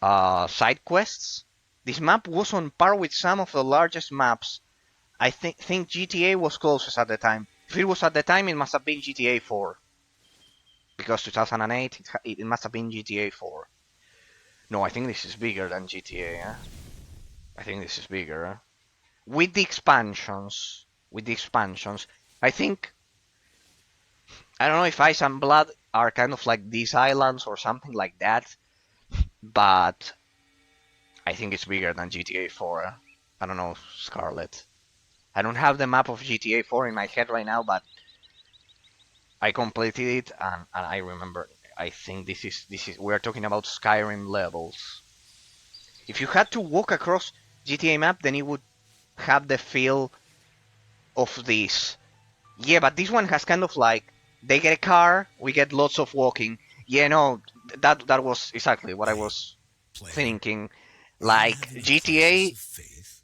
side quests. This map was on par with some of the largest maps. I think GTA was closest at the time. If it was at the time, it must have been GTA 4. Because 2008, it must have been GTA 4. No, I think this is bigger than GTA, eh? I think this is bigger, eh? With the expansions, I think, I don't know if Ice and Blood are kind of like these islands or something like that, but I think it's bigger than GTA 4. I don't know, Scarlet. I don't have the map of GTA 4 in my head right now, but I completed it and I remember. I think this is we're talking about Skyrim levels. If you had to walk across GTA map, then it would have the feel of this. Yeah, but this one has kind of like they get a car, we get lots of walking. Yeah, no, that was exactly what I Hey, was player, thinking. are you Like having a crisis GTA, of faith?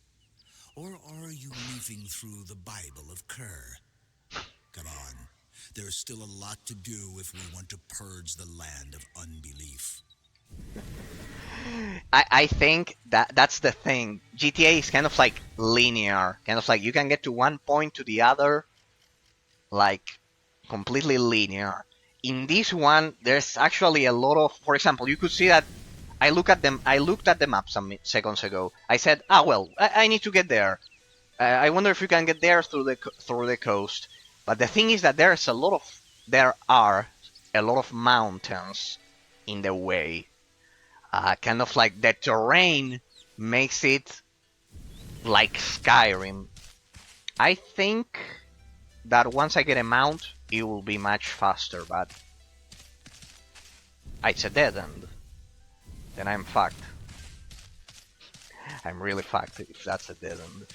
Or are you leafing through the Bible of Kerr? Come on. There's still a lot to do if we want to purge the land of unbelief. I think that's the thing. GTA is kind of like linear, kind of like you can get to one point to the other, like completely linear. In this one, there's actually a lot of, for example, you could see that I look at them. I looked at the map some seconds ago. I said, "Ah, well, I need to get there. I wonder if you can get there through the coast." But the thing is that there are a lot of mountains in the way. Kind of like the terrain makes it like Skyrim. I think that once I get a mount, it will be much faster. But it's a dead end. Then I'm fucked. I'm really fucked if that's a dead end.